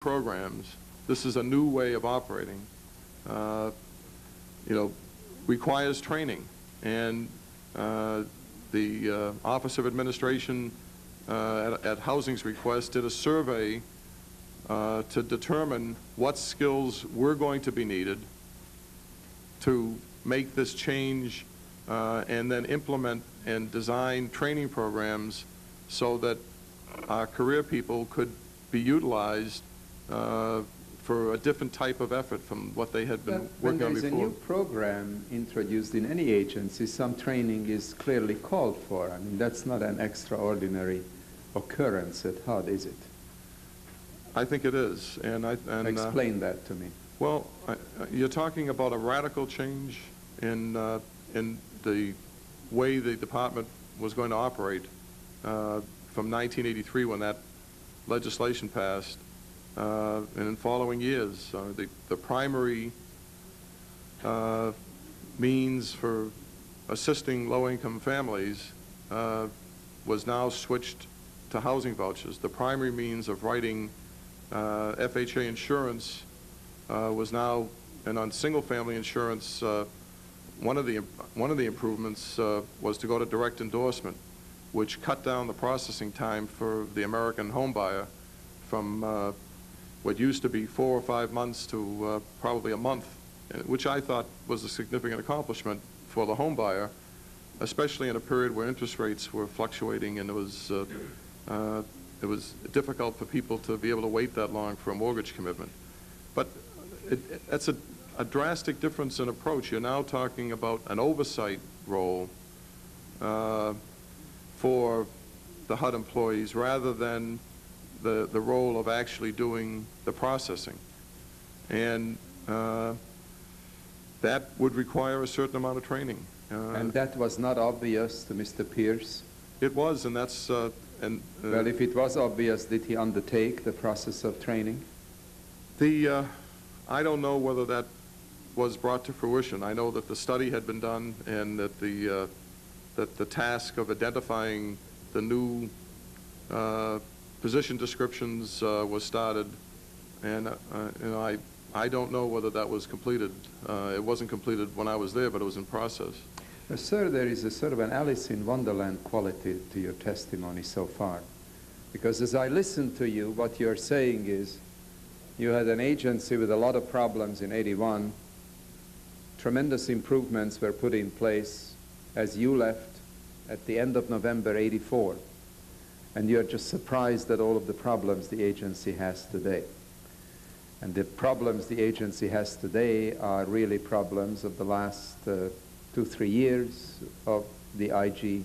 programs. This is a new way of operating. You know, requires training, and the Office of Administration at Housing's request did a survey to determine what skills were going to be needed to make this change and then implement and design training programs so that our career people could be utilized for a different type of effort from what they had been working on before. When there is a new program introduced in any agency, some training is clearly called for. I mean, that's not an extraordinary occurrence at HUD, is it? I think it is. Explain that to me. Well, you're talking about a radical change in the way the department was going to operate from 1983 when that legislation passed, and in following years. The primary means for assisting low-income families was now switched to housing vouchers. The primary means of writing FHA insurance was now, and on single-family insurance, one of the improvements was to go to direct endorsement, which cut down the processing time for the American home buyer from what used to be 4 or 5 months to probably a month, which I thought was a significant accomplishment for the home buyer, especially in a period where interest rates were fluctuating and it was difficult for people to be able to wait that long for a mortgage commitment. But that's a drastic difference in approach. You're now talking about an oversight role for the HUD employees rather than the role of actually doing the processing. And that would require a certain amount of training. And that was not obvious to Mr. Pierce? It was, and that's... well, if it was obvious, did he undertake the process of training? I don't know whether that was brought to fruition. I know that the study had been done and that the task of identifying the new position descriptions was started, and you know, I don't know whether that was completed. It wasn't completed when I was there, but it was in process. Sir, there is a sort of an Alice in Wonderland quality to your testimony so far, because as I listen to you, what you're saying is you had an agency with a lot of problems in '81. Tremendous improvements were put in place as you left at the end of November '84. And you're just surprised at all of the problems the agency has today. And the problems the agency has today are really problems of the last 2-3 years of the IG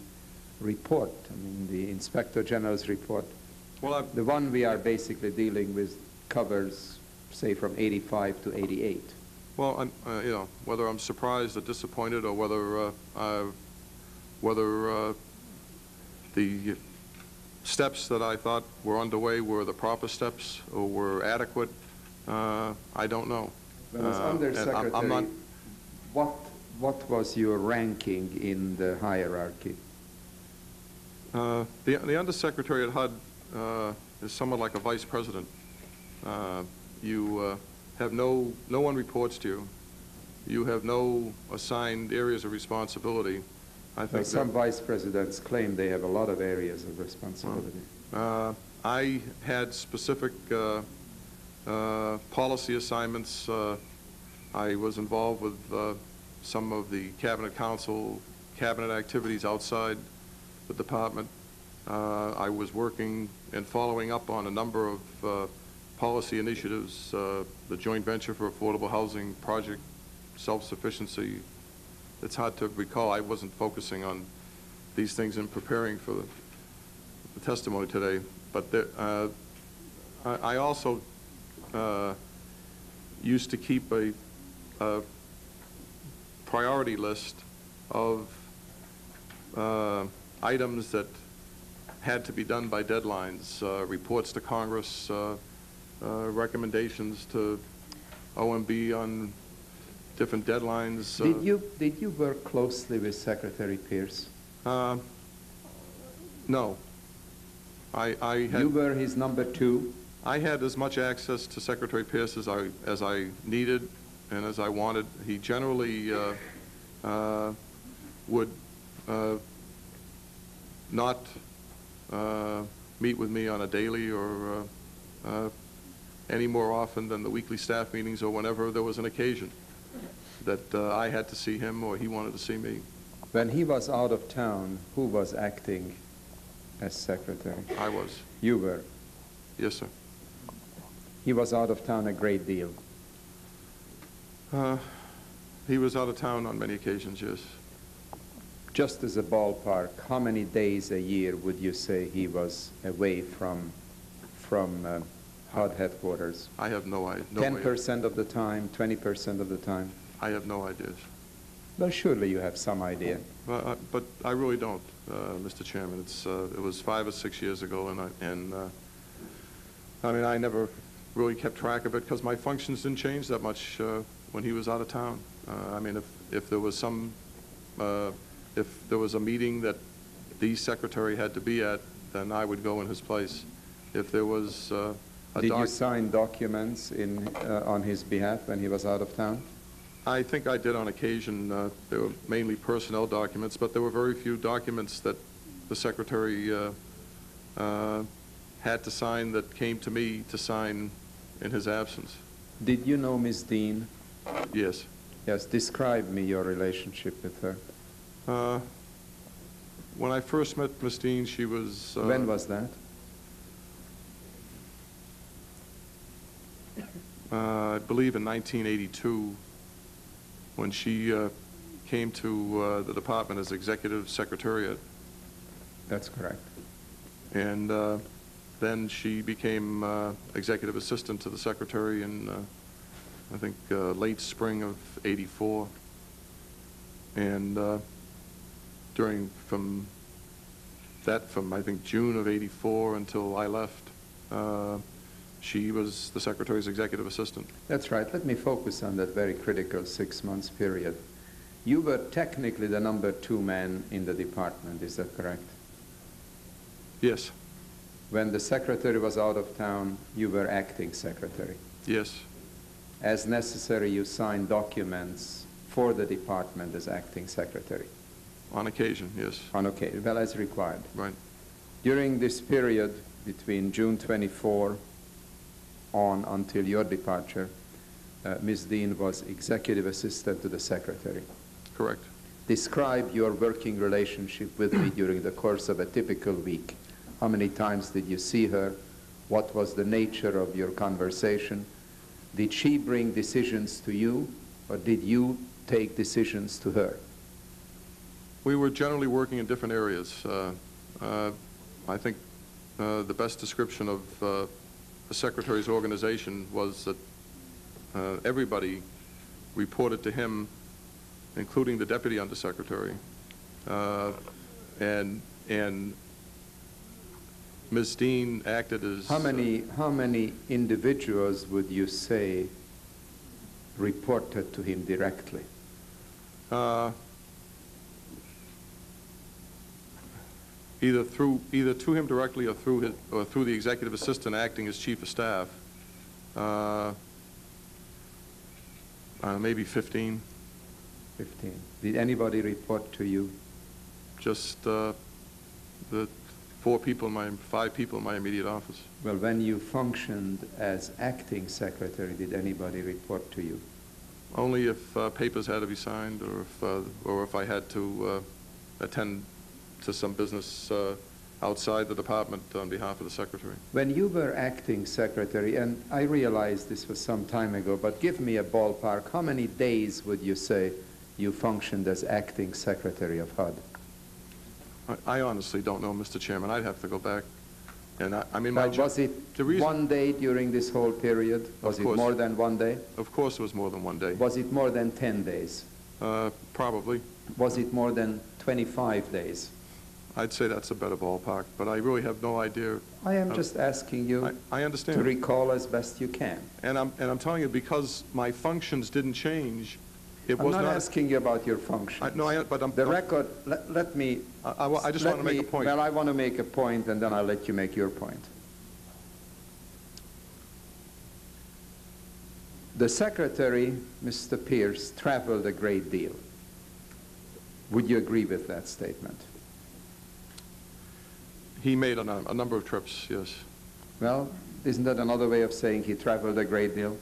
report. I mean, the Inspector General's report. Well, the one we are basically dealing with covers, say, from '85 to '88. Well, you know, whether I'm surprised or disappointed, or whether the steps that I thought were underway were the proper steps or were adequate, I don't know. Well, as Undersecretary, I'm not... what was your ranking in the hierarchy? The Undersecretary at HUD is somewhat like a vice president. You have no one reports to you. You have no assigned areas of responsibility. I think some vice presidents claim they have a lot of areas of responsibility. I had specific policy assignments. I was involved with some of the Cabinet Council, cabinet activities outside the department. I was working and following up on a number of policy initiatives, the Joint Venture for Affordable Housing Project, self-sufficiency. It's hard to recall. I wasn't focusing on these things in preparing for the testimony today. But I also used to keep a priority list of items that had to be done by deadlines, reports to Congress, recommendations to OMB on different deadlines. Did you work closely with Secretary Pierce? No. I had, you were his number 2? I had as much access to Secretary Pierce as I needed and as I wanted. He generally would not meet with me on a daily or any more often than the weekly staff meetings or whenever there was an occasion that I had to see him or he wanted to see me. When he was out of town, who was acting as secretary? I was. You were. Yes, sir. He was out of town a great deal. He was out of town on many occasions, yes. Just as a ballpark, how many days a year would you say he was away from HUD headquarters? I have no idea. 10% of the time, 20% of the time? I have no ideas. Well, surely you have some idea. But I really don't, Mr. Chairman. It was 5 or 6 years ago, and I mean, I never really kept track of it because my functions didn't change that much when he was out of town. I mean, if there was some, if there was a meeting that the secretary had to be at, then I would go in his place. If there was Did you sign documents on his behalf when he was out of town? I think I did on occasion. They were mainly personnel documents, but there were very few documents that the secretary had to sign that came to me to sign in his absence. Did you know Ms. Dean? Yes. Yes, describe me your relationship with her. When I first met Ms. Dean, she was... when was that? I believe in 1982, when she came to the department as executive secretariat. That's correct. And then she became executive assistant to the secretary in, I think, late spring of '84. And from I think June of '84 until I left, she was the secretary's executive assistant. That's right. Let me focus on that very critical 6 months period. You were technically the number 2 man in the department, is that correct? Yes. When the secretary was out of town, you were acting secretary. Yes. As necessary, you signed documents for the department as acting secretary. On occasion, yes. On occasion, well, as required. Right. During this period between June 24 on until your departure, Ms. Dean was executive assistant to the secretary. Correct. Describe your working relationship with me during the course of a typical week. How many times did you see her? What was the nature of your conversation? Did she bring decisions to you, or did you take decisions to her? We were generally working in different areas. I think the best description of the secretary's organization was that everybody reported to him, including the deputy undersecretary, and Ms. Dean acted as... How many individuals would you say reported to him directly? Either to him directly or through the executive assistant acting as chief of staff. Maybe 15. 15. Did anybody report to you? Just the 5 people in my immediate office. Well, when you functioned as acting secretary, did anybody report to you? Only if papers had to be signed, or if I had to attend to some business outside the department on behalf of the secretary. When you were acting secretary, and I realize this was some time ago, but give me a ballpark, how many days would you say you functioned as acting secretary of HUD? I honestly don't know, Mr. Chairman. I'd have to go back. And I mean, was it one day during this whole period? Was it more than 1 day? Of course it was more than 1 day. Was it more than 10 days? Probably. Was it more than 25 days? I'd say that's a better ballpark, but I really have no idea. I am just asking you I understand. to recall as best you can. And I'm telling you, because my functions didn't change, it was not... I'm not asking you about your functions. The record, let me... I just want to make a point. Well, I want to make a point, and then I'll let you make your point. The secretary, Mr. Pierce, traveled a great deal. Would you agree with that statement? He made a number of trips, yes. Well, isn't that another way of saying he traveled a great deal?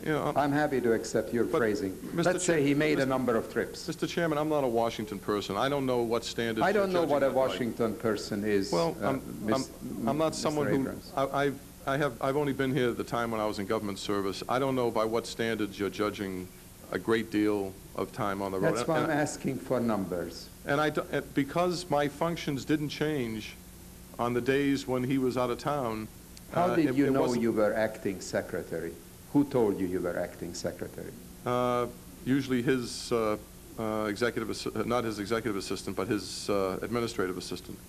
You know, I'm happy to accept your phrasing. Let's say he made a number of trips. Mr. Chairman, I'm not a Washington person. I don't know what standards I don't know what a you're judging Washington person is. Well, I'm not someone who, I've only been here at the time when I was in government service. I don't know by what standards you're judging a great deal of time on the road. That's why I'm asking for numbers. And because my functions didn't change on the days when he was out of town. How did you know you were acting secretary? Who told you you were acting secretary? Usually his not his executive assistant, but his administrative assistant.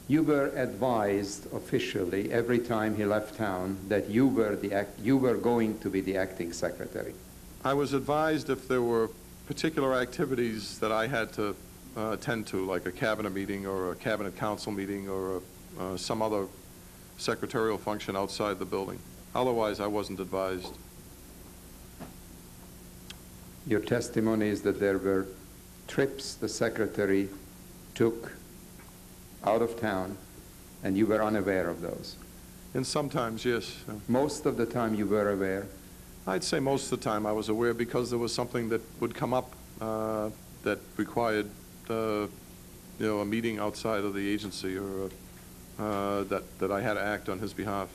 You were advised officially every time he left town that you were going to be the acting secretary. I was advised if there were particular activities that I had to attend to, like a cabinet meeting or a cabinet council meeting or some other secretarial function outside the building. Otherwise, I wasn't advised. Your testimony is that there were trips the secretary took out of town, and you were unaware of those. And sometimes, yes. Most of the time you were aware? I'd say most of the time I was aware because there was something that would come up that required a meeting outside of the agency or that I had to act on his behalf.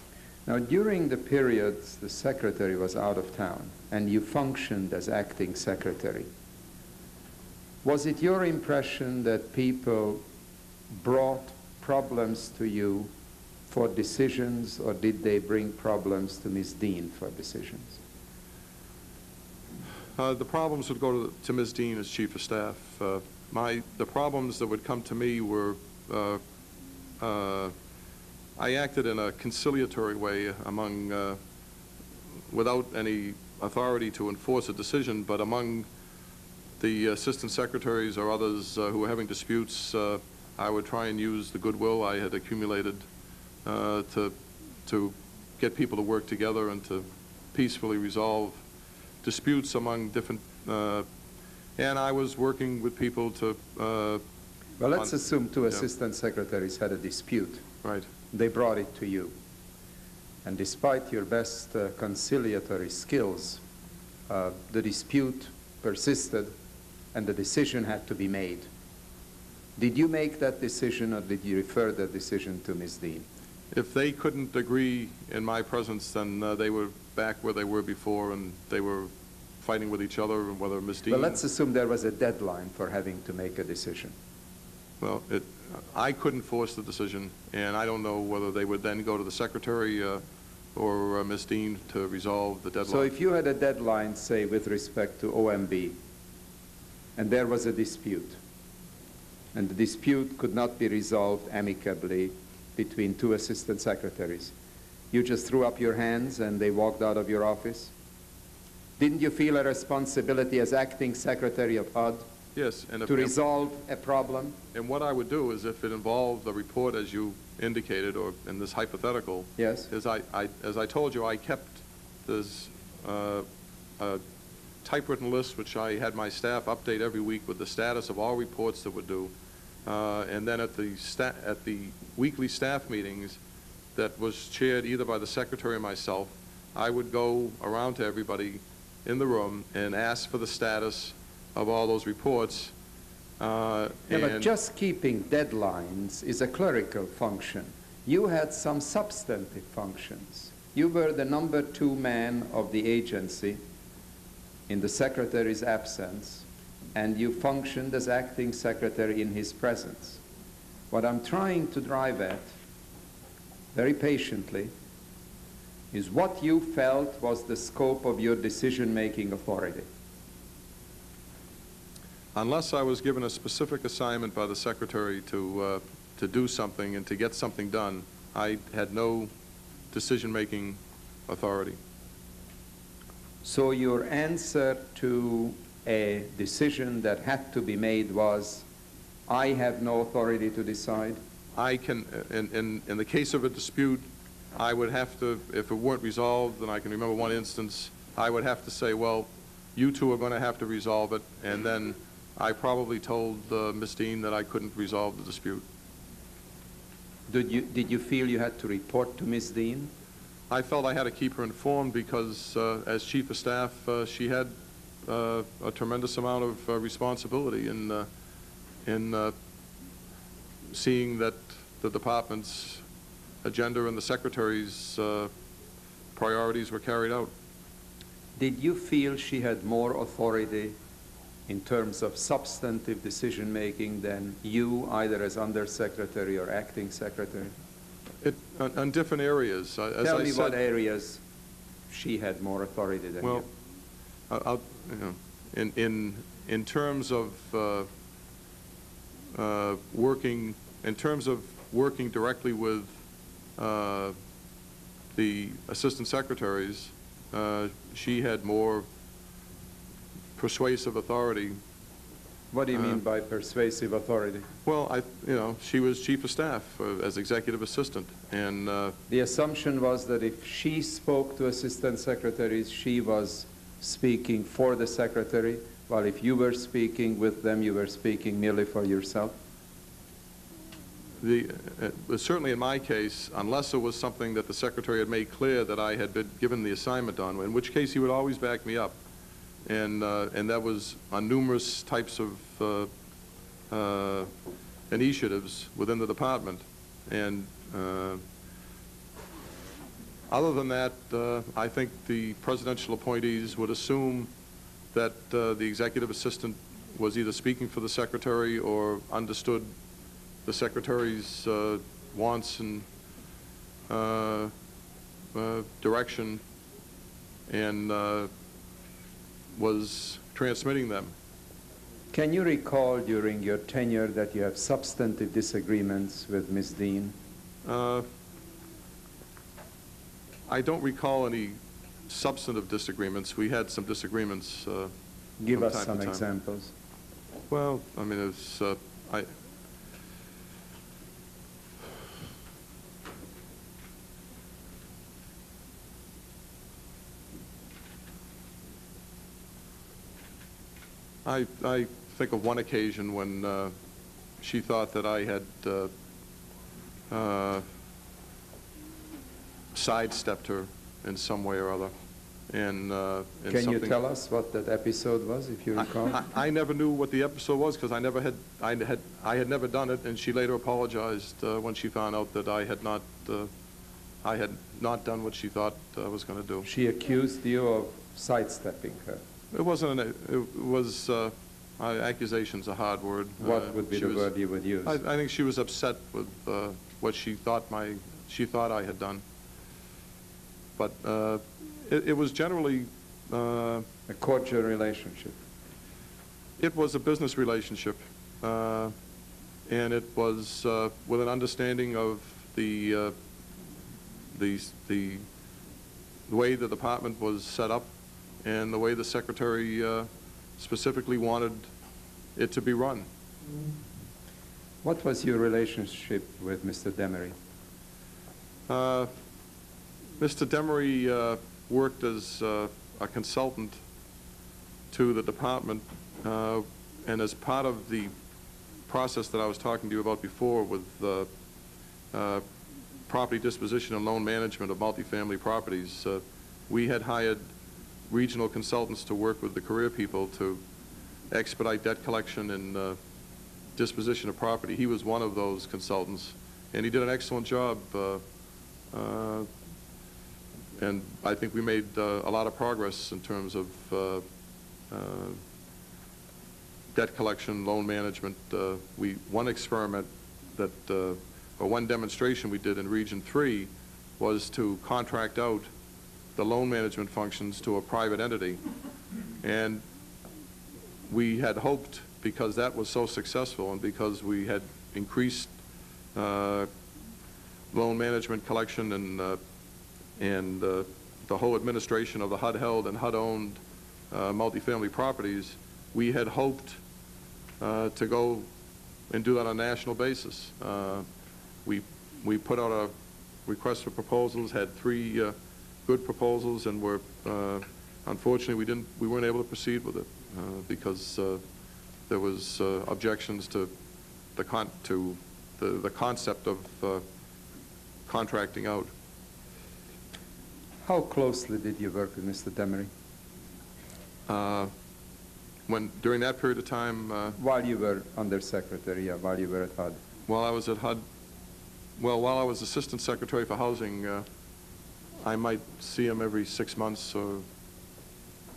Now, during the periods the secretary was out of town and you functioned as acting secretary, was it your impression that people brought problems to you for decisions, or did they bring problems to Ms. Dean for decisions? The problems would go to Ms. Dean as chief of staff. The problems that would come to me were I acted in a conciliatory way without any authority to enforce a decision, but among the assistant secretaries or others who were having disputes, I would try and use the goodwill I had accumulated to get people to work together and to peacefully resolve disputes among different, and I was working with people to... well, let's assume two assistant secretaries had a dispute. Right. They brought it to you. And despite your best conciliatory skills, the dispute persisted and the decision had to be made. Did you make that decision, or did you refer that decision to Ms. Dean? If they couldn't agree in my presence, then they were back where they were before, and they were fighting with each other, and whether Ms. Dean... Well, let's assume there was a deadline for having to make a decision. Well, I couldn't force the decision, and I don't know whether they would then go to the secretary or Ms. Dean to resolve the deadline. So if you had a deadline, say, with respect to OMB, and there was a dispute, and the dispute could not be resolved amicably between two assistant secretaries, you just threw up your hands and they walked out of your office? Didn't you feel a responsibility as acting secretary of HUD? Yes, and to resolve a problem? And what I would do is, if it involved a report, as you indicated, or in this hypothetical, yes, is as I told you, I kept this typewritten list, which I had my staff update every week with the status of all reports that were due, and then at the weekly staff meetings, that was chaired either by the secretary or myself, I would go around to everybody in the room and ask for the status of all those reports. Yeah, but just keeping deadlines is a clerical function. You had some substantive functions. You were the number 2 man of the agency in the secretary's absence, and you functioned as acting secretary in his presence. What I'm trying to drive at, very patiently, is what you felt was the scope of your decision-making authority. Unless I was given a specific assignment by the secretary to do something and to get something done, I had no decision-making authority. So your answer to a decision that had to be made was, I have no authority to decide? I can, in the case of a dispute, I would have to, if it weren't resolved, then I can remember one instance, I would have to say, well, you two are going to have to resolve it, and then I probably told Ms. Dean that I couldn't resolve the dispute. Did you feel you had to report to Ms. Dean? I felt I had to keep her informed because, as chief of staff, she had a tremendous amount of responsibility in seeing that the department's agenda and the secretary's priorities were carried out. Did you feel she had more authority in terms of substantive decision-making than you, either as undersecretary or acting secretary? On different areas. Tell me what areas she had more authority than you. Well, in terms of working directly with the assistant secretaries, she had more persuasive authority. What do you mean by persuasive authority? Well, she was chief of staff as executive assistant, and the assumption was that if she spoke to assistant secretaries, she was speaking for the secretary, while if you were speaking with them, you were speaking merely for yourself? Certainly in my case, unless it was something that the secretary had made clear that I had been given the assignment on, in which case he would always back me up. And that was on numerous types of initiatives within the department. And other than that, I think the presidential appointees would assume that the executive assistant was either speaking for the secretary or understood the secretary's wants and direction, and was transmitting them. Can you recall during your tenure that you have substantive disagreements with Ms. Dean? I don't recall any substantive disagreements. We had some disagreements. Give us some examples. Well, I mean, it's I think of one occasion when she thought that I had sidestepped her in some way or other. And can you tell us what that episode was, if you recall? I never knew what the episode was because I had never done it, and she later apologized when she found out that I had not done what she thought I was going to do. She accused you of sidestepping her. It wasn't it was accusation's a hard word. What would be the word you would use? I think she was upset with what she thought I had done. But it was generally a cordial relationship. It was a business relationship, and it was with an understanding of the way the department was set up and the way the secretary specifically wanted it to be run. What was your relationship with Mr. Demery? Mr. Demery worked as a consultant to the department, and as part of the process that I was talking to you about before with property disposition and loan management of multifamily properties, we had hired regional consultants to work with the career people to expedite debt collection and disposition of property. He was one of those consultants, and he did an excellent job. And I think we made a lot of progress in terms of debt collection, loan management. One experiment that, or one demonstration we did in Region 3 was to contract out the loan management functions to a private entity. And we had hoped, because that was so successful and because we had increased loan management collection and the whole administration of the HUD-held and HUD-owned multifamily properties, we had hoped to go and do that on a national basis. We put out a request for proposals, had 3 good proposals, and were unfortunately, we weren't able to proceed with it because there was objections to the concept of contracting out. How closely did you work with Mr. Demery? During that period of time, While you were undersecretary, yeah, while you were at HUD. while I was at HUD, well, while I was Assistant Secretary for Housing, I might see him every 6 months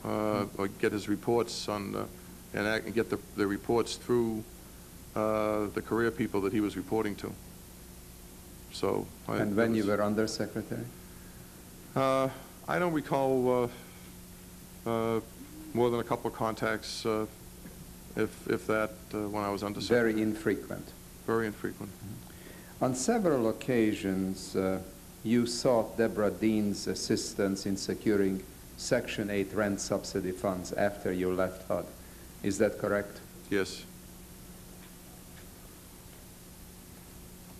or get his reports on, and get the reports through the career people that he was reporting to. So. And when you were undersecretary? I don't recall more than a couple of contacts, if that, when I was undersecretary. Very infrequent. Very infrequent. On several occasions, you sought Deborah Dean's assistance in securing Section 8 rent subsidy funds after you left HUD. Is that correct? Yes.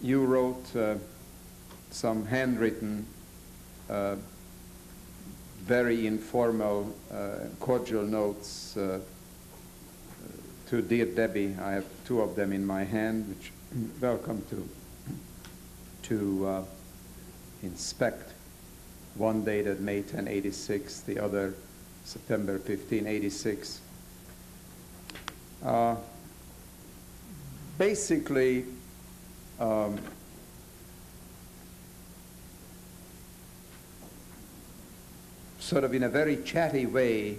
You wrote some handwritten, very informal, cordial notes to Dear Debbie. I have 2 of them in my hand, which welcome to inspect. One dated May 10, 86, the other September 15, 86. Basically, sort of in a very chatty way,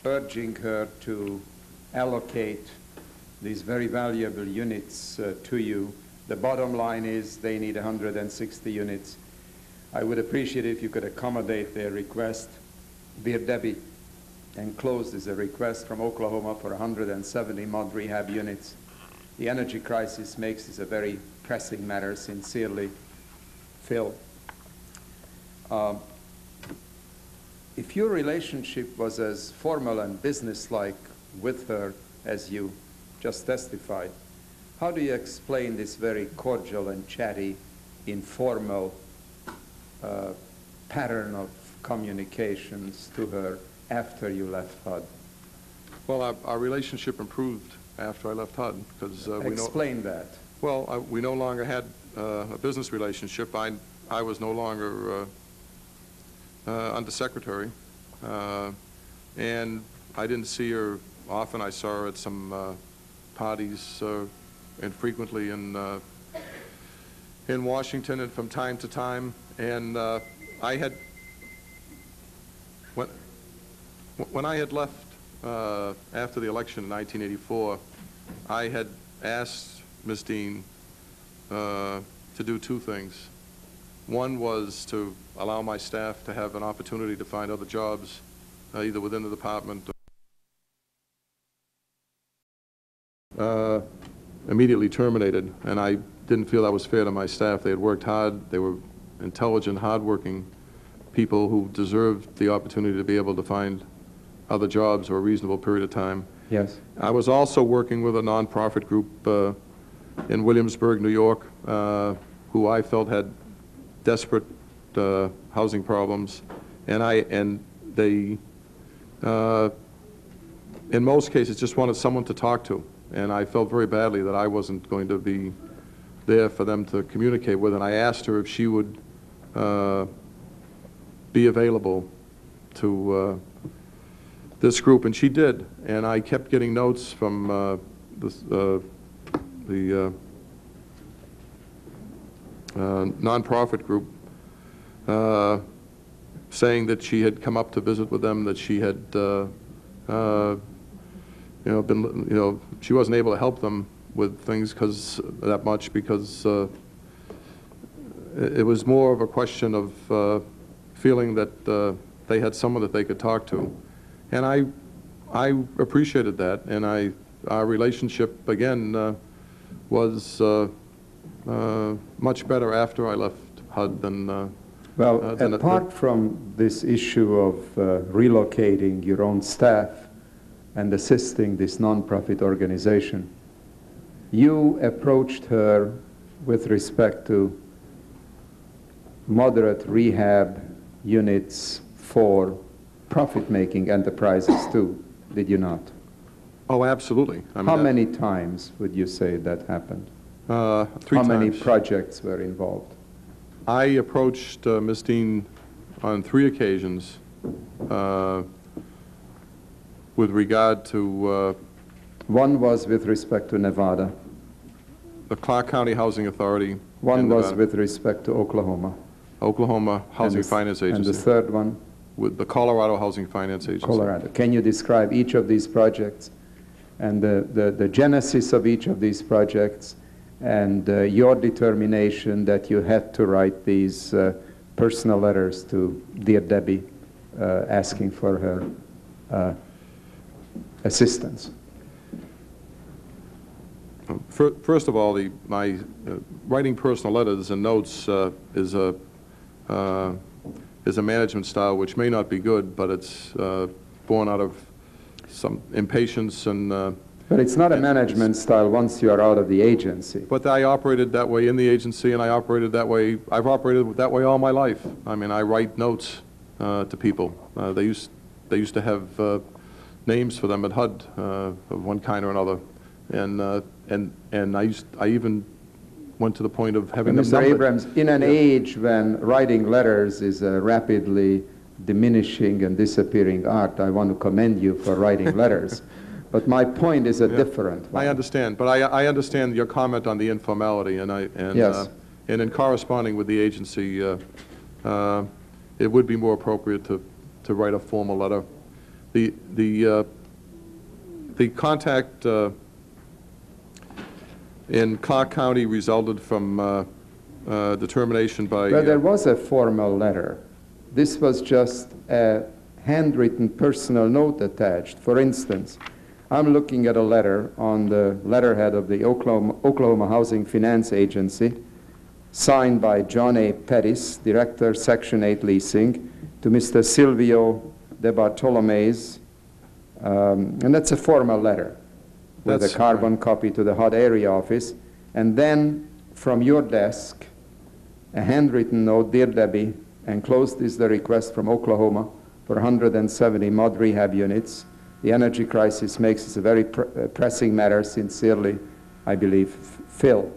urging her to allocate these very valuable units to you. The bottom line is they need 160 units. I would appreciate it if you could accommodate their request. Dear Debbie, enclosed is a request from Oklahoma for 170 mod rehab units. The energy crisis makes this a very pressing matter. Sincerely, Phil. If your relationship was as formal and businesslike with her as you just testified, how do you explain this very cordial and chatty, informal pattern of communications to her after you left HUD? Well, our relationship improved after I left HUD because Explain that. Well, we no longer had a business relationship. I was no longer undersecretary, and I didn't see her often. I saw her at some parties infrequently in Washington and from time to time. And I had, when I had left after the election in 1984, I had asked Ms. Dean to do 2 things. One was to allow my staff to have an opportunity to find other jobs, either within the department or immediately terminated, and I didn't feel that was fair to my staff. They had worked hard. They were intelligent, hardworking people who deserved the opportunity to be able to find other jobs for a reasonable period of time. Yes. I was also working with a nonprofit group in Williamsburg, New York, who I felt had desperate housing problems, and they, in most cases, just wanted someone to talk to. And I felt very badly that I wasn't going to be there for them to communicate with. And I asked her if she would be available to this group, and she did. And I kept getting notes from the nonprofit group saying that she had come up to visit with them, that she had she wasn't able to help them with things that much because it was more of a question of feeling that they had someone that they could talk to. And I appreciated that, and our relationship, again, was much better after I left HUD than well, apart from this issue of relocating your own staff and assisting this nonprofit organization, you approached her with respect to moderate rehab units for profit-making enterprises too, did you not? Oh, absolutely. I mean, how many times would you say that happened? 3 How times. many projects were involved? I approached Ms. Dean on 3 occasions with regard to one was with respect to Nevada. the Clark County Housing Authority. One was with respect to Oklahoma. Oklahoma Housing Finance Agency. And the third one? With the Colorado Housing Finance Agency. Colorado. Can you describe each of these projects and the genesis of each of these projects and your determination that you had to write these personal letters to Dear Debbie asking for her assistance? First of all, my writing personal letters and notes is a management style which may not be good, but it's born out of some impatience and... but it's not a management style once you are out of the agency. But I operated that way in the agency, and I operated that way. I've operated that way all my life. I mean, I write notes to people. They used to have names for them at HUD of one kind or another, and I even went to the point of having them numbered. Mr. Abrams, in an age when writing letters is a rapidly diminishing and disappearing art, I want to commend you for writing letters. But my point is a different one. I understand, but I understand your comment on the informality, and yes. And in corresponding with the agency, it would be more appropriate to write a formal letter. The contact in Clark County resulted from determination by... Well, there was a formal letter. This was just a handwritten personal note attached. For instance, I'm looking at a letter on the letterhead of the Oklahoma Housing Finance Agency, signed by John A. Pettis, Director, Section 8 Leasing, to Mr. Silvio de Bartolome's, and that's a formal letter with a carbon copy to the HUD area office, and then from your desk, a handwritten note, Dear Debbie, enclosed is the request from Oklahoma for 170 mod rehab units. The energy crisis makes this a very pressing matter. Sincerely, I believe, Phil.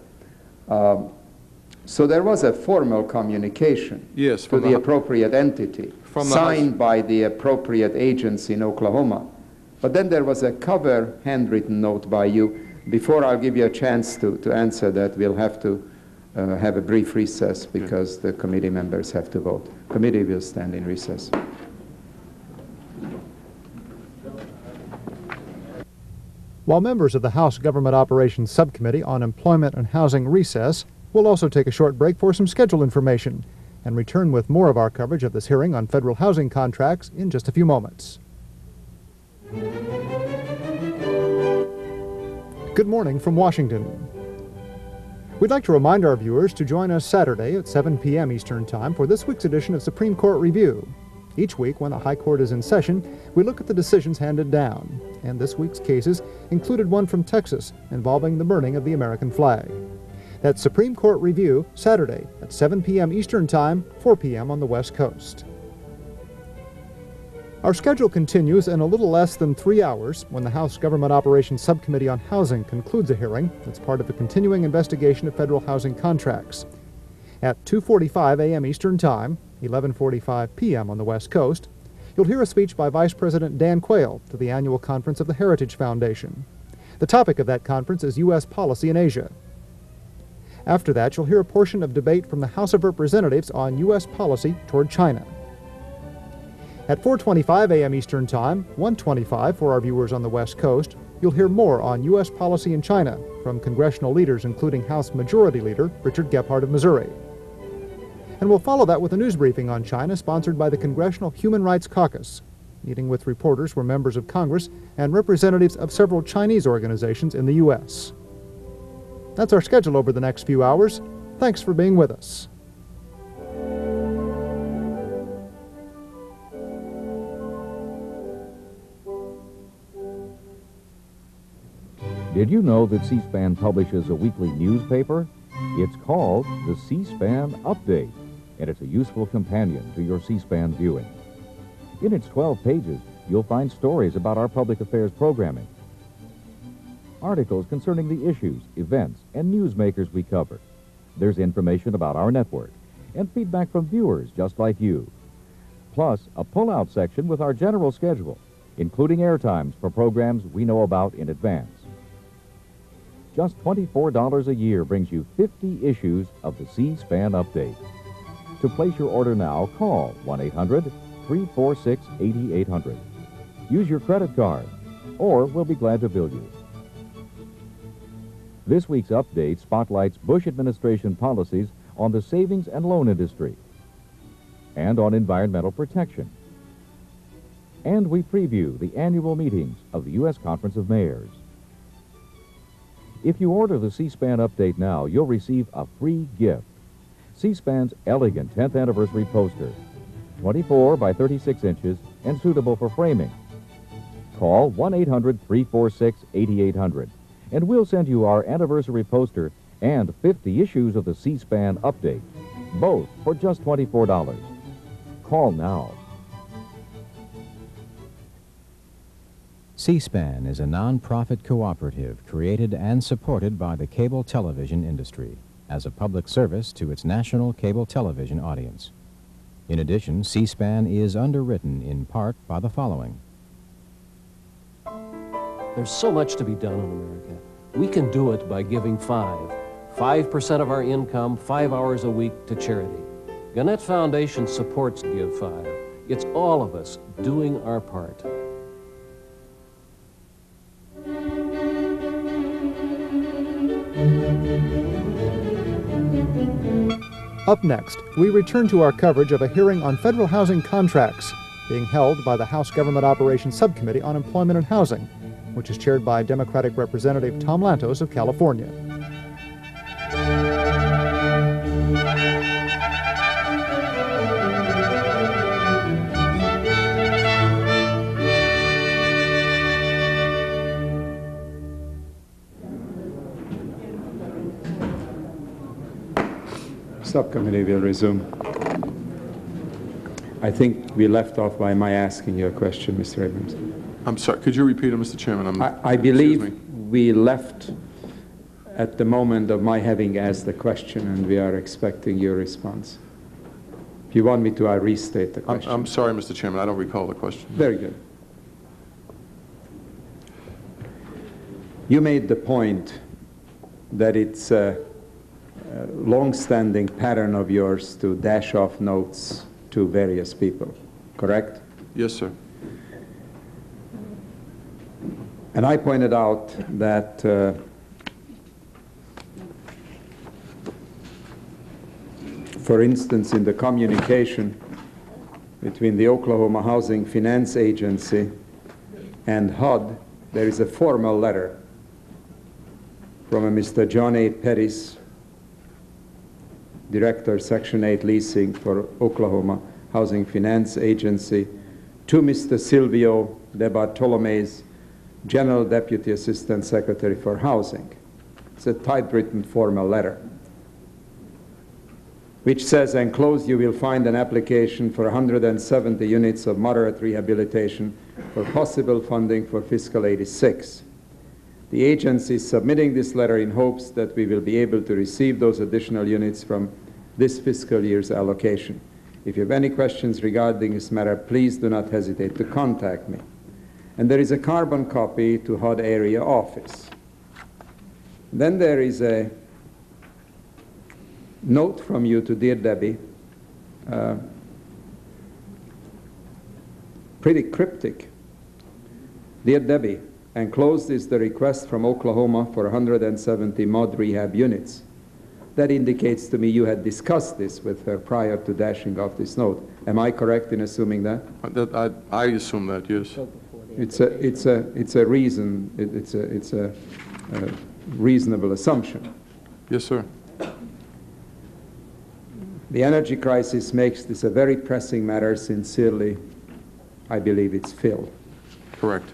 So there was a formal communication to the appropriate entity, signed by the appropriate agency in Oklahoma. But then there was a cover handwritten note by you. Before I'll give you a chance to answer that, we'll have to have a brief recess because the committee members have to vote. Committee will stand in recess. While members of the House Government Operations Subcommittee on Employment and Housing recess, we'll also take a short break for some schedule information and return with more of our coverage of this hearing on federal housing contracts in just a few moments. Good morning from Washington. We'd like to remind our viewers to join us Saturday at 7 p.m. Eastern Time for this week's edition of Supreme Court Review. Each week, when the High Court is in session, we look at the decisions handed down, and this week's cases included one from Texas involving the burning of the American flag. That's Supreme Court Review, Saturday at 7 p.m. Eastern Time, 4 p.m. on the West Coast. Our schedule continues in a little less than 3 hours when the House Government Operations Subcommittee on Housing concludes a hearing that's part of the continuing investigation of federal housing contracts. At 2:45 a.m. Eastern Time, 11:45 p.m. on the West Coast, you'll hear a speech by Vice President Dan Quayle to the annual conference of the Heritage Foundation. The topic of that conference is U.S. policy in Asia. After that, you'll hear a portion of debate from the House of Representatives on U.S. policy toward China. At 4:25 a.m. Eastern Time, 1:25 for our viewers on the West Coast, you'll hear more on U.S. policy in China from congressional leaders including House Majority Leader Richard Gephardt of Missouri. And we'll follow that with a news briefing on China sponsored by the Congressional Human Rights Caucus. Meeting with reporters were members of Congress and representatives of several Chinese organizations in the U.S. That's our schedule over the next few hours. Thanks for being with us. Did you know that C-SPAN publishes a weekly newspaper? It's called the C-SPAN Update, and it's a useful companion to your C-SPAN viewing. In its 12 pages, you'll find stories about our public affairs programming, articles concerning the issues, events, and newsmakers we cover. There's information about our network and feedback from viewers just like you. Plus, a pull-out section with our general schedule, including airtimes for programs we know about in advance. Just $24 a year brings you 50 issues of the C-SPAN Update. To place your order now, call 1-800-346-8800. Use your credit card, or we'll be glad to bill you. This week's update spotlights Bush administration policies on the savings and loan industry and on environmental protection. And we preview the annual meetings of the U.S. Conference of Mayors. If you order the C-SPAN Update now, you'll receive a free gift. C-SPAN's elegant 10th anniversary poster, 24 by 36 inches and suitable for framing. Call 1-800-346-8800 and we'll send you our anniversary poster and 50 issues of the C-SPAN Update, both for just $24. Call now. C-SPAN is a non-profit cooperative created and supported by the cable television industry as a public service to its national cable television audience. In addition, C-SPAN is underwritten in part by the following. There's so much to be done in America. We can do it by giving 5% of our income, 5 hours a week to charity. Gannett Foundation supports Give 5. It's all of us doing our part. Up next, we return to our coverage of a hearing on federal housing contracts being held by the House Government Operations Subcommittee on Employment and Housing, which is chaired by Democratic Representative Tom Lantos of California. Subcommittee will resume. I think we left off by my asking you a question, Mr. Abrams. I'm sorry, could you repeat it, Mr. Chairman? I believe we left at the moment of my having asked the question, and we are expecting your response. If you want me to, I restate the question. I'm sorry, Mr. Chairman, I don't recall the question. Very good. You made the point that it's a long-standing pattern of yours to dash off notes to various people, correct? Yes, sir. And I pointed out that for instance, in the communication between the Oklahoma Housing Finance Agency and HUD, there is a formal letter from a Mr. John A. Pettis, Director, Section 8 Leasing for Oklahoma Housing Finance Agency, to Mr. Silvio De Bartolome's, General Deputy Assistant Secretary for Housing. It's a typewritten formal letter, which says, enclosed you will find an application for 170 units of moderate rehabilitation for possible funding for fiscal 86. The agency is submitting this letter in hopes that we will be able to receive those additional units from this fiscal year's allocation. If you have any questions regarding this matter, please do not hesitate to contact me. And there is a carbon copy to HUD area office. Then there is a note from you to Dear Debbie, pretty cryptic. Dear Debbie, enclosed is the request from Oklahoma for 170 mod rehab units. That indicates to me you had discussed this with her prior to dashing off this note. Am I correct in assuming that? I assume that, yes. It's a reasonable assumption. Yes, sir. The energy crisis makes this a very pressing matter. Sincerely, I believe it's Phil. Correct.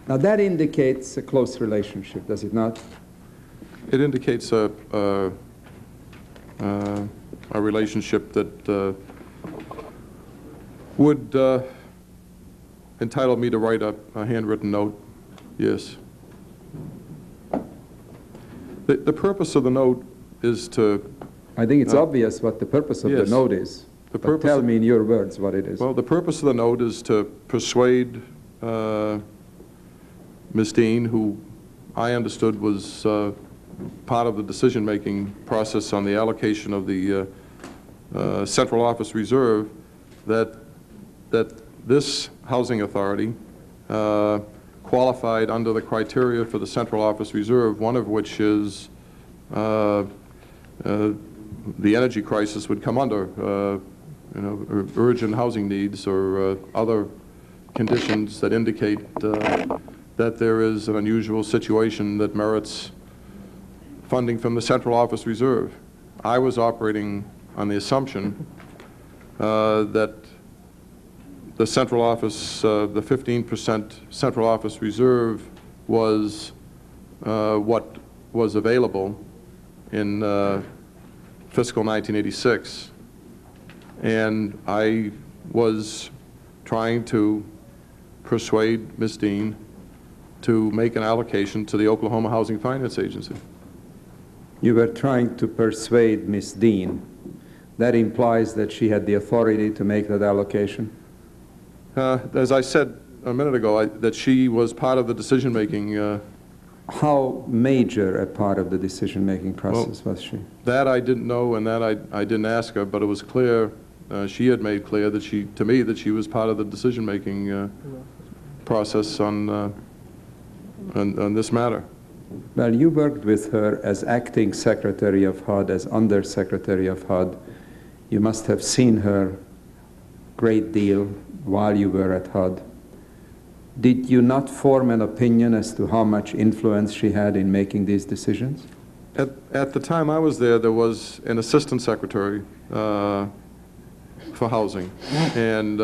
Now that indicates a close relationship, does it not? It indicates a relationship that would entitle me to write a handwritten note, yes. The purpose of the note is to... I think it's obvious what the purpose of yes. the note is. But tell me in your words what it is. Well, the purpose of the note is to persuade Ms. Dean, who I understood was part of the decision-making process on the allocation of the central office reserve, that this housing authority qualified under the criteria for the central office reserve, one of which is the energy crisis would come under, urgent housing needs or other conditions that indicate that there is an unusual situation that merits funding from the central office reserve. I was operating on the assumption that the central office, the 15% central office reserve was what was available in fiscal 1986. And I was trying to persuade Ms. Dean to make an allocation to the Oklahoma Housing Finance Agency. You were trying to persuade Ms. Dean. That implies that she had the authority to make that allocation? As I said a minute ago, that she was part of the decision-making. How major a part of the decision-making process was she? That I didn't know, and that I didn't ask her, but it was clear, she had made clear that to me that she was part of the decision-making process on this matter. Well, you worked with her as acting secretary of HUD, as undersecretary of HUD. You must have seen her great deal while you were at HUD. Did you not form an opinion as to how much influence she had in making these decisions? At the time I was there, there was an assistant secretary for housing. And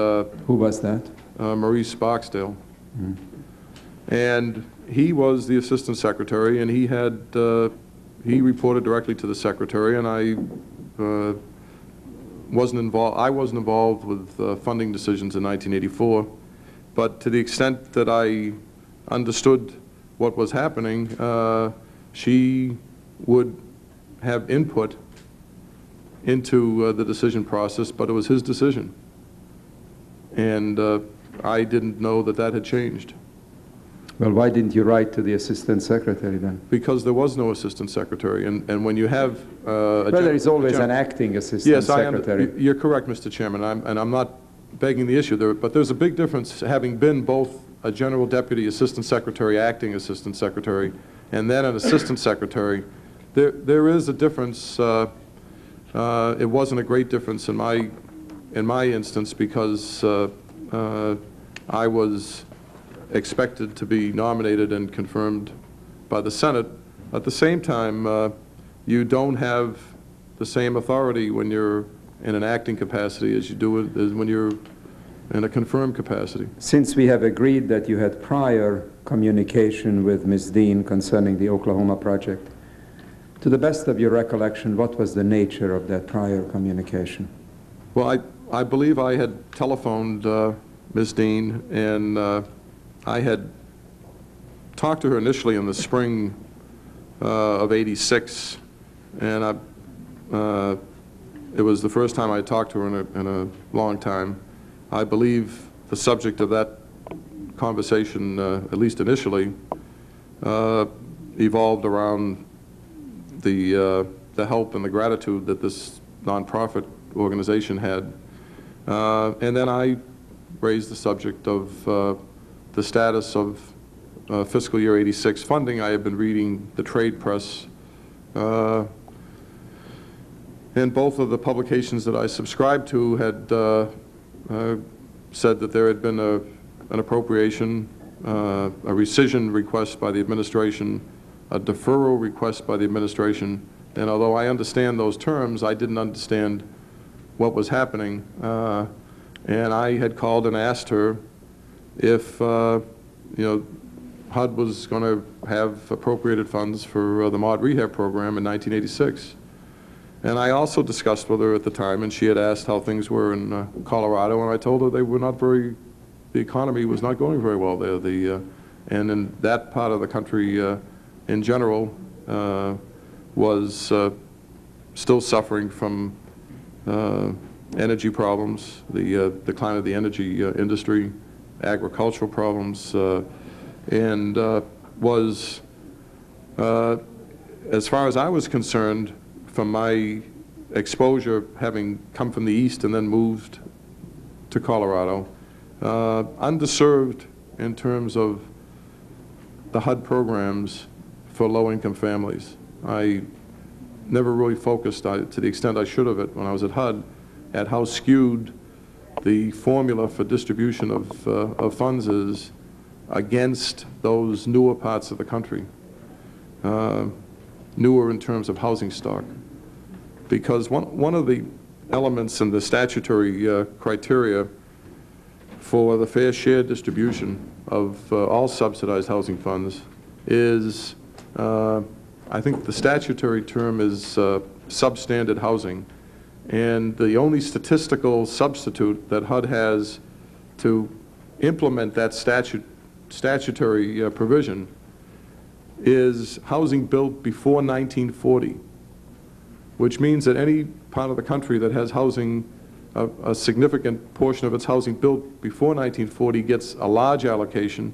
who was that? Maurice Boxdale. Mm. And he was the assistant secretary, and he reported directly to the secretary, and I wasn't involved with funding decisions in 1984, but to the extent that I understood what was happening, she would have input into the decision process, but it was his decision. And I didn't know that that had changed. Well, why didn't you write to the assistant secretary then? Because there was no assistant secretary, and when you have well, there is always an acting assistant secretary. You're correct, Mr. Chairman, and I'm not begging the issue there, but there's a big difference having been both a general deputy assistant secretary, acting assistant secretary, and then an assistant secretary. There is a difference. It wasn't a great difference in my instance because I was expected to be nominated and confirmed by the Senate. At the same time, you don't have the same authority when you're in an acting capacity as you do as when you're in a confirmed capacity. Since we have agreed that you had prior communication with Ms. Dean concerning the Oklahoma project, to the best of your recollection, what was the nature of that prior communication? Well, I believe I had telephoned Ms. Dean, and I had talked to her initially in the spring of '86, and it was the first time I talked to her in a long time. I believe the subject of that conversation, at least initially, evolved around the help and the gratitude that this nonprofit organization had. And then I raised the subject of the status of fiscal year '86 funding. I had been reading the trade press, and both of the publications that I subscribed to had said that there had been an appropriation, a rescission request by the administration, a deferral request by the administration, and although I understand those terms, I didn't understand what was happening, and I had called and asked her if HUD was going to have appropriated funds for the mod rehab program in 1986. And I also discussed with her at the time, and she had asked how things were in Colorado, and I told her they were not very, the economy was not going very well there. And in that part of the country in general was still suffering from energy problems, the decline of the energy industry, agricultural problems, and was, as far as I was concerned, from my exposure, having come from the East and then moved to Colorado, underserved in terms of the HUD programs for low-income families. I never really focused, to the extent I should have it when I was at HUD, at how skewed the formula for distribution of funds is against those newer parts of the country, newer in terms of housing stock. Because one of the elements in the statutory criteria for the fair share distribution of all subsidized housing funds is, I think the statutory term is substandard housing. And the only statistical substitute that HUD has to implement that statutory provision is housing built before 1940, which means that any part of the country that has housing, a significant portion of its housing built before 1940 gets a large allocation.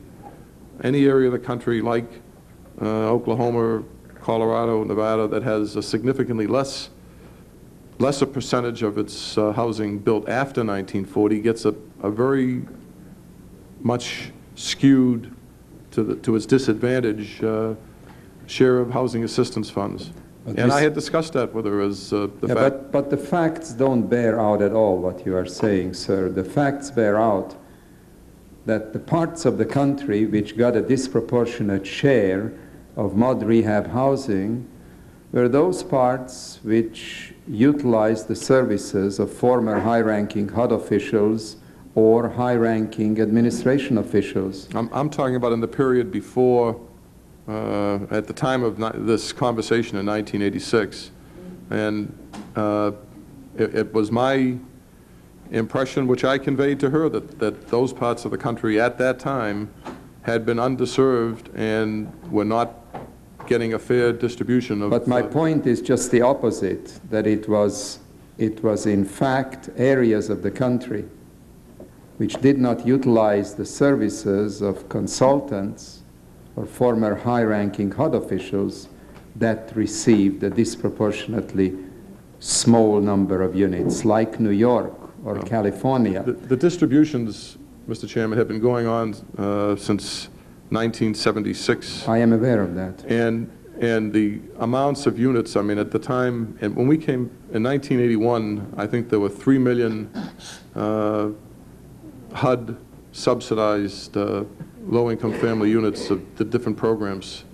Any area of the country like Oklahoma, Colorado, Nevada that has a significantly lesser percentage of its housing built after 1940 gets a very much skewed to its disadvantage share of housing assistance funds. And I had discussed that with her as But the facts don't bear out at all what you are saying, sir. The facts bear out that the parts of the country which got a disproportionate share of mod rehab housing were those parts which utilized the services of former high-ranking HUD officials or high-ranking administration officials. I'm talking about in the period before, at the time of this conversation in 1986, and it was my impression, which I conveyed to her, that those parts of the country at that time had been underserved and were not getting a fair distribution of... But my point is just the opposite, that it was in fact areas of the country which did not utilize the services of consultants or former high-ranking HUD officials that received a disproportionately small number of units, like New York or California. The distributions, Mr. Chairman, have been going on since 1976. I am aware of that. And the amounts of units, I mean, at the time, and when we came in 1981, I think there were 3 million HUD subsidized low-income family units of the different programs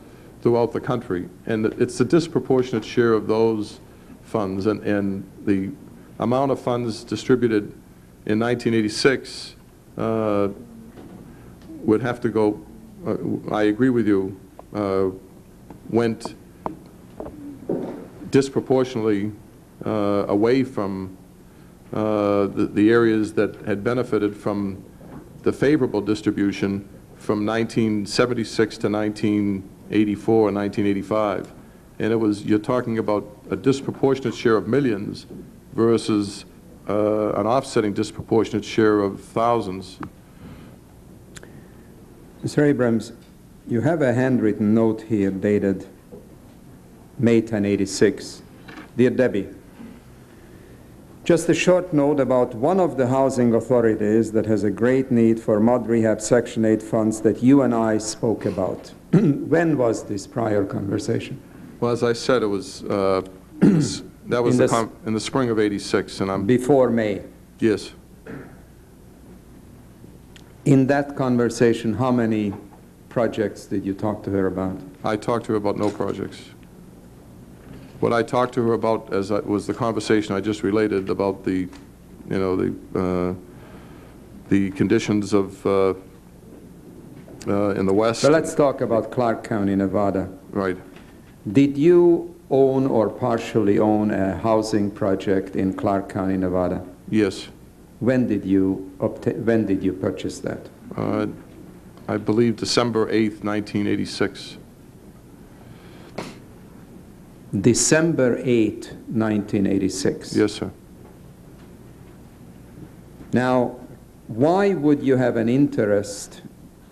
throughout the country. And it's a disproportionate share of those funds. And the amount of funds distributed in 1986 would have to go, I agree with you, went disproportionately away from the areas that had benefited from the favorable distribution from 1976 to 1984 and 1985. And it was, you're talking about a disproportionate share of millions versus an offsetting disproportionate share of thousands. Mr. Abrams, you have a handwritten note here dated May 10, '86. Dear Debbie, just a short note about one of the housing authorities that has a great need for mod rehab Section 8 funds that you and I spoke about. When was this prior conversation? Well, as I said, it was, that was in the spring of '86, and I'm... Before May? Yes. In that conversation, how many projects did you talk to her about? I talked to her about no projects. What I talked to her about was the conversation I just related about the, you know, the conditions of in the West. So let's talk about Clark County, Nevada. Right. Did you own or partially own a housing project in Clark County, Nevada? Yes. When did you purchase that? I believe December 8th, 1986. December 8, 1986. Yes, sir. Now, why would you have an interest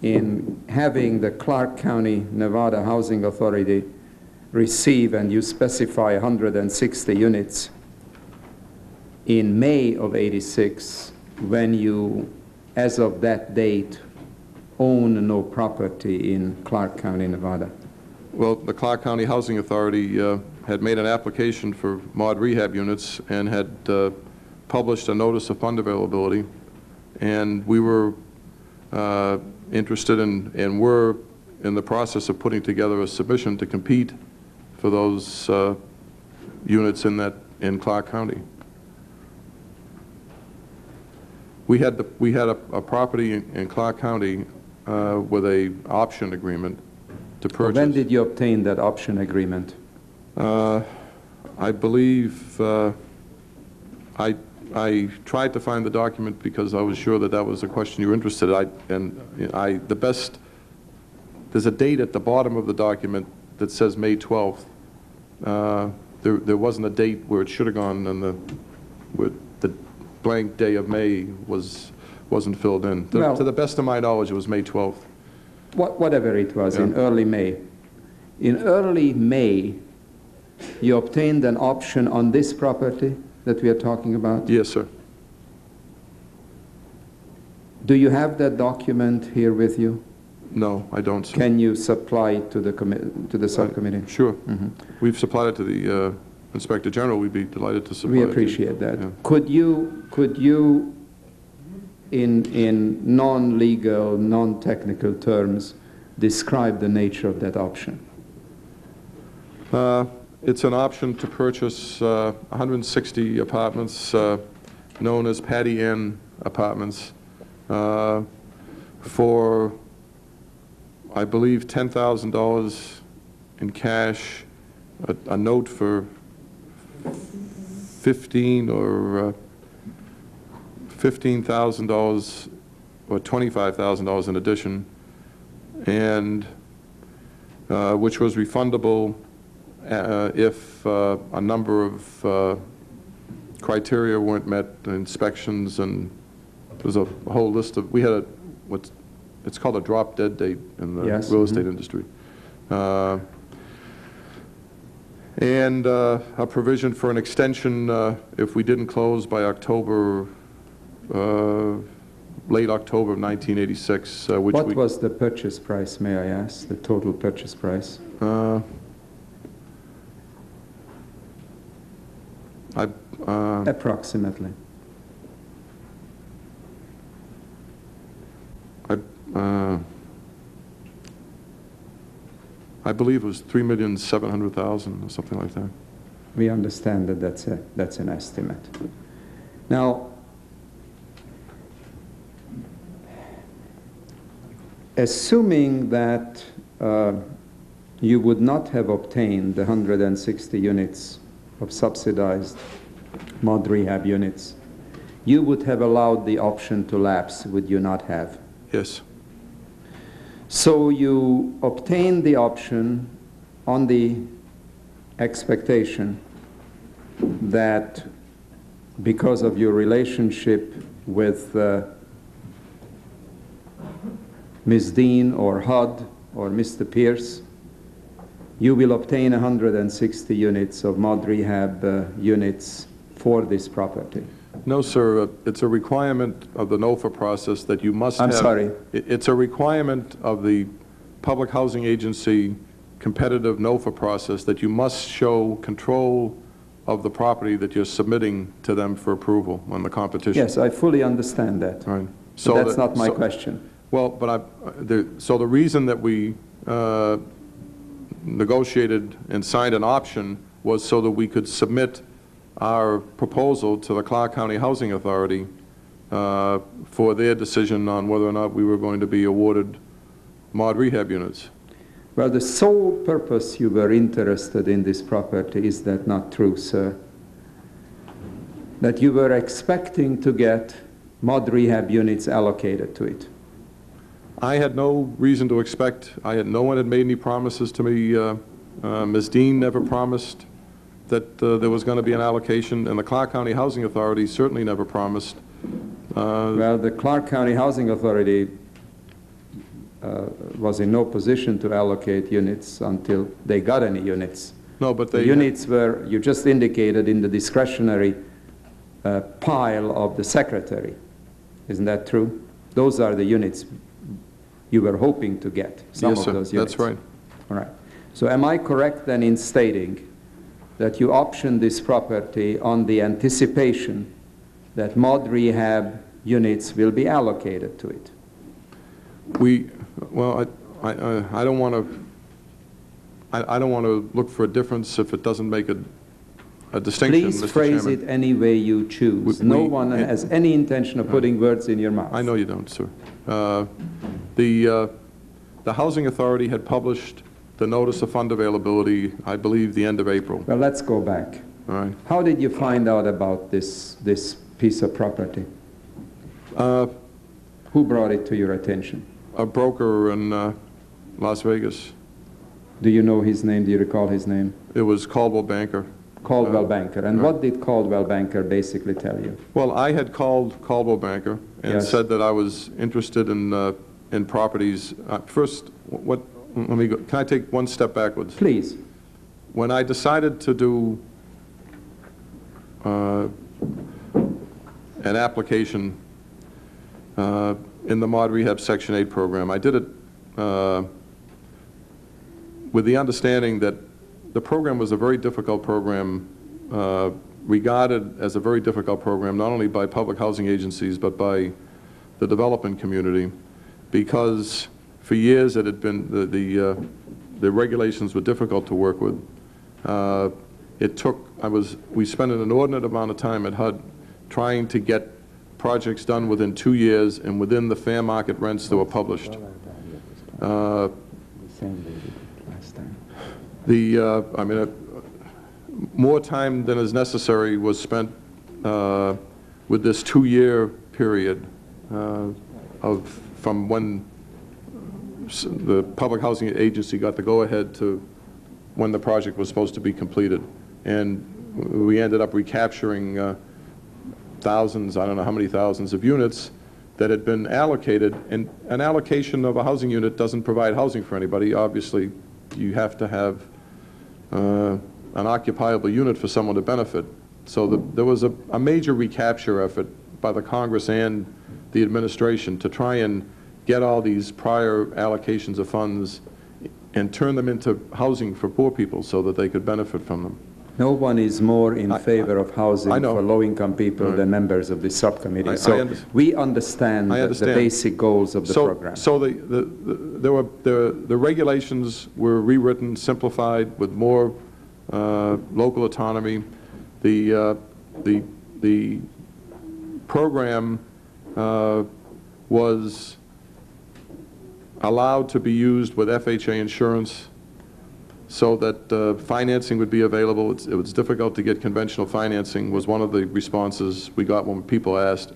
in having the Clark County, Nevada Housing Authority receive, and you specify 160 units in May of 86, when you, as of that date, own no property in Clark County, Nevada? Well, the Clark County Housing Authority had made an application for mod rehab units and had published a notice of fund availability, and we were interested in and were in the process of putting together a submission to compete for those units in Clark County. We had a property in Clark County with a option agreement to purchase. When did you obtain that option agreement? I believe I tried to find the document because I was sure that was a question you were interested in. There's a date at the bottom of the document that says May 12th. There wasn't a date where it should have gone, and the blank day of May wasn't filled in. To the best of my knowledge, it was May 12th. Whatever it was, yeah. In early May. In early May, you obtained an option on this property that we are talking about? Yes, sir. Do you have that document here with you? No, I don't, sir. Can you supply it to the subcommittee? Sure. Mm-hmm. We've supplied it to the Inspector General. We'd be delighted to supply it. We appreciate that. Yeah. Could you, in non-legal, non-technical terms, describe the nature of that option? It's an option to purchase 160 apartments known as Patty Inn Apartments for, I believe, $10,000 in cash, a note for $15,000 or $25,000 in addition, and which was refundable if a number of criteria weren't met, inspections, and there's a whole list of, we had it's called a drop dead date in the yes. real estate industry. And a provision for an extension if we didn't close by October, late October of 1986. What was the purchase price, may I ask, the total purchase price? Approximately. I believe it was $3,700,000 or something like that. We understand that that's an estimate. Now, assuming that you would not have obtained the 160 units of subsidized mod rehab units, you would have allowed the option to lapse, would you not have? Yes. So you obtained the option on the expectation that because of your relationship with Ms. Dean or HUD or Mr. Pierce, you will obtain 160 units of mod rehab units for this property. No, sir. It's a requirement of the NOFA process that you must have. I'm sorry. It's a requirement of the Public Housing Agency competitive NOFA process that you must show control of the property that you're submitting to them for approval on the competition. Yes, I fully understand that. Right. So that's not my question. Well, but so the reason that we negotiated and signed an option was so that we could submit our proposal to the Clark County Housing Authority for their decision on whether or not we were going to be awarded mod rehab units. Well, the sole purpose you were interested in this property, is that not true, sir? That you were expecting to get mod rehab units allocated to it. I had no reason to expect. No one had made any promises to me. Ms. Dean never promised that there was going to be an allocation, and the Clark County Housing Authority certainly never promised. Well, the Clark County Housing Authority was in no position to allocate units until they got any units. No, but they... The units were, you just indicated, in the discretionary pile of the secretary. Isn't that true? Those are the units you were hoping to get, some yes, of sir. those units. That's right. All right. So am I correct then in stating that you optioned this property on the anticipation that mod rehab units will be allocated to it? Well, I don't want to. I don't want to look for a difference if it doesn't make a distinction. Please Mr. phrase Chairman. it any way you choose. No one has any intention of putting words in your mouth. I know you don't, sir. The Housing Authority had published the notice of fund availability, I believe, the end of April. Well, let's go back. All right. How did you find out about this piece of property? Who brought it to your attention? A broker in Las Vegas. Do you know his name? Do you recall his name? It was Caldwell Banker. Caldwell Banker. And what did Caldwell Banker basically tell you? Well, I had called Caldwell Banker and Yes. said that I was interested in properties. First, let me go. Can I take one step backwards? Please. When I decided to do an application in the Mod Rehab Section 8 program, I did it with the understanding that the program was a very difficult program, regarded as a very difficult program, not only by public housing agencies, but by the development community, because for years it had been, the regulations were difficult to work with. We spent an inordinate amount of time at HUD trying to get projects done within 2 years and within the fair market rents that were published. More time than is necessary was spent with this 2-year period from when the public housing agency got the go-ahead to when the project was supposed to be completed. And we ended up recapturing thousands, I don't know how many thousands of units that had been allocated. And an allocation of a housing unit doesn't provide housing for anybody. Obviously, you have to have an occupiable unit for someone to benefit. So there was a major recapture effort by the Congress and the administration to try and get all these prior allocations of funds and turn them into housing for poor people so that they could benefit from them. No one is more in favor of housing for low-income people than members of this subcommittee. We understand the basic goals of the program. So the regulations were rewritten, simplified, with more local autonomy. The program was allowed to be used with FHA insurance so that financing would be available. It was difficult to get conventional financing, was one of the responses we got when people asked.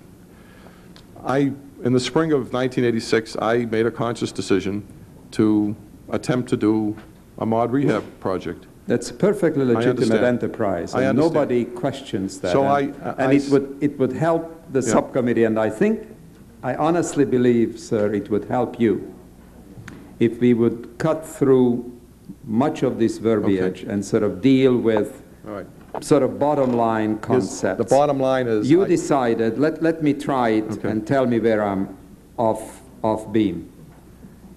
In the spring of 1986, I made a conscious decision to attempt to do a mod rehab project. That's a perfectly legitimate enterprise, and nobody questions that. So it would help the subcommittee, and I honestly believe, sir, it would help you if we would cut through much of this verbiage and sort of deal with sort of bottom line concepts. The bottom line is... You decided, let me try it and tell me where I'm off beam.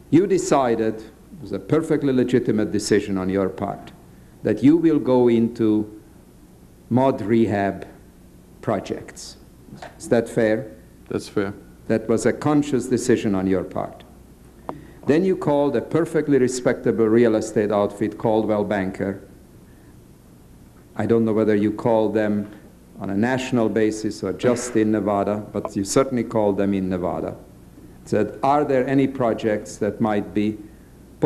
You decided, it was a perfectly legitimate decision on your part, that you will go into mod rehab projects. Is that fair? That's fair. That was a conscious decision on your part. Then you called a perfectly respectable real estate outfit, Caldwell Banker. I don't know whether you called them on a national basis or just in Nevada, but you certainly called them in Nevada. Said, are there any projects that might be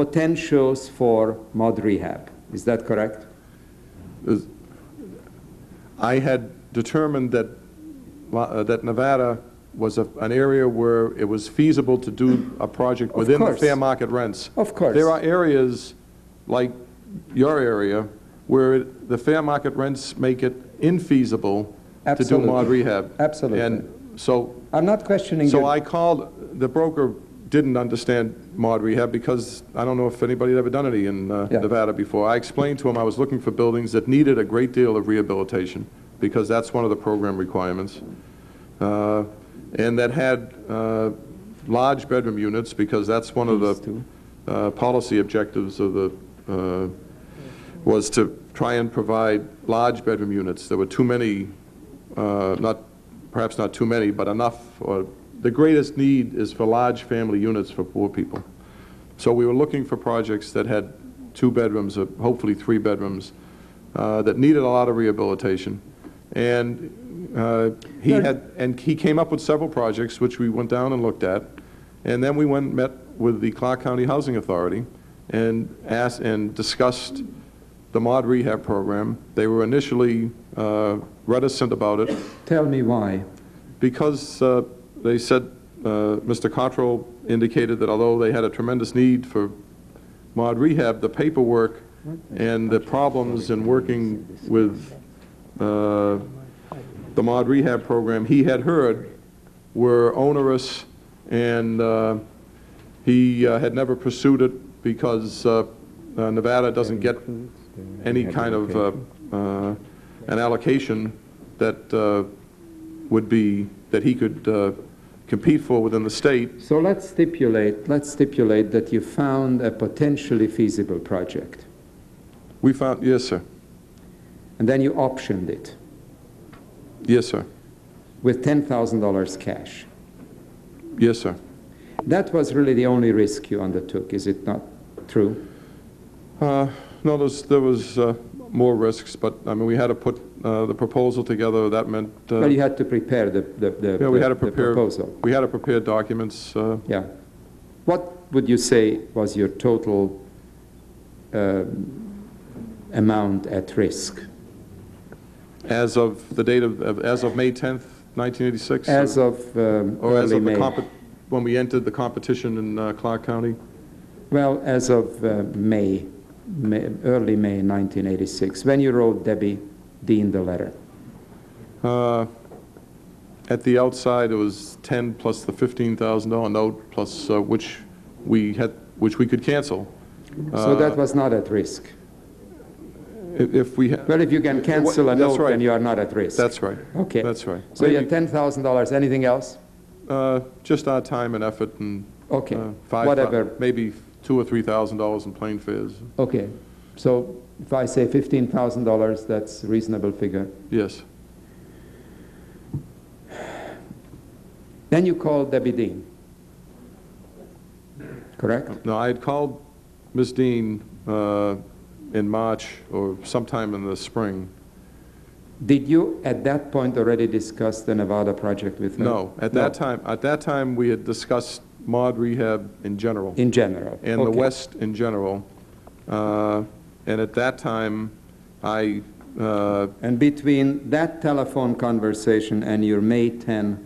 potentials for mod rehab. Is that correct? I had determined that that Nevada was an area where it was feasible to do a project within the fair market rents. Of course. There are areas like your area where the fair market rents make it infeasible to do mod rehab. Absolutely. And so I'm not questioning So you. I called, the broker didn't understand mod rehab because I don't know if anybody had ever done any in Nevada before. I explained to him I was looking for buildings that needed a great deal of rehabilitation because that's one of the program requirements. And that had large bedroom units because that's one of the policy objectives of the, was to try and provide large bedroom units. There were too many, perhaps not too many, but enough. Or the greatest need is for large family units for poor people. So we were looking for projects that had 2 bedrooms, or hopefully 3 bedrooms, that needed a lot of rehabilitation. And he came up with several projects which we went down and looked at. And then we went and met with the Clark County Housing Authority and asked and discussed the mod rehab program. They were initially reticent about it. Tell me why. Because they said, Mr. Cottrell indicated that although they had a tremendous need for mod rehab, the paperwork and the problems in working with the mod rehab program he had heard were onerous, and he had never pursued it because Nevada doesn't get any kind of an allocation that would be, that he could compete for within the state. So let's stipulate that you found a potentially feasible project. We found, yes, sir. And then you optioned it. Yes, sir. With $10,000 cash. Yes, sir. That was really the only risk you undertook, is it not true? No, there was more risks, but I mean, we had to put the proposal together. That meant well, you had to prepare the proposal. We had to prepare documents. Yeah. What would you say was your total amount at risk? As of the date of, as of May 10th, 1986? As of or as of May. When we entered the competition in Clark County? Well, as of early May 1986, when you wrote Debbie Dean the letter. At the outside, it was 10 plus the $15,000 note, plus which we could cancel. So that was not at risk. If we well, if you can cancel a note, right. then you are not at risk. That's right. Okay. That's right. So you had $10,000. Anything else? Just our time and effort, and okay. Whatever. Maybe $2,000 or $3,000 in plane fares. Okay. So if I say $15,000, that's a reasonable figure. Yes. Then you called Debbie Dean. Correct? No, I had called Ms. Dean in March or sometime in the spring. Did you at that point already discuss the Nevada project with her? No, at that time we had discussed mod rehab in general. In general. And okay. the West in general. And at that time I and between that telephone conversation and your May 10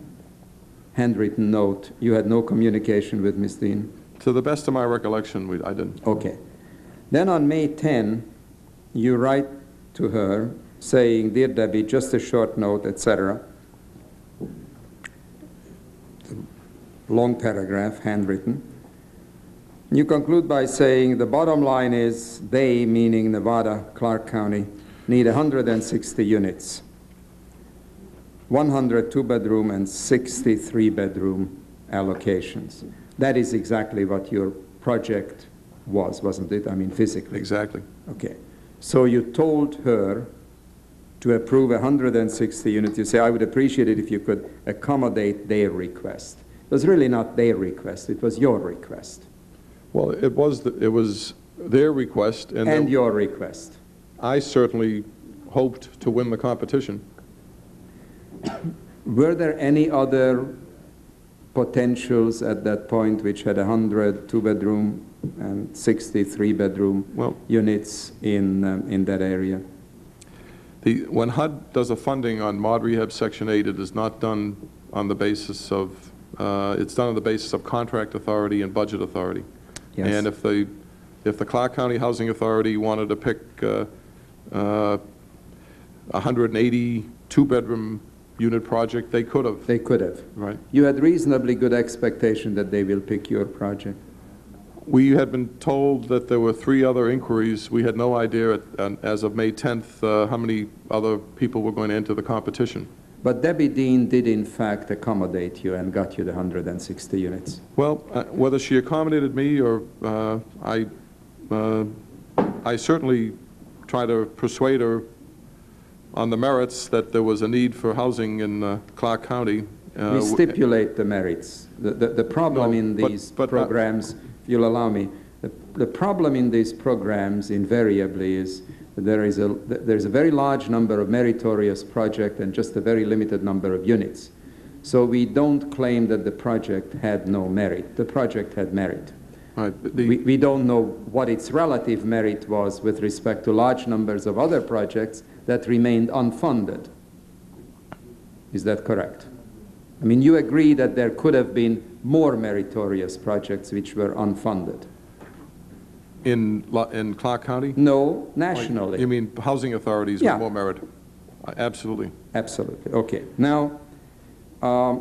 handwritten note, you had no communication with Ms. Dean? To the best of my recollection, I didn't. Okay. Then on May 10, you write to her saying, "Dear Debbie, just a short note," etc. Long paragraph, handwritten. You conclude by saying, "The bottom line is they," meaning Nevada, Clark County, "need 160 units. 100 two-bedroom and 60 three-bedroom allocations." That is exactly what your project was, wasn't it? I mean, physically. Exactly. Okay. So you told her to approve 160 units. You say, "I would appreciate it if you could accommodate their request." It was really not their request. It was your request. Well, it was their request. And your request. I certainly hoped to win the competition. Were there any other potentials at that point, which had 100 two-bedroom and 60 three-bedroom units in that area. When HUD does a funding on mod rehab Section 8, it is not done on the basis of, it's done on the basis of contract authority and budget authority. Yes. And if the Clark County Housing Authority wanted to pick 180 two-bedroom unit project, they could have. They could have. Right. You had reasonably good expectation that they will pick your project. We had been told that there were 3 other inquiries. We had no idea as of May 10th how many other people were going to enter the competition. But Debbie Dean did in fact accommodate you and got you the 160 units. Well, whether she accommodated me or I certainly tried to persuade her on the merits that there was a need for housing in Clark County. We stipulate the merits. The problem in these programs, you'll allow me, the problem in these programs invariably is that there's a very large number of meritorious projects and just a very limited number of units. So we don't claim that the project had no merit. The project had merit. Right, we don't know what its relative merit was with respect to large numbers of other projects that remained unfunded. Is that correct? I mean, you agree that there could have been more meritorious projects which were unfunded? In Clark County? No, nationally. Like, you mean housing authorities with more merit? Absolutely. Absolutely. Okay. Now, but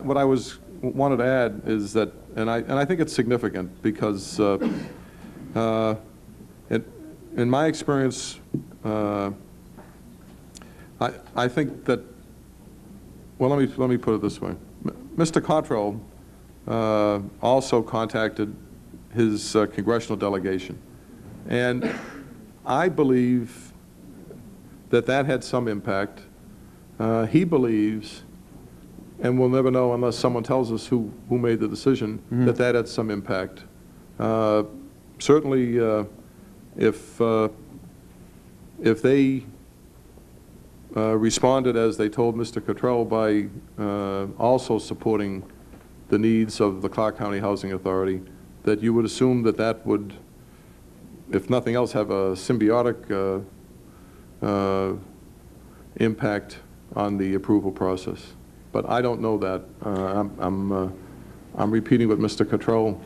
what I wanted to add is that, and I think it's significant because in my experience, I think that, well, let me put it this way. Mr. Cottrell also contacted his congressional delegation, and I believe that had some impact. He believes, and we'll never know unless someone tells us who made the decision, that had some impact. Certainly, if they responded as they told Mr. Cottrell by also supporting the needs of the Clark County Housing Authority, that you would assume that would, if nothing else, have a symbiotic impact on the approval process. But I don't know that. I'm repeating what Mr. Cottrell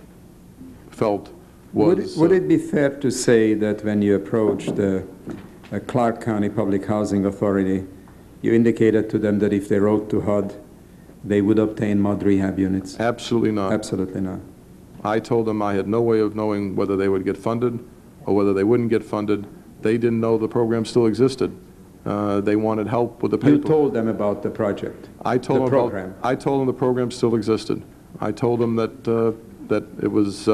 felt was. Would it be fair to say that when you approached the Clark County Public Housing Authority, you indicated to them that if they wrote to HUD, they would obtain mod rehab units? Absolutely not. Absolutely not. I told them I had no way of knowing whether they would get funded or whether they wouldn't get funded. They didn't know the program still existed. They wanted help with the paper. You told them about the project, I told the them program. I told them the program still existed. I told them that that it was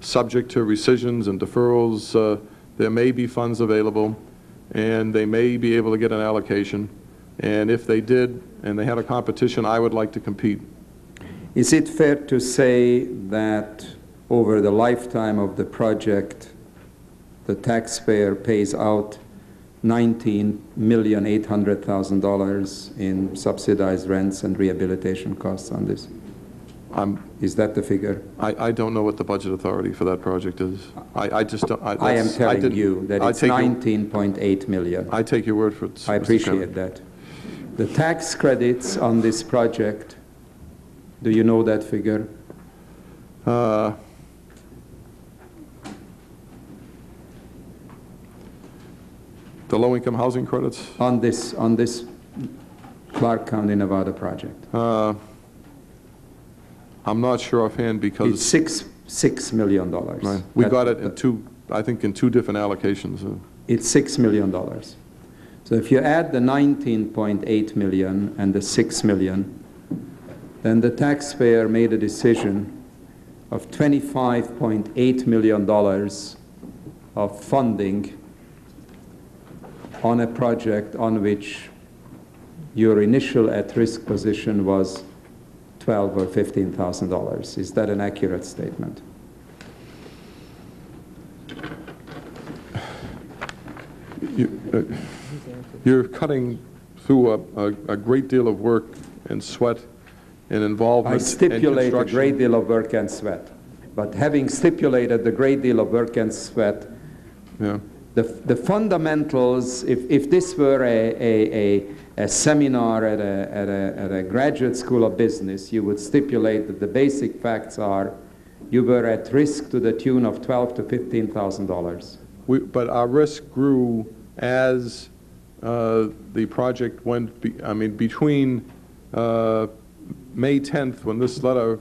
subject to rescissions and deferrals. There may be funds available, and they may be able to get an allocation. And if they did, and they had a competition, I would like to compete. Is it fair to say that over the lifetime of the project, the taxpayer pays out $19,800,000 in subsidized rents and rehabilitation costs on this? Is that the figure? I don't know what the budget authority for that project is. I just don't. I am telling you that it's 19.8 million. I take your word for it. I appreciate that. The tax credits on this project, do you know that figure? The low-income housing credits? On this Clark County, Nevada project. I'm not sure offhand because it's $6 million. Right. We got it in two, I think, in two different allocations. It's $6 million. So if you add the 19.8 million and the 6 million, then the taxpayer made a decision of $25.8 million of funding on a project on which your initial at-risk position was $12,000 or $15,000. Is that an accurate statement? You're cutting through a great deal of work and sweat and involvement I stipulate and a great deal of work and sweat. But having stipulated a great deal of work and sweat, Yeah. the fundamentals, if this were a seminar at a graduate school of business, you would stipulate that the basic facts are you were at risk to the tune of $12,000 to $15,000. But our risk grew as the project went, between May 10th when this letter,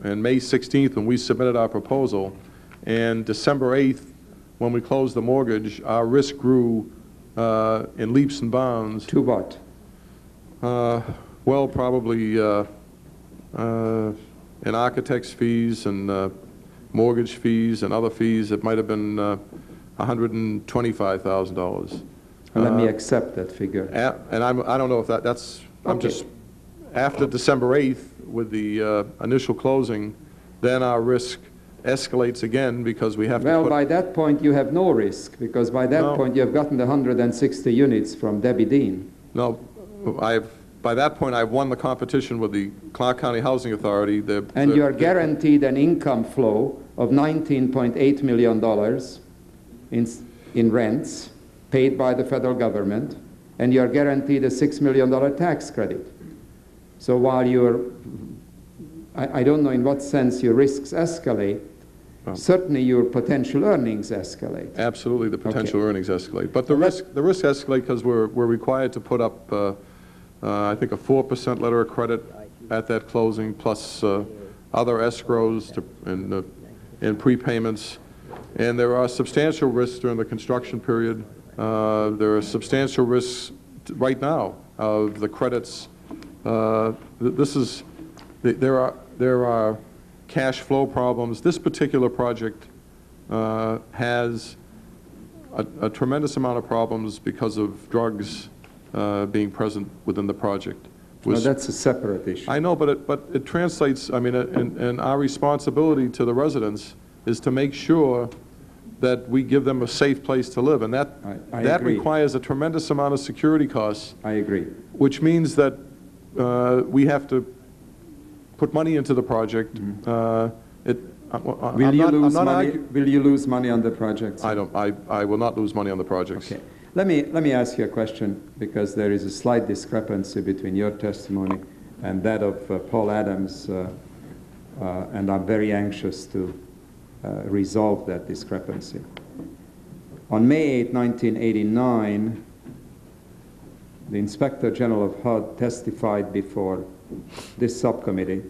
and May 16th when we submitted our proposal, and December 8th when we closed the mortgage, our risk grew in leaps and bounds. To what? Well, probably in architect's fees and mortgage fees and other fees, it might have been $125,000. Let me accept that figure. And I don't know if that's, I'm Okay. just, after December 8th with the initial closing, then our risk escalates again because we have to Well, put... by that point you have no risk, because by that No. point you have gotten the 160 units from Debbie Dean. No, by that point, I've won the competition with the Clark County Housing Authority. And you are guaranteed an income flow of $19.8 million in rents paid by the federal government, and you are guaranteed a $6 million tax credit. So while you're, I don't know in what sense your risks escalate, certainly your potential earnings escalate. Absolutely, the potential Okay. earnings escalate. But the risk escalate because we're required to put up, I think, a 4% letter of credit at that closing, plus other escrows and prepayments. And there are substantial risks during the construction period. There are substantial risks right now of the credits. There are cash flow problems. This particular project has a tremendous amount of problems because of drugs being present within the project. Well, that's a separate issue. I know, but it translates, and our responsibility to the residents is to make sure that we give them a safe place to live, and that agree. requires a tremendous amount of security costs. I agree. Which means that we have to put money into the project. Will you lose money on the project? I will not lose money on the projects. Okay. Let me ask you a question, because there is a slight discrepancy between your testimony and that of Paul Adams, and I'm very anxious to resolve that discrepancy. On May 8, 1989, the Inspector General of HUD testified before this subcommittee.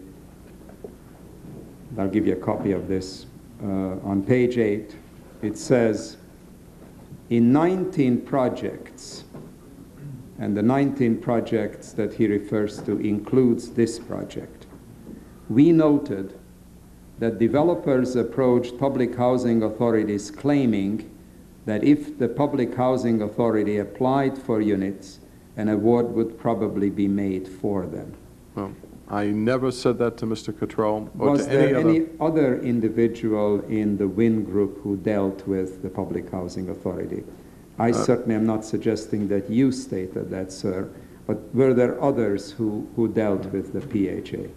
I'll give you a copy of this. On page 8, it says, in 19 projects, and the 19 projects that he refers to includes this project, we noted that developers approached public housing authorities claiming that if the public housing authority applied for units, an award would probably be made for them. Well, I never said that to Mr. Cottrell or Was to there any any other individual in the Wynn Group who dealt with the public housing authority? I certainly am not suggesting that you stated that, sir, but were there others who dealt with the PHA?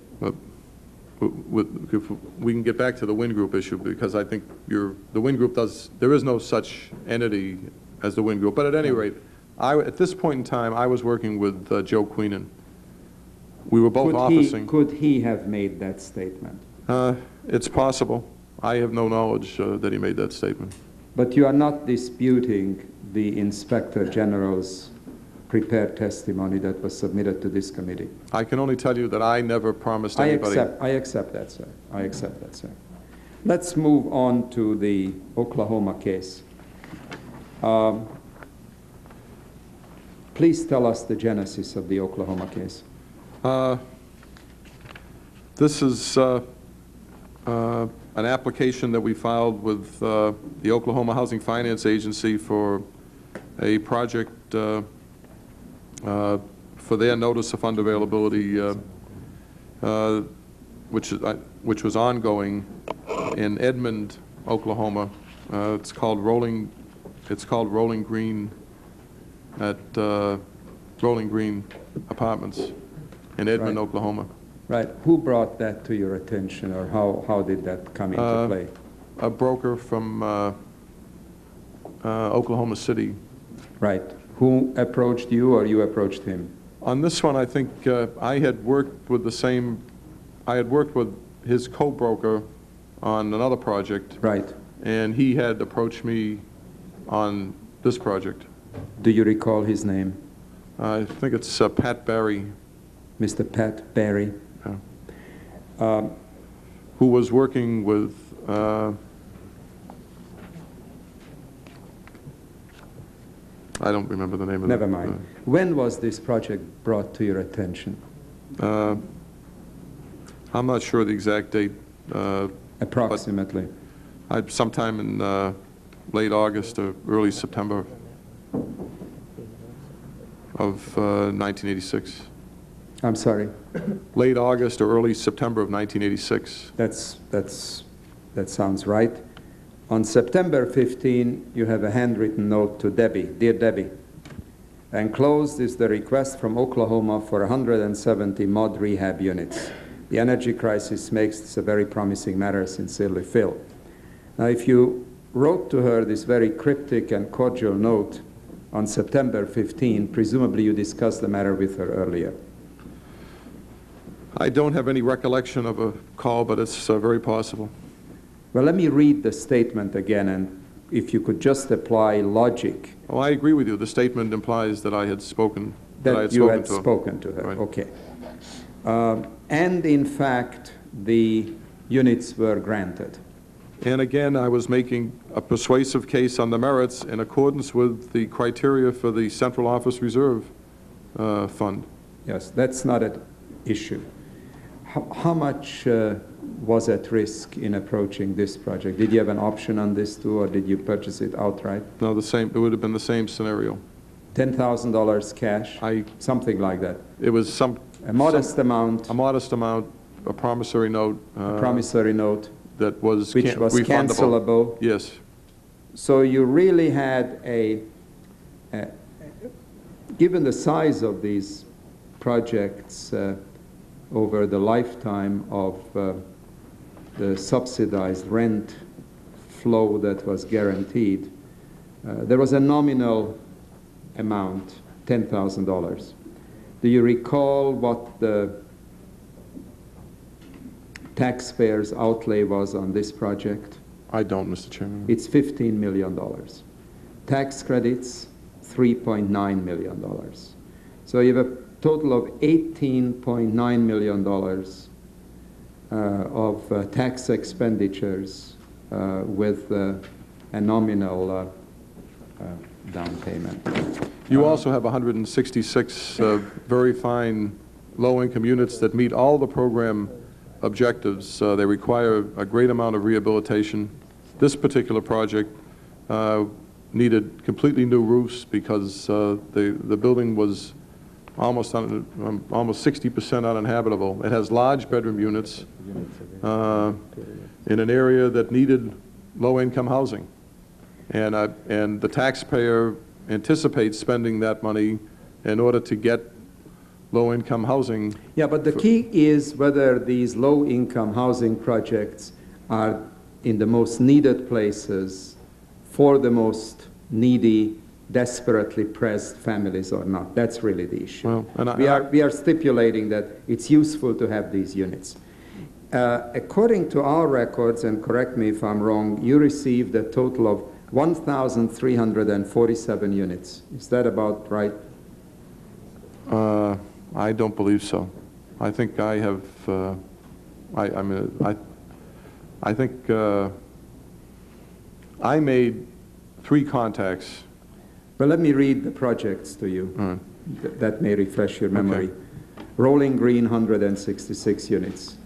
If we can get back to the Wynn Group issue, because I think the Wynn Group there is no such entity as the Wynn Group. But at any rate, at this point in time, I was working with Joe Queenan. We were both officing. Could he have made that statement? It's possible. I have no knowledge that he made that statement. But you are not disputing the Inspector General's prepared testimony that was submitted to this committee? I can only tell you that I never promised anybody. I accept that, sir. I accept that, sir. Let's move on to the Oklahoma case. Please tell us the genesis of the Oklahoma case. This is an application that we filed with the Oklahoma Housing Finance Agency for a project for their notice of unavailability, which was ongoing in Edmond, Oklahoma. It's called Rolling Green at Rolling Green Apartments in Edmond, Right. Oklahoma. Right. Who brought that to your attention, or how did that come into play? A broker from Oklahoma City. Right. Who approached you, or you approached him? On this one, I think I had worked with his co-broker on another project. Right. And he had approached me on this project. Do you recall his name? I think it's Pat Barry. Mr. Pat Barry. Yeah. Who was working with I don't remember the name of it. Never mind. When was this project brought to your attention? I'm not sure the exact date. Approximately. Sometime in late August or early September of 1986. I'm sorry. Late August or early September of 1986. That sounds right. On September 15, you have a handwritten note to Debbie. Dear Debbie, enclosed is the request from Oklahoma for 170 mod rehab units. The energy crisis makes this a very promising matter. Sincerely, Phil. Now, if you wrote to her this very cryptic and cordial note on September 15, presumably you discussed the matter with her earlier. I don't have any recollection of a call, but it's very possible. Well, let me read the statement again, and if you could just apply logic. Oh, I agree with you. The statement implies that I had spoken. That you had spoken to her. Right. Okay. And in fact, the units were granted. And again, I was making a persuasive case on the merits in accordance with the criteria for the Central Office Reserve Fund. Yes, that's not an issue. How much was at risk in approaching this project? Did you have an option on this too, or did you purchase it outright? No, the same. It would have been the same scenario. $10,000 cash, something like that. It was a modest amount. A modest amount, a promissory note. A promissory note. That was which was cancelable. Yes. So you really had given the size of these projects over the lifetime of the subsidized rent flow that was guaranteed, there was a nominal amount, $10,000. Do you recall what the taxpayers' outlay was on this project? I don't, Mr. Chairman. It's $15 million. Tax credits, $3.9 million. So you have a total of $18.9 million of tax expenditures with a nominal down payment. You also have 166 very fine low-income units that meet all the program objectives. They require a great amount of rehabilitation. This particular project needed completely new roofs because the building was almost 60% uninhabitable. It has large bedroom units in an area that needed low-income housing, and the taxpayer anticipates spending that money in order to get low-income housing. Yeah, but the key is whether these low-income housing projects are in the most needed places for the most needy, desperately pressed families or not. That's really the issue. Well, we are stipulating that it's useful to have these units. According to our records, and correct me if I'm wrong, you received a total of 1,347 units. Is that about right? I don't believe so. I think I have, I think I made 3 contacts. Well, let me read the projects to you. That may refresh your memory. Okay. Rolling Green, 166 units.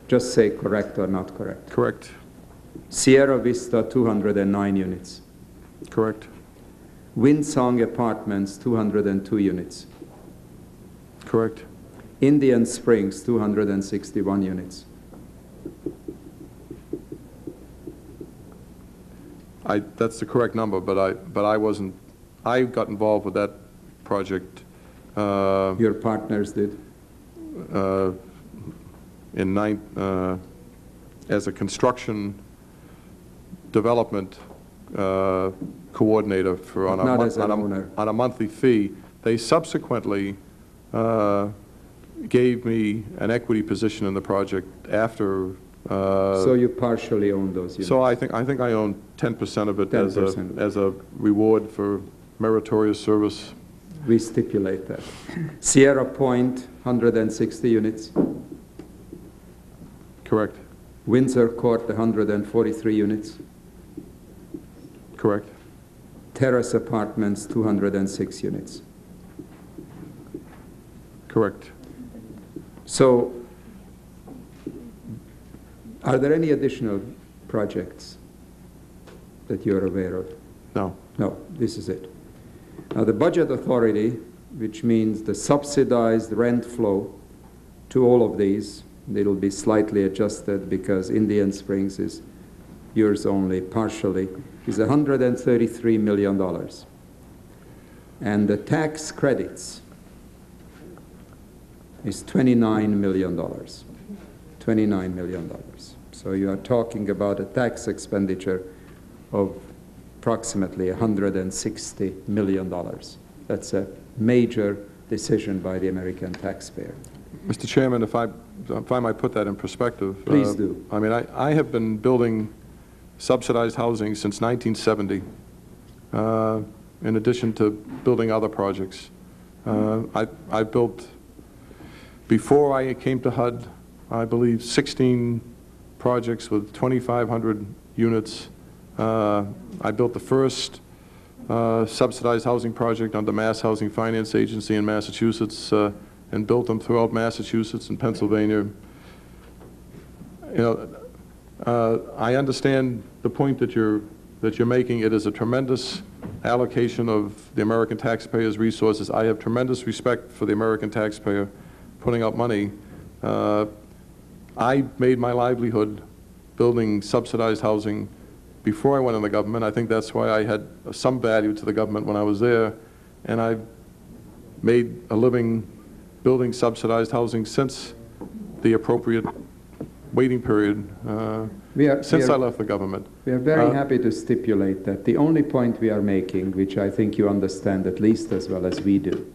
Just say correct or not correct. Correct. Sierra Vista, 209 units. Correct. Windsong Apartments, 202 units. Correct. Indian Springs, 261 units. That's the correct number, but I wasn't. I got involved with that project. Your partners did? as a construction development coordinator for on a monthly fee. They subsequently gave me an equity position in the project after. So you partially own those units. So I think I own 10% of it as a reward for meritorious service. We stipulate that. Sierra Point, 160 units. Correct. Windsor Court, 143 units. Correct. Terrace Apartments, 206 units. Correct. So, are there any additional projects that you're aware of? No. No, this is it. Now, the Budget Authority, which means the subsidized rent flow to all of these, it'll be slightly adjusted because Indian Springs is yours only partially, is $133 million. And the tax credits is $29 million. $29 million. So you are talking about a tax expenditure of approximately $160 million. That's a major decision by the American taxpayer. Mr. Chairman, if I might put that in perspective. Please do. I mean, I have been building subsidized housing since 1970, in addition to building other projects. I built, before I came to HUD, I believe 16 projects with 2,500 units. I built the first subsidized housing project under Mass Housing Finance Agency in Massachusetts, and built them throughout Massachusetts and Pennsylvania. You know, I understand the point that you're making. It is a tremendous allocation of the American taxpayer's resources. I have tremendous respect for the American taxpayer putting up money. I made my livelihood building subsidized housing before I went in the government. I think that's why I had some value to the government when I was there, and I made a living building subsidized housing since the appropriate waiting period, since I left the government. We are very happy to stipulate that the only point we are making, which I think you understand at least as well as we do,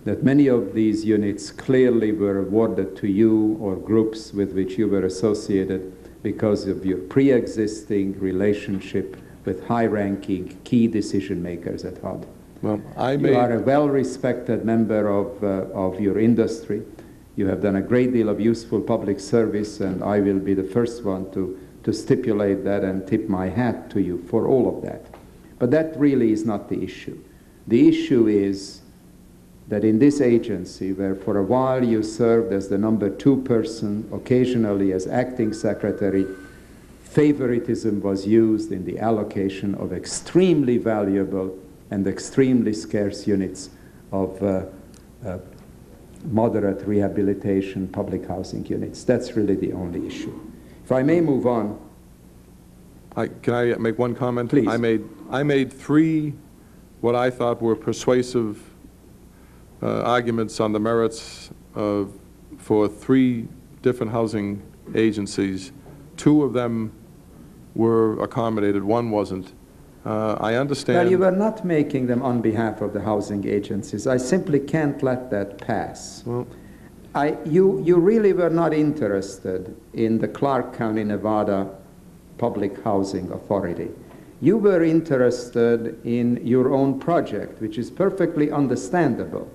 that many of these units clearly were awarded to you or groups with which you were associated because of your pre-existing relationship with high-ranking key decision makers at HUD. Well, you are a well-respected member of your industry. You have done a great deal of useful public service, and I will be the first one to stipulate that and tip my hat to you for all of that. But that really is not the issue. The issue is that in this agency, where for a while you served as the #2 person, occasionally as acting secretary, favoritism was used in the allocation of extremely valuable and extremely scarce units of moderate rehabilitation public housing units. That's really the only issue. If I may move on. Can I make one comment? Please. I made 3 what I thought were persuasive arguments on the merits for 3 different housing agencies. 2 of them were accommodated, 1 wasn't. I understand. Well, you were not making them on behalf of the housing agencies. I simply can't let that pass. Well, you really were not interested in the Clark County, Nevada Public Housing Authority. You were interested in your own project, which is perfectly understandable.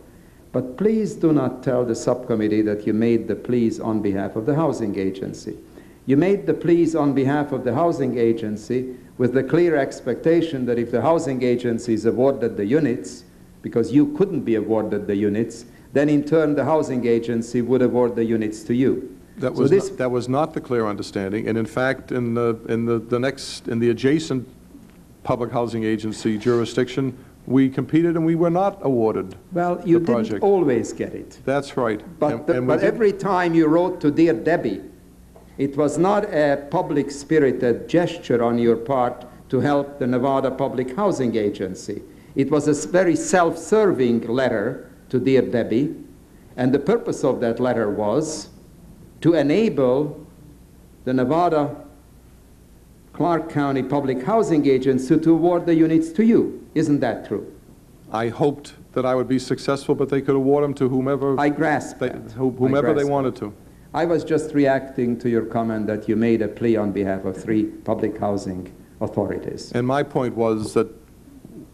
But please do not tell the subcommittee that you made the pleas on behalf of the housing agency. You made the pleas on behalf of the housing agency with the clear expectation that if the housing agency is awarded the units, because you couldn't be awarded the units, then in turn the housing agency would award the units to you. That was not the clear understanding, and in fact, in the adjacent public housing agency jurisdiction, we competed and we were not awarded. Well, you didn't always get it. That's right. But every time you wrote to Dear Debbie, it was not a public-spirited gesture on your part to help the Nevada Public Housing Agency. It was a very self-serving letter to Dear Debbie, and the purpose of that letter was to enable the Nevada Clark County Public Housing Agency to award the units to you. Isn't that true? I hoped that I would be successful, but they could award them to whomever I grasp they, that. whomever I they grasp wanted to. I was just reacting to your comment that you made a plea on behalf of 3 public housing authorities. And my point was that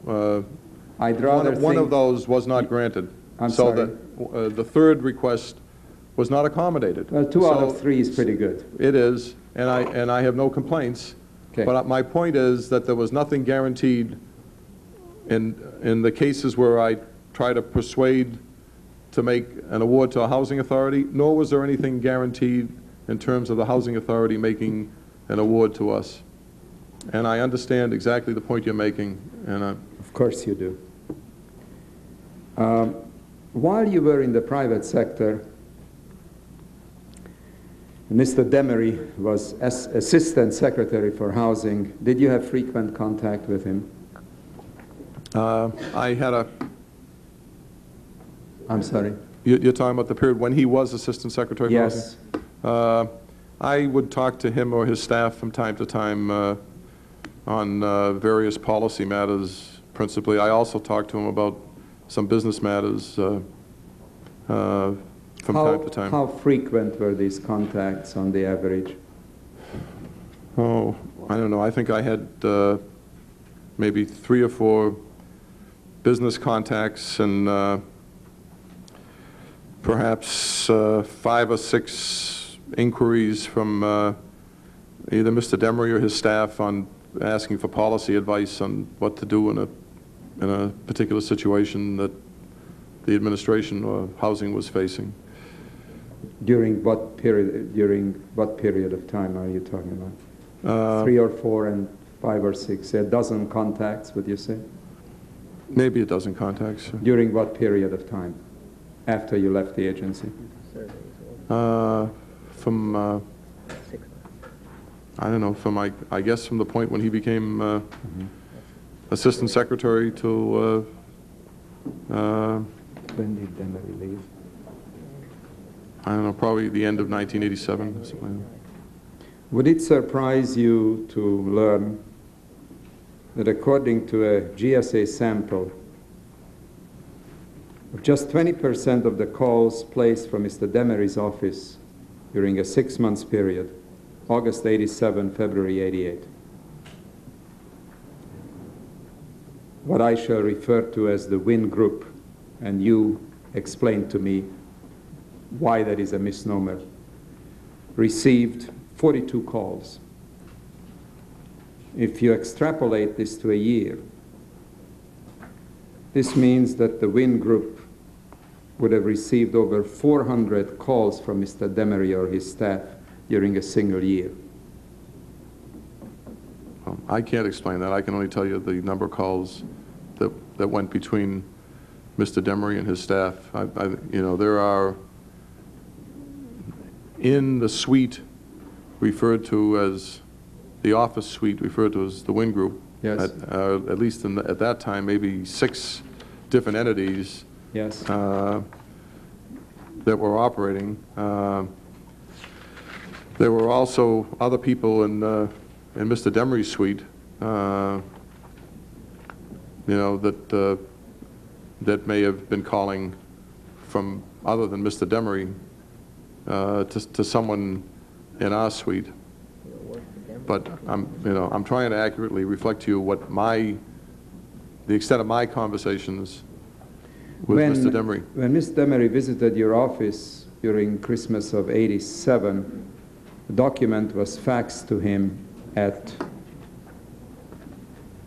I'd rather one of think- those was not granted. I'm so sorry. that the third request was not accommodated. Well, 2 out So of 3 is pretty good. It is, and I have no complaints. Okay. But my point is that there was nothing guaranteed in the cases where I try to persuade to make an award to a housing authority, nor was there anything guaranteed in terms of the housing authority making an award to us. And I understand exactly the point you're making, and Of course you do. While you were in the private sector, Mr. Demery was Assistant Secretary for Housing. Did you have frequent contact with him? I had a... I'm sorry? You're talking about the period when he was Assistant Secretary for Yes. Housing? I would talk to him or his staff from time to time on various policy matters, principally. I also talked to him about some business matters from time to time. How frequent were these contacts on the average? Oh, I don't know. I think I had maybe 3 or 4 business contacts and perhaps 5 or 6 inquiries from either Mr. Demery or his staff on asking for policy advice on what to do in a particular situation that the administration or housing was facing. During what period of time are you talking about? 3 or 4 and 5 or 6, a dozen contacts, would you say? Maybe a dozen contacts. During what period of time after you left the agency? From, I don't know, from I guess from the point when he became Assistant Secretary to... When did Demery leave? I don't know, probably the end of 1987. Something like that. Would it surprise you to learn that according to a GSA sample, just 20% of the calls placed from Mr. Demery's office during a 6-month period, August 87, February 88, what I shall refer to as the WIN group, and you explain to me why that is a misnomer, received 42 calls. If you extrapolate this to a year, this means that the WIN group would have received over 400 calls from Mr. Demery or his staff during a single year. Well, I can't explain that. I can only tell you the number of calls that went between Mr. Demery and his staff. You know, there are, in the suite referred to as, the office suite referred to as the WIN group, Yes. at least at that time, maybe 6 different entities Yes. that were operating. There were also other people in Mr. Demery's suite, you know, that may have been calling from other than Mr. Demery to someone in our suite. But I'm trying to accurately reflect to you what the extent of my conversations with Mr. Demery. When Mr. Demery visited your office during Christmas of '87, a document was faxed to him at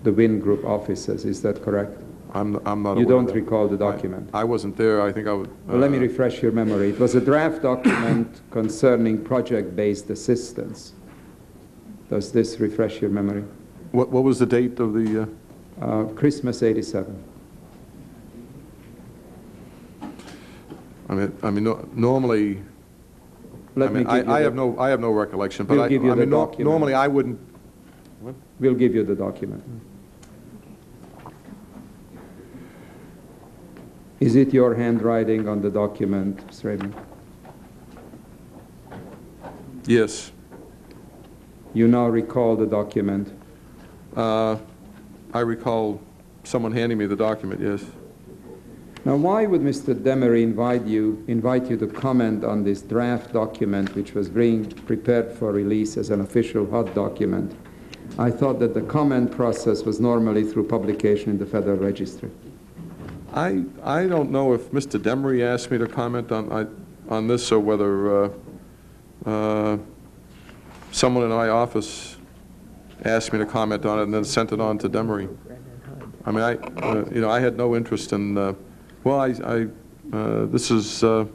the WIN group offices. Is that correct? I'm not You aware of don't that. recall the document? I wasn't there. I think I would... Well, let me refresh your memory. It was a draft document concerning project-based assistance. Does this refresh your memory? What was the date of the... Christmas '87. Normally... I have no recollection, but We'll give you the document. Normally I wouldn't... We'll give you the document. Is it your handwriting on the document, Mr. Rabin? Yes. You now recall the document? I recall someone handing me the document, yes. Now, why would Mr. Demery invite you to comment on this draft document, which was being prepared for release as an official HUD document? I thought that the comment process was normally through publication in the Federal Register. I don't know if Mr. Demery asked me to comment on this, or whether someone in my office asked me to comment on it and then sent it on to Demery. I mean, you know, I had no interest in. Well, this is. Well,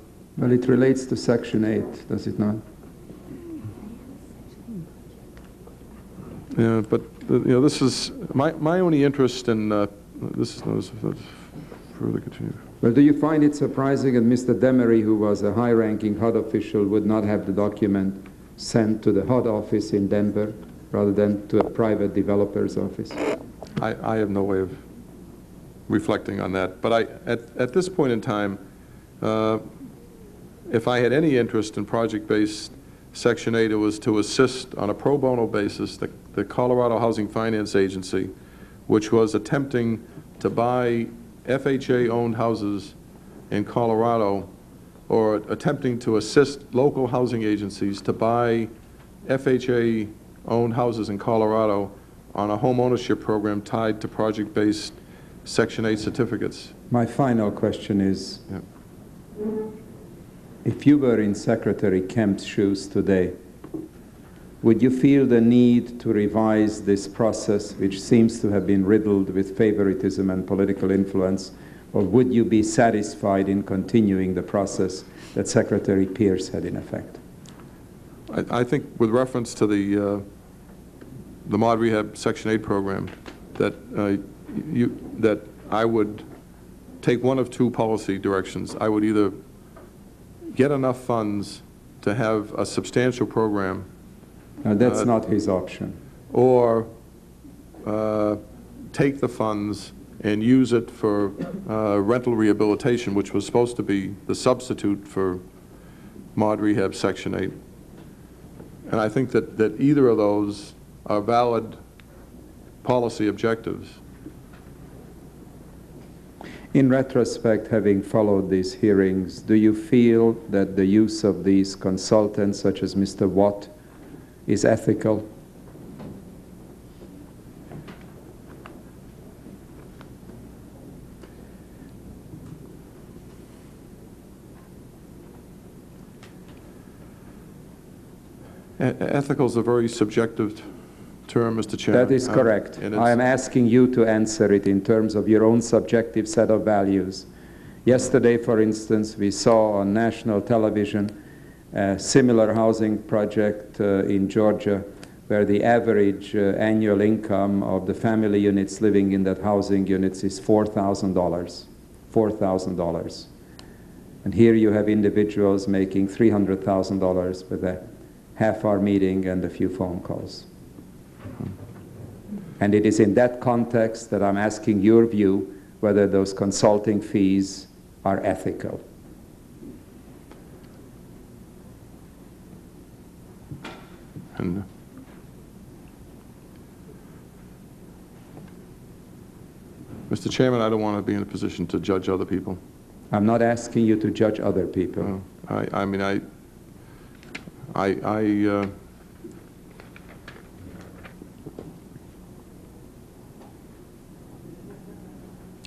it relates to Section 8, does it not? Yeah, but you know, this is my only interest in. This is further continue. Well, do you find it surprising that Mr. Demery, who was a high-ranking HUD official, would not have the document sent to the HUD office in Denver rather than to a private developer's office? I have no way of reflecting on that. But at this point in time, if I had any interest in project-based Section 8, it was to assist on a pro bono basis the Colorado Housing Finance Agency, which was attempting to buy FHA-owned houses in Colorado, or attempting to assist local housing agencies to buy FHA-owned houses in Colorado on a home ownership program tied to project-based Section 8 certificates. My final question is, Yeah. if you were in Secretary Kemp's shoes today, would you feel the need to revise this process, which seems to have been riddled with favoritism and political influence, or would you be satisfied in continuing the process that Secretary Pierce had in effect? I think with reference to the Mod Rehab Section 8 program, that that I would take one of two policy directions. I would either get enough funds to have a substantial program. That's not his option. Or take the funds and use it for rental rehabilitation, which was supposed to be the substitute for Mod Rehab Section 8. And I think that either of those are valid policy objectives. In retrospect, having followed these hearings, do you feel that the use of these consultants, such as Mr. Watt, is ethical? Ethical is a very subjective term, Mr. Chairman. That is correct. I am asking you to answer it in terms of your own subjective set of values. Yesterday, for instance, we saw on national television a similar housing project in Georgia, where the average annual income of the family units living in that housing units is $4,000. $4,000. And here you have individuals making $300,000 with a half-hour meeting and a few phone calls. And it is in that context that I'm asking your view whether those consulting fees are ethical. And Mr. Chairman, I don't want to be in a position to judge other people. I'm not asking you to judge other people. I mean,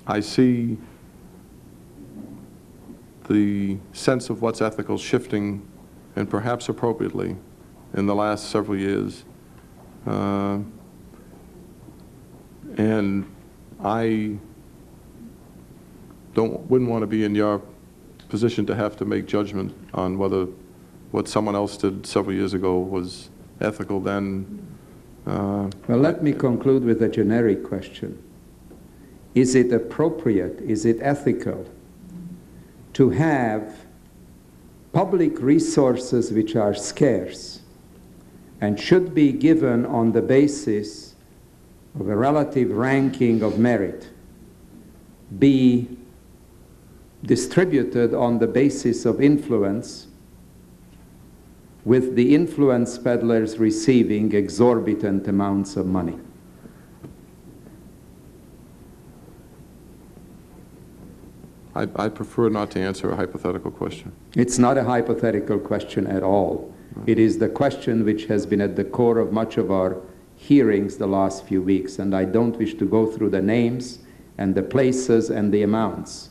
I see the sense of what's ethical shifting, and perhaps appropriately, in the last several years. And I wouldn't want to be in your position to have to make judgment on whether what someone else did several years ago was ethical then. Well, let me conclude with a generic question. Is it appropriate, is it ethical to have public resources which are scarce and should be given on the basis of a relative ranking of merit be distributed on the basis of influence with the influence peddlers receiving exorbitant amounts of money? I prefer not to answer a hypothetical question. It's not a hypothetical question at all. It is the question which has been at the core of much of our hearings the last few weeks, and I don't wish to go through the names and the places and the amounts.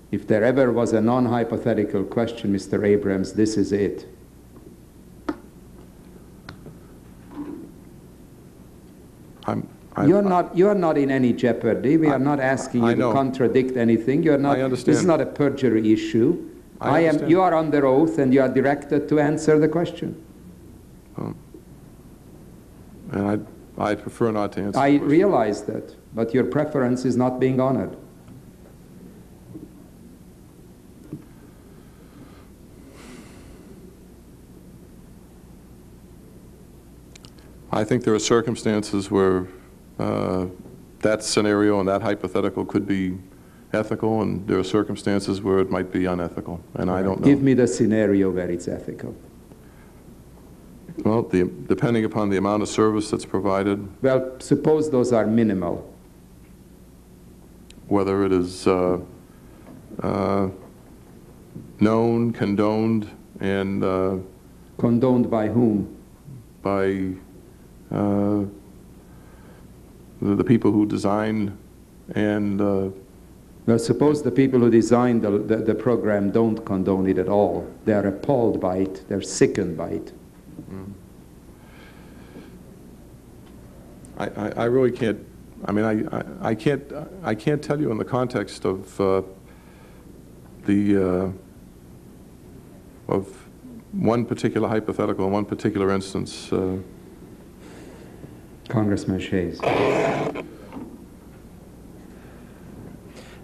If there ever was a non-hypothetical question, Mr. Abrams, this is it. You are not in any jeopardy. We are not asking you to contradict anything. You are not. I understand. This is not a perjury issue. You are under oath, and you are directed to answer the question. And I prefer not to answer. I realize that, but your preference is not being honored. I think there are circumstances where that scenario and that hypothetical could be ethical, and there are circumstances where it might be unethical, and I don't know. Give me the scenario where it's ethical. Well, depending upon the amount of service that's provided. Well, suppose those are minimal. Whether it is known, condoned, and... condoned by whom? By the people who design and... well, suppose the people who designed the program don't condone it at all. They are appalled by it. They're sickened by it. I really can't. I mean, I can't tell you in the context of one particular hypothetical in one particular instance. Congressman Shays.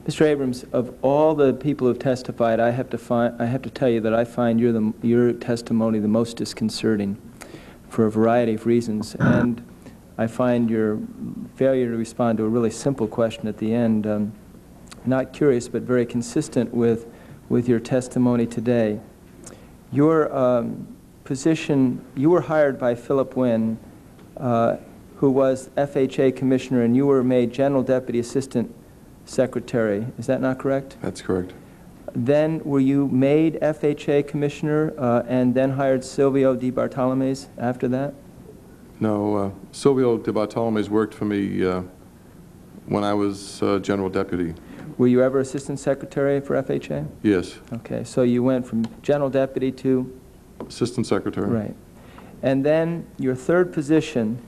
Mr. Abrams, of all the people who have testified, I have to tell you that I find your testimony the most disconcerting for a variety of reasons, and I find your failure to respond to a really simple question at the end not curious but very consistent with your testimony today. Your position, you were hired by Philip Wynn, who was FHA Commissioner, and you were made General Deputy Assistant Secretary. Is that not correct? That's correct. Then were you made FHA Commissioner and then hired Silvio Di Bartolome's after that? No, Silvio Di Bartolome's worked for me when I was General Deputy. Were you ever Assistant Secretary for FHA? Yes. Okay, so you went from General Deputy to? Assistant Secretary. Right. And then your third position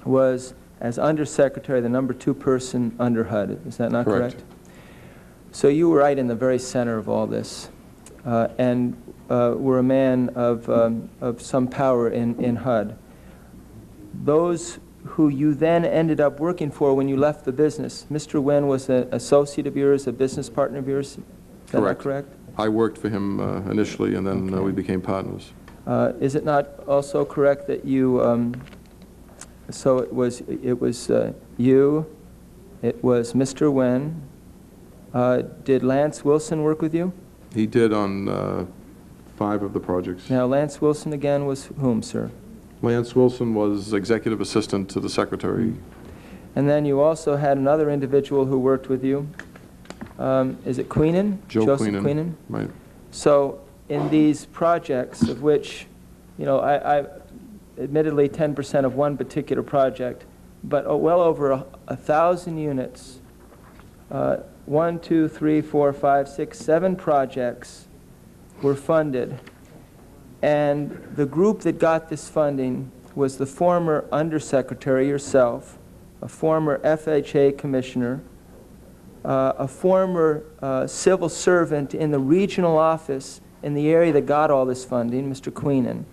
was as Undersecretary, the #2 person under HUD. Is that not correct? So you were right in the very center of all this, and were a man of some power in HUD. Those who you then ended up working for when you left the business, Mr. Wynn was an associate of yours, a business partner of yours? Is that not correct? I worked for him initially, and then we became partners. Is it not also correct that you, so it was you, it was Mr. Wynn. Did Lance Wilson work with you? He did on 5 of the projects. Now, Lance Wilson again was whom, sir? Lance Wilson was executive assistant to the secretary. And then you also had another individual who worked with you. Is it Queenan? Joseph Queenan? Right. So in these projects, of which, you know, I admittedly 10% of one particular project, but well over 1,000 units, 1, 2, 3, 4, 5, 6, 7 projects were funded. And the group that got this funding was the former Undersecretary yourself, a former FHA Commissioner, a former civil servant in the regional office in the area that got all this funding, Mr. Queenan.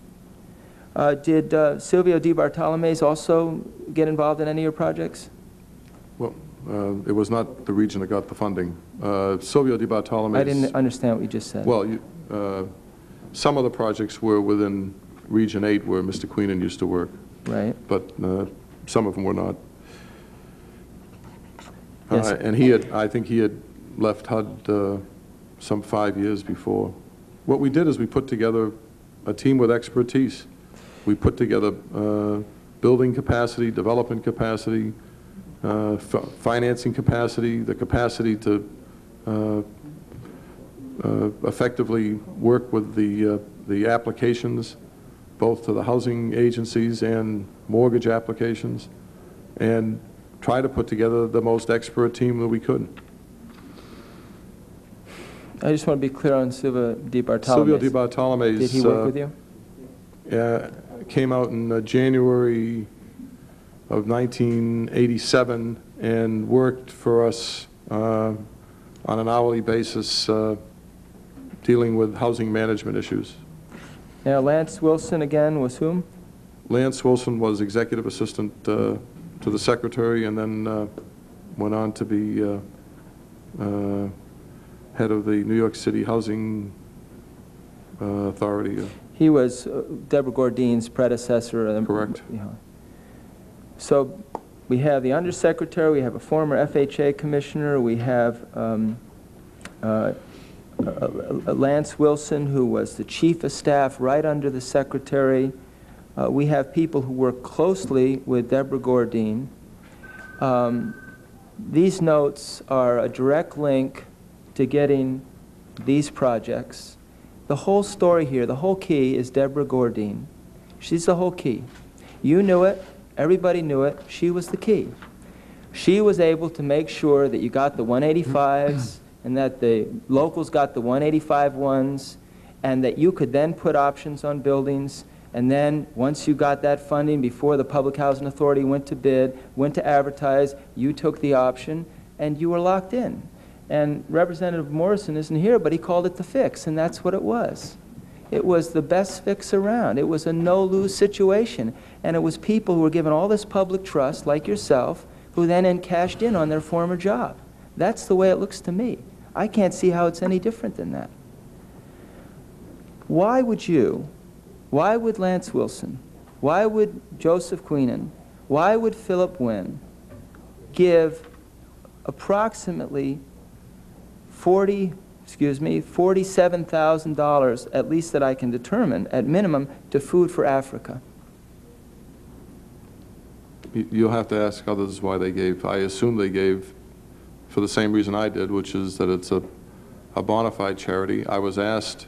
Did Silvio Di Bartolome's also get involved in any of your projects? Well, it was not the region that got the funding. Silvio Di Bartolome's... I didn't understand what you just said. Well, some of the projects were within Region 8 where Mr. Queenan used to work. Right. But some of them were not. Yes. And I think he had left HUD some 5 years before. What we did is we put together a team with expertise. We put together building capacity, development capacity, financing capacity, the capacity to effectively work with the applications, both to the housing agencies and mortgage applications, and try to put together the most expert team that we could. I just want to be clear on Silvio Di Bartolome. Silvio Di Bartolome's, did he work with you? Came out in January of 1987 and worked for us on an hourly basis dealing with housing management issues. Now, Lance Wilson, again, was whom? Lance Wilson was executive assistant to the secretary, and then went on to be head of the New York City Housing Authority. He was Deborah Gordine's predecessor. Correct. You know. So we have the undersecretary, we have a former FHA commissioner, we have Lance Wilson, who was the chief of staff right under the secretary. We have people who work closely with Deborah Gordine. These notes are a direct link to getting these projects. The whole story here, the whole key is Deborah Gordine. She's the whole key. You knew it, everybody knew it, she was the key. She was able to make sure that you got the 185s and that the locals got the 185 ones, and that you could then put options on buildings, and then once you got that funding, before the Public Housing Authority went to bid, went to advertise, you took the option and you were locked in. And Representative Morrison isn't here, but he called it the fix, and that's what it was. It was the best fix around. It was a no-lose situation, and it was people who were given all this public trust, like yourself, who then cashed in on their former job. That's the way it looks to me. I can't see how it's any different than that. Why would you, why would Lance Wilson, why would Joseph Queenan, why would Philip Wynn give approximately $47,000, at least that I can determine, at minimum, to Food for Africa? You'll have to ask others why they gave. I assume they gave for the same reason I did, which is that it's a bona fide charity. I was asked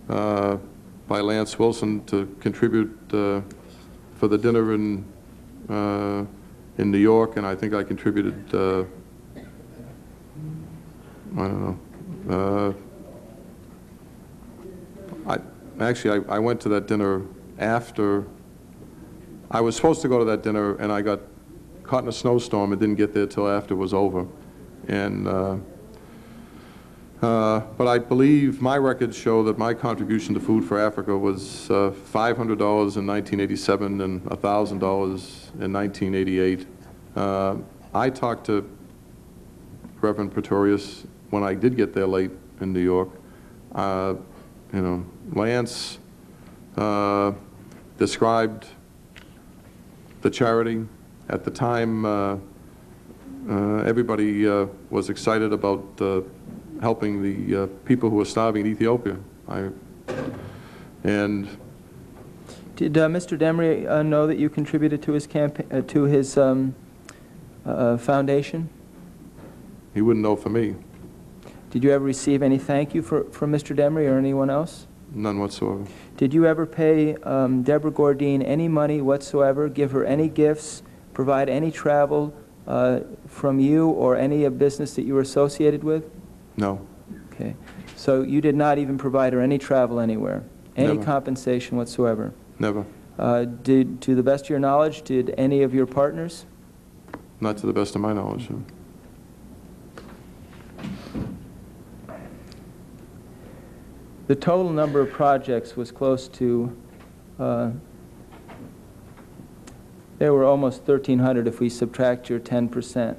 by Lance Wilson to contribute for the dinner in New York, and I think I contributed, I don't know. I went to that dinner after. I was supposed to go to that dinner, and I got caught in a snowstorm and didn't get there till after it was over. And but I believe my records show that my contribution to Food for Africa was $500 in 1987 and $1,000 in 1988. I talked to Reverend Pretorius when I did get there late in New York. You know, Lance described the charity. At the time, everybody was excited about helping the people who were starving in Ethiopia. Did Mr. Demery know that you contributed to his campaign, to his foundation? He wouldn't know for me. Did you ever receive any thank you from Mr. Demery or anyone else? None whatsoever. Did you ever pay Deborah Gordine any money whatsoever, give her any gifts, provide any travel from you or any business that you were associated with? No. Okay. So you did not even provide her any travel anywhere, any Never. compensation whatsoever? Never. To the best of your knowledge, did any of your partners? Not to the best of my knowledge. No. The total number of projects was close to, there were almost 1,300 if we subtract your 10%.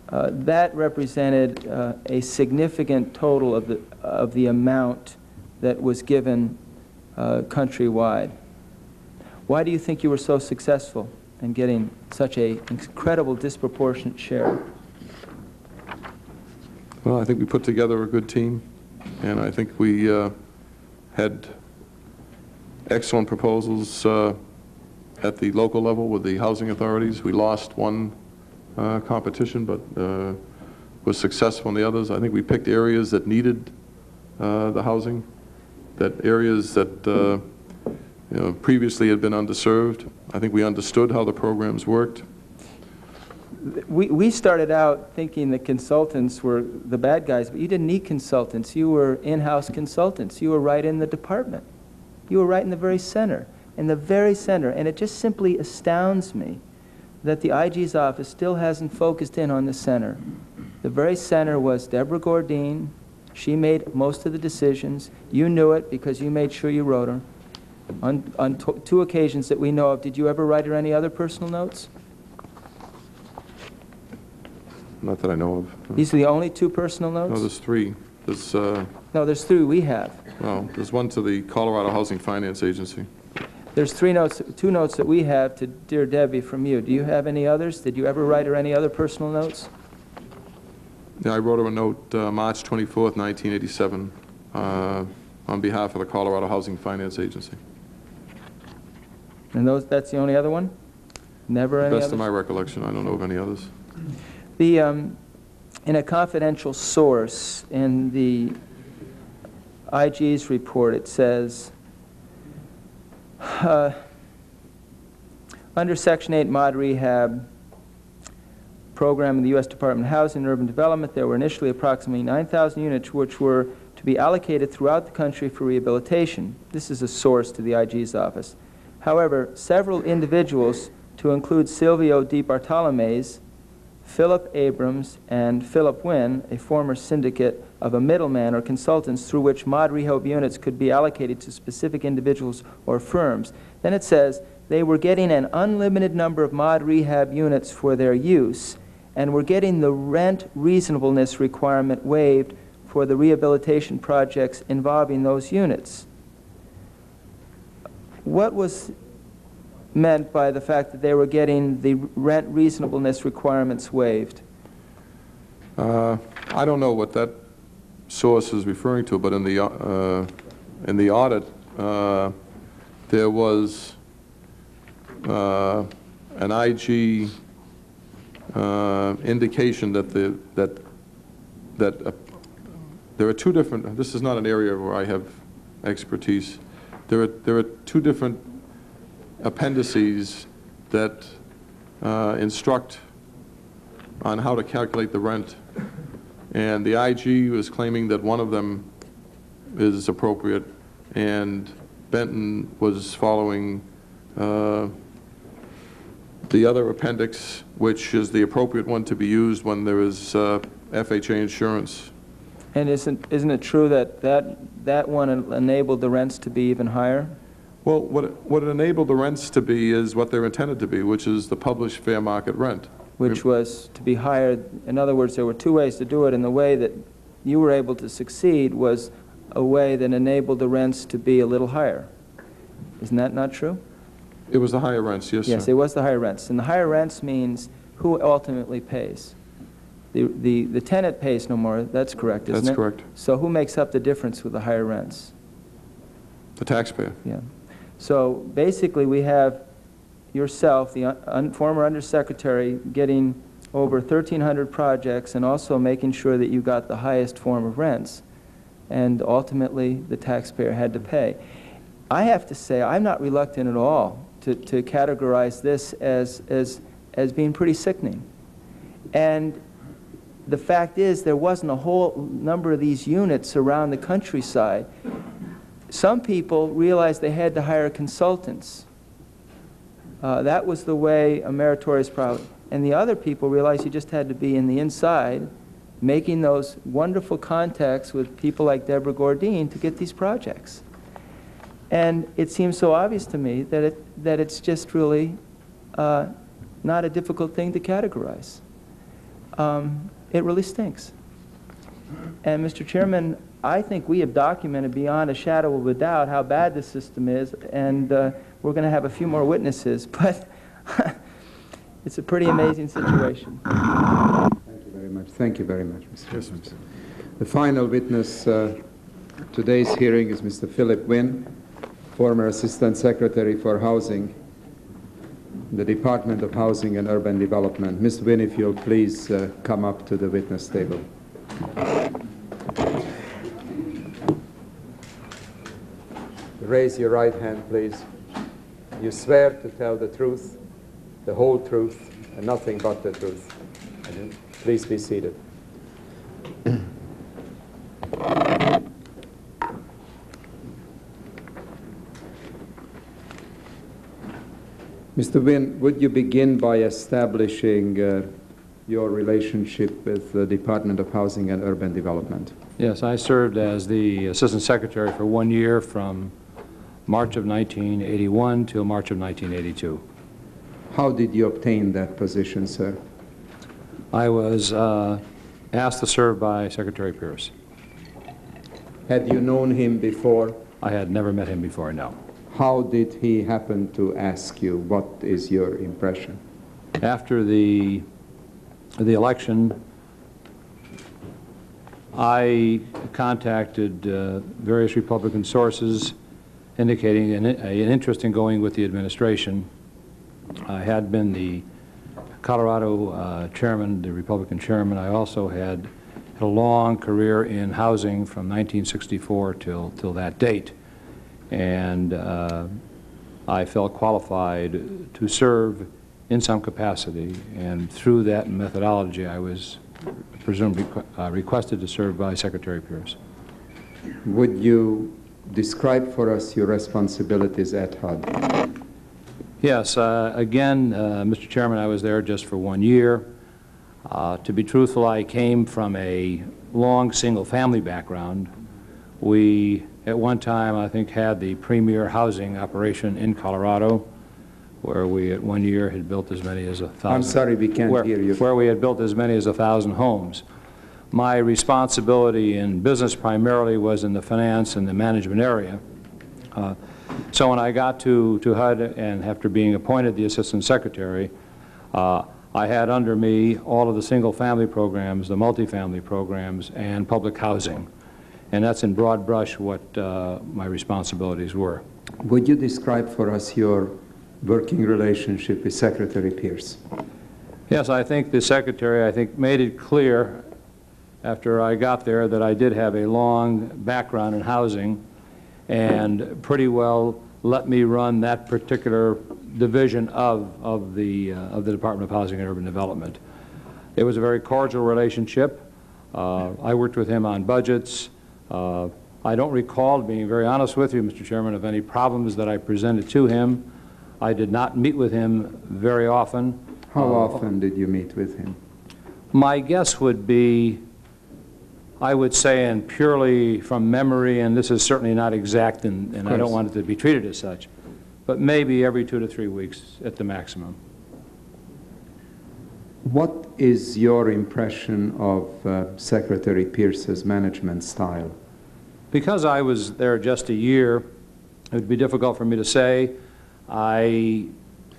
That represented a significant total of the amount that was given countrywide. Why do you think you were so successful in getting such an incredible disproportionate share? Well, I think we put together a good team, and I think we had excellent proposals at the local level with the housing authorities. We lost one competition, but was successful in the others. I think we picked areas that needed the housing, that areas that previously had been underserved. I think we understood how the programs worked. We started out thinking that consultants were the bad guys, but you didn't need consultants. You were in-house consultants. You were right in the department. You were right in the very center, and it just simply astounds me that the IG's office still hasn't focused in on the center. The very center was Deborah Gordine. She made most of the decisions. You knew it because you made sure you wrote her. On two occasions that we know of, did you ever write her any other personal notes? Not that I know of. These are the only two personal notes? No, there's three. There's, no, there's three we have. well, there's one to the Colorado Housing Finance Agency. There's two notes that we have to Dear Debbie from you. Do you have any others? Did you ever write her any other personal notes? Yeah, I wrote her a note March 24th, 1987, on behalf of the Colorado Housing Finance Agency. And that's the only other one? Never any others? Best of my recollection, I don't know of any others. In a confidential source in the IG's report, it says, under Section 8 Mod Rehab program in the U.S. Department of Housing and Urban Development, there were initially approximately 9,000 units which were to be allocated throughout the country for rehabilitation. This is a source to the IG's office. However, several individuals, to include Silvio Di Bartolome's, Philip Abrams, and Philip Wynn, a former syndicate of a middleman or consultants through which mod rehab units could be allocated to specific individuals or firms. Then it says they were getting an unlimited number of mod rehab units for their use and were getting the rent reasonableness requirement waived for the rehabilitation projects involving those units. What was meant by the fact that they were getting the rent reasonableness requirements waived? I don't know what that source is referring to, but in the audit, there was an IG indication that there are two different. This is not an area where I have expertise. There are two different appendices that instruct on how to calculate the rent, and the IG was claiming that one of them is appropriate, and Benton was following the other appendix, which is the appropriate one to be used when there is FHA insurance. And isn't it true that that one enabled the rents to be even higher? Well, what it enabled the rents to be is what they're intended to be, which is the published fair market rent. Which was to be higher. In other words, there were two ways to do it, and the way that you were able to succeed was a way that enabled the rents to be a little higher. Isn't that not true? It was the higher rents, yes, Yes, sir. it was the higher rents. And the higher rents means who ultimately pays. The tenant pays no more. That's correct, isn't it? That's correct. So who makes up the difference with the higher rents? The taxpayer. Yeah. So basically we have yourself, the former undersecretary, getting over 1,300 projects and also making sure that you got the highest form of rents. And ultimately the taxpayer had to pay. I have to say I'm not reluctant at all to categorize this as being pretty sickening. And the fact is there wasn't a whole number of these units around the countryside. Some people realized they had to hire consultants. That was the way a meritorious problem. And the other people realized you just had to be in the inside, making those wonderful contacts with people like Deborah Gordine to get these projects. And it seems so obvious to me that it's just really not a difficult thing to categorize. It really stinks. And Mr. Chairman, I think we have documented beyond a shadow of a doubt how bad the system is, and we're going to have a few more witnesses, but it's a pretty amazing situation. Thank you very much. Thank you very much, Mr. Yes, Williams. The final witness today's hearing is Mr. Philip Wynn. former Assistant Secretary for Housing, the Department of Housing and Urban Development. Ms. Wynne, if you'll please come up to the witness table. Raise your right hand, please. You swear to tell the truth, the whole truth, and nothing but the truth. Please be seated. Mr. Wynne, would you begin by establishing your relationship with the Department of Housing and Urban Development? Yes, I served as the Assistant Secretary for 1 year from March of 1981 till March of 1982. How did you obtain that position, sir? I was asked to serve by Secretary Pierce. Had you known him before? I had never met him before, no. How did he happen to ask you? What is your impression? After the election, I contacted various Republican sources indicating an interest in going with the administration. I had been the Colorado chairman, the Republican chairman. I also had a long career in housing from 1964 till that date. And I felt qualified to serve in some capacity, and through that methodology I was presumably requested to serve by Secretary Pierce. Would you describe for us your responsibilities at HUD? Yes, again, Mr. Chairman, I was there just for 1 year. To be truthful, I came from a long single-family background. We, at one time, I think, had the premier housing operation in Colorado, where we, at 1 year, had built as many as 1,000. I'm sorry, we can't hear you. Where we had built as many as 1,000 homes. My responsibility in business primarily was in the finance and the management area. So when I got to HUD, and after being appointed the Assistant Secretary, I had under me all of the single-family programs, the multifamily programs, and public housing. And that's in broad brush what my responsibilities were. Would you describe for us your working relationship with Secretary Pierce? Yes, I think the Secretary, made it clear after I got there that I did have a long background in housing, and pretty well let me run that particular division of the Department of Housing and Urban Development. It was a very cordial relationship. I worked with him on budgets. I don't recall, being very honest with you, Mr. Chairman, of any problems that I presented to him. I did not meet with him very often. How often did you meet with him? My guess would be, I would say, and purely from memory, and this is certainly not exact, and I don't want it to be treated as such, but maybe every 2 to 3 weeks at the maximum. What is your impression of Secretary Pierce's management style? Because I was there just a year, it would be difficult for me to say. I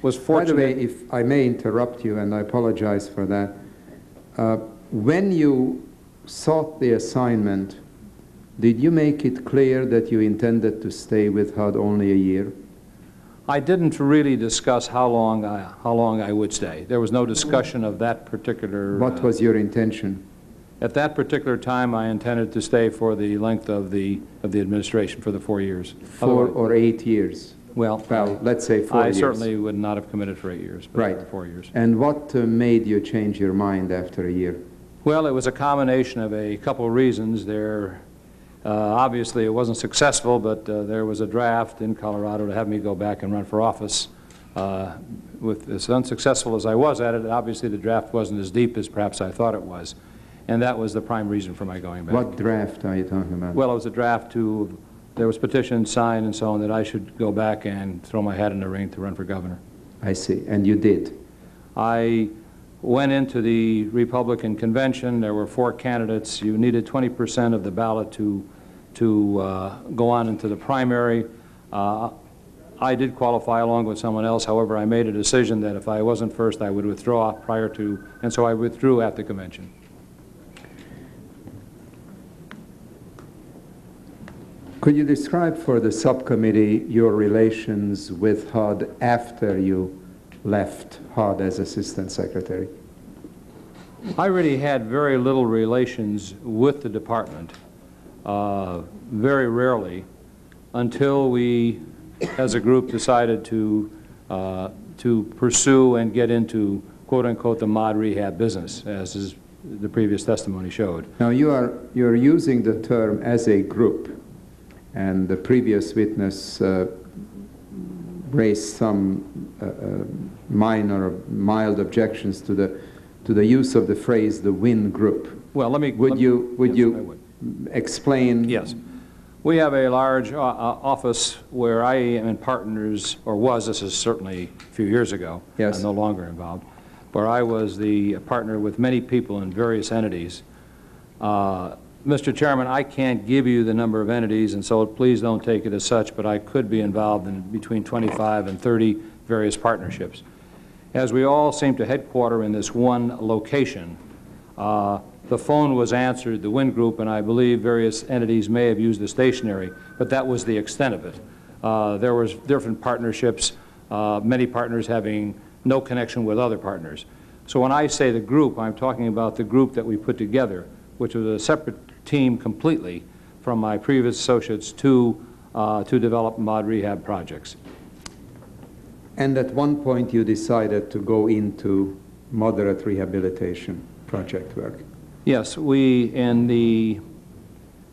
was fortunate. By the way, if I may interrupt you, and I apologize for that, when you sought the assignment, did you make it clear that you intended to stay with HUD only a year? I didn't really discuss how long I would stay. There was no discussion of that particular. What was your intention? At that particular time, I intended to stay for the length of the administration, for the 4 years. 4 or 8 years? Well, let's say 4 years. I certainly would not have committed for 8 years, but right. 4 years. And what made you change your mind after a year? Well, it was a combination of a couple of reasons. Obviously, it wasn't successful, but there was a draft in Colorado to have me go back and run for office. With as unsuccessful as I was at it, obviously the draft wasn't as deep as perhaps I thought it was. And that was the prime reason for my going back. What draft are you talking about? Well, it was a draft there was petitions signed and so on that I should go back and throw my hat in the ring to run for governor. I see. And you did? I went into the Republican convention. There were 4 candidates. You needed 20% of the ballot to go on into the primary. I did qualify along with someone else. However, I made a decision that if I wasn't first, I would withdraw prior to, and so I withdrew at the convention. Could you describe for the subcommittee your relations with HUD after you left HUD as Assistant Secretary? I really had very little relations with the department, very rarely, until we, as a group, decided to pursue and get into, quote-unquote, the mod rehab business, as the previous testimony showed. Now, you're using the term "as a group," and the previous witness raised some mild objections to the use of the phrase "the WIN group." Well, Would you explain? Yes. We have a large office where I am in partners, or was, this is certainly a few years ago. Yes. I'm no longer involved, where I was the partner with many people in various entities. Mr. Chairman, I can't give you the number of entities, and so please don't take it as such, but I could be involved in between 25 and 30 various partnerships. As we all seem to headquarter in this one location, the phone was answered, the WIN group, and I believe various entities may have used the stationery, but that was the extent of it. There was different partnerships, many partners having no connection with other partners. So when I say the group, I'm talking about the group that we put together, which was a separate team completely from my previous associates to develop mod rehab projects. And at one point you decided to go into moderate rehabilitation project work. Yes, we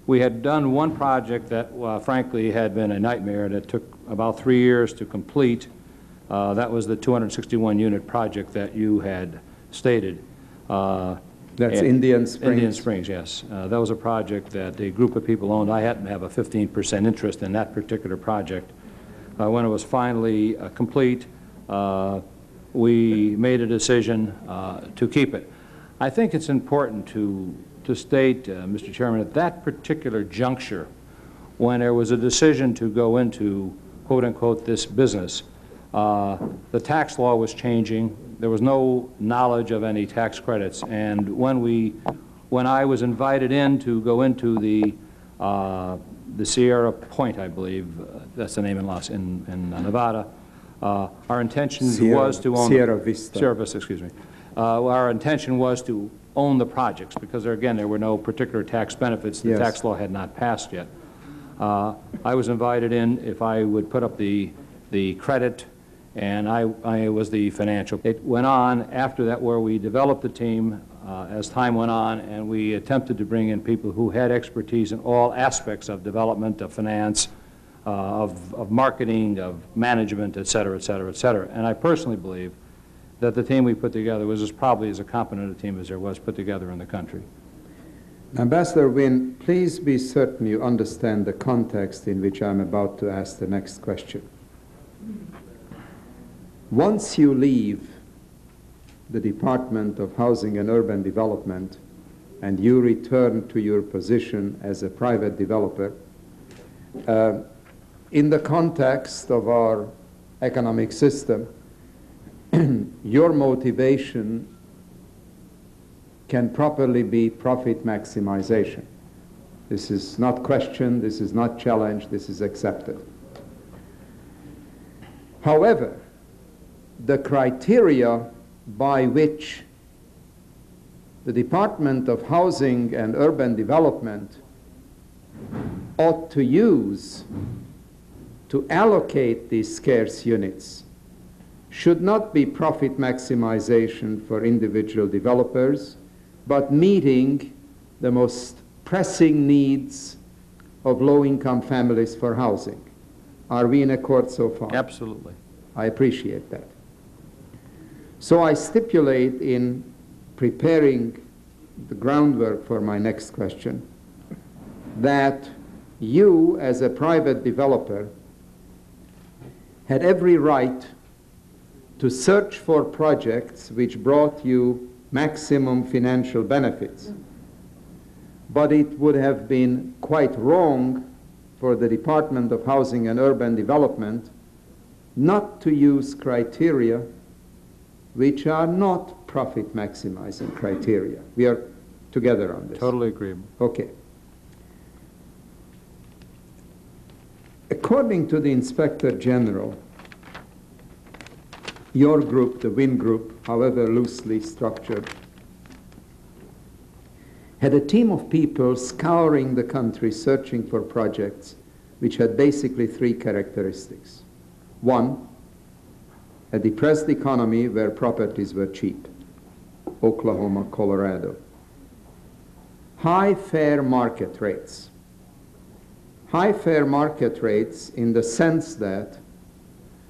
had done one project that frankly had been a nightmare that took about 3 years to complete. That was the 261 unit project that you had stated. That's Indian Springs? Indian Springs, yes. That was a project that a group of people owned. I happened to have a 15% interest in that particular project. When it was finally complete, we made a decision to keep it. I think it's important to state, Mr. Chairman, at that particular juncture, when there was a decision to go into, quote-unquote, this business, the tax law was changing. There was no knowledge of any tax credits, and when I was invited in to go into the Sierra Point, I believe, that's the name in Nevada, our intention was to own Sierra Vista. Sierra Vista, excuse me. Our intention was to own the projects because there were no particular tax benefits. The tax law had not passed yet. I was invited in if I would put up the credit, and I was the financial. It went on after that where we developed the team as time went on, and we attempted to bring in people who had expertise in all aspects of development, of finance, of marketing, of management, et cetera, et cetera, et cetera. And I personally believe that the team we put together was probably as competent a team as there was put together in the country. Ambassador Wynne, please be certain you understand the context in which I'm about to ask the next question. Once you leave the Department of Housing and Urban Development and you return to your position as a private developer, in the context of our economic system, your motivation can properly be profit maximization. This is not questioned, this is not challenged, this is accepted. However, the criteria by which the Department of Housing and Urban Development ought to use to allocate these scarce units should not be profit maximization for individual developers, but meeting the most pressing needs of low-income families for housing. Are we in accord so far? Absolutely. I appreciate that. So I stipulate in preparing the groundwork for my next question that you, as a private developer, had every right to search for projects which brought you maximum financial benefits. But it would have been quite wrong for the Department of Housing and Urban Development not to use criteria which are not profit maximizing criteria. We are together on this. Totally agreeable. Okay. According to the Inspector General, your group, the WIN group, however loosely structured, had a team of people scouring the country searching for projects which had basically three characteristics. One, a depressed economy where properties were cheap, Oklahoma, Colorado. High fair market rates. High fair market rates in the sense that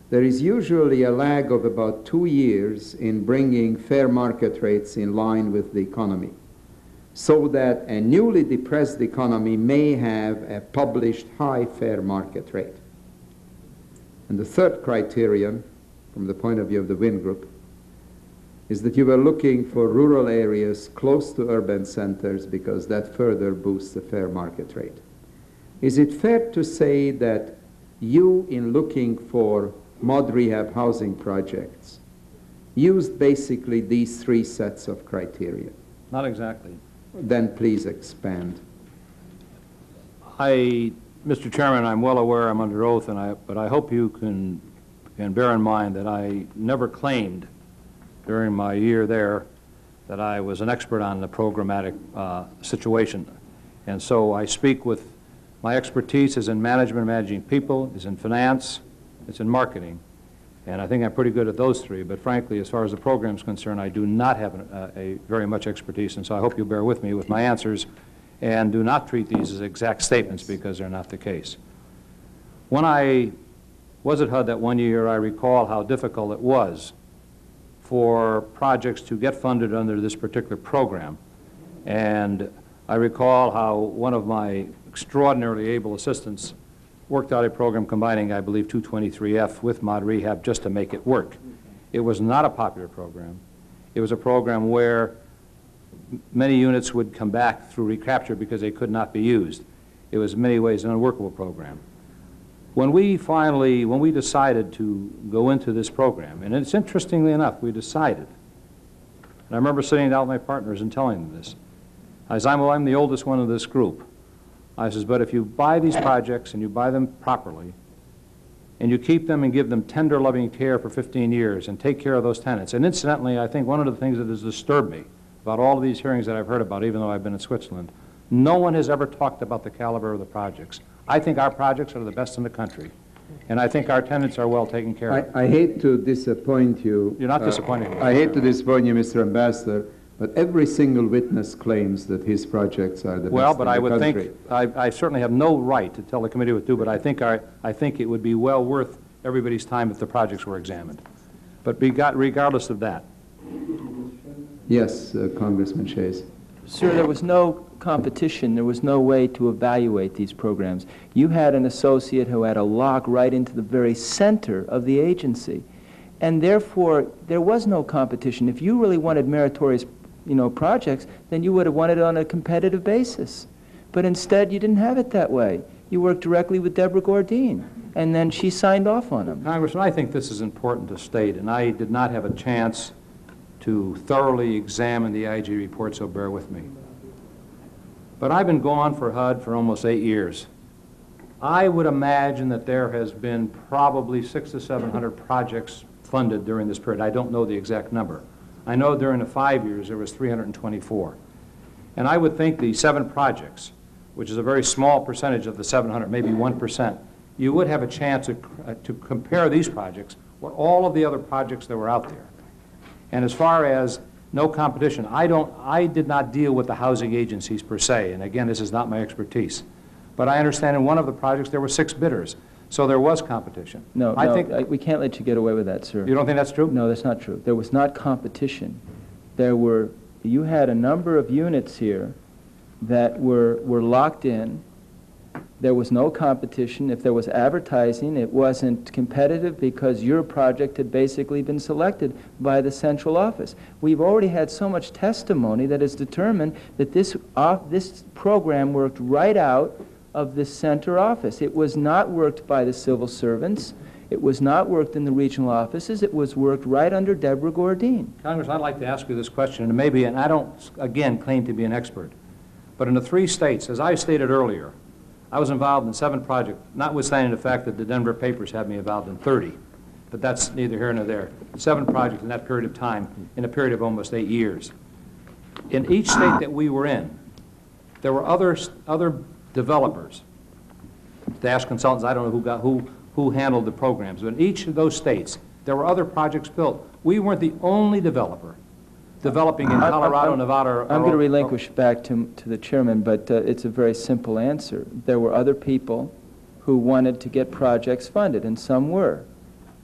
there is usually a lag of about 2 years in bringing fair market rates in line with the economy, so that a newly depressed economy may have a published high fair market rate. And the third criterion, from the point of view of the WIN group, is that you were looking for rural areas close to urban centers because that further boosts the fair market rate. Is it fair to say that you, in looking for mod rehab housing projects, used basically these three sets of criteria? Not exactly. Then please expand. Mr. Chairman, I'm well aware I'm under oath, but I hope you can bear in mind that I never claimed during my year there that I was an expert on the programmatic situation. And so I speak with my expertise is in management, managing people, is in finance, it's in marketing. And I think I'm pretty good at those three, but frankly, as far as the program is concerned, I do not have a very much expertise, and so I hope you'll bear with me with my answers and do not treat these as exact statements because they're not the case. When I was at HUD that one year, I recall how difficult it was for projects to get funded under this particular program. And I recall how one of my extraordinarily able assistants worked out a program combining, I believe, 223F with mod rehab just to make it work. It was not a popular program. It was a program where many units would come back through recapture because they could not be used. It was in many ways an unworkable program. When we decided to go into this program, and it's interestingly enough, we decided, and I remember sitting down with my partners and telling them this, I'm the oldest one of this group. I says, but if you buy these projects and you buy them properly, and you keep them and give them tender, loving care for 15 years and take care of those tenants. And incidentally, I think one of the things that has disturbed me about all of these hearings that I've heard about, even though I've been in Switzerland, no one has ever talked about the caliber of the projects. I think our projects are the best in the country, and I think our tenants are well taken care of. I hate to disappoint you. You're not disappointing me. I hate to disappoint you, Mr. Ambassador, but every single witness claims that his projects are the best in the country. Well, but I would think, I certainly have no right to tell the committee what to do, but I think it would be well worth everybody's time if the projects were examined. But regardless of that. Yes, Congressman Shays. Sir, there was no competition. There was no way to evaluate these programs. You had an associate who had a lock right into the very center of the agency. And therefore, there was no competition. If you really wanted meritorious, projects, then you would have wanted it on a competitive basis. But instead, you didn't have it that way. You worked directly with Deborah Gordine, and then she signed off on them. Congressman, I think this is important to state, and I did not have a chance to thoroughly examine the IG report, so bear with me. But I've been gone for HUD for almost 8 years. I would imagine that there has been probably 600 to 700 projects funded during this period. I don't know the exact number. I know during the 5 years there was 324. And I would think the 7 projects, which is a very small percentage of the 700, maybe 1%, you would have a chance to compare these projects with all of the other projects that were out there. And as far as no competition, I did not deal with the housing agencies per se, and again, this is not my expertise. But I understand in one of the projects there were 6 bidders, so there was competition. We can't let you get away with that, sir. You don't think that's true? No, that's not true. There was not competition. You had a number of units here that were locked in. There was no competition. If there was advertising, it wasn't competitive because your project had basically been selected by the central office. We've already had so much testimony that has determined that this program worked right out of the center office. It was not worked by the civil servants. It was not worked in the regional offices. It was worked right under Deborah Gordine. Congressman, I'd like to ask you this question, and I don't, again, claim to be an expert, but in the 3 states, as I stated earlier, I was involved in 7 projects, notwithstanding the fact that the Denver papers had me involved in 30. But that's neither here nor there. 7 projects in that period of time, in a period of almost 8 years. In each state that we were in, there were other developers. To ask consultants, I don't know who handled the programs, but in each of those states, there were other projects built. We weren't the only developer developing in Colorado, Nevada. I'm going to relinquish back to the chairman, but it's a very simple answer. There were other people who wanted to get projects funded, and some were.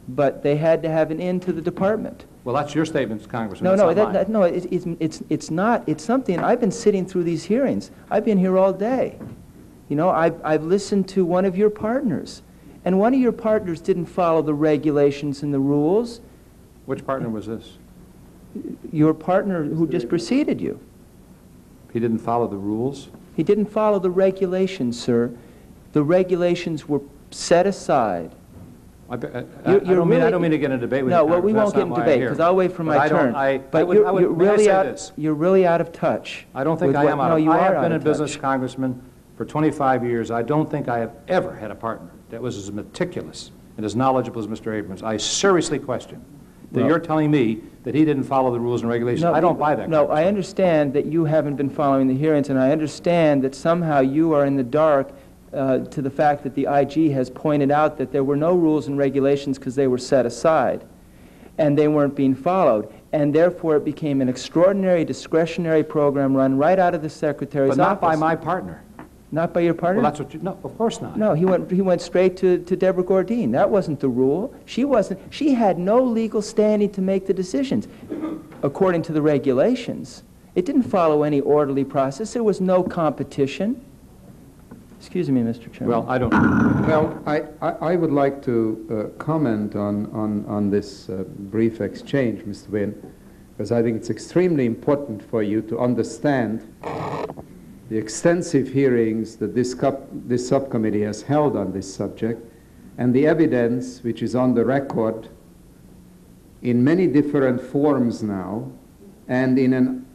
But they had to have an end to the department. Well, that's your statement, Congressman. No, it's not. It's something. I've been sitting through these hearings. I've been here all day. You know, I've listened to one of your partners, and one of your partners didn't follow the regulations and the rules. Which partner was this? Your partner who just preceded you. He didn't follow the rules? He didn't follow the regulations, sir. The regulations were set aside. I don't mean to get in a debate with you. No, well, we won't get in debate, because I'll wait for my turn. But you're really out of touch. I don't think I am out of touch. No, you are out of touch. I have been in business, Congressman, for 25 years. I don't think I have ever had a partner that was as meticulous and as knowledgeable as Mr. Abrams. I seriously question that you're telling me that he didn't follow the rules and regulations. I don't buy that. No, I understand that you haven't been following the hearings, and I understand that somehow you are in the dark to the fact that the IG has pointed out that there were no rules and regulations because they were set aside, and they weren't being followed. And therefore, it became an extraordinary discretionary program run right out of the Secretary's office. But not by my partner. Not by your partner? Well, that's what you... No, of course not. No, he went straight to Deborah Gordine. That wasn't the rule. She had no legal standing to make the decisions, according to the regulations. It didn't follow any orderly process. There was no competition. Excuse me, Mr. Chairman. Well, I don't... Well, I would like to comment on this brief exchange, Mr. Wynne, because I think it's extremely important for you to understand the extensive hearings that this subcommittee has held on this subject, and the evidence which is on the record in many different forms now, and in an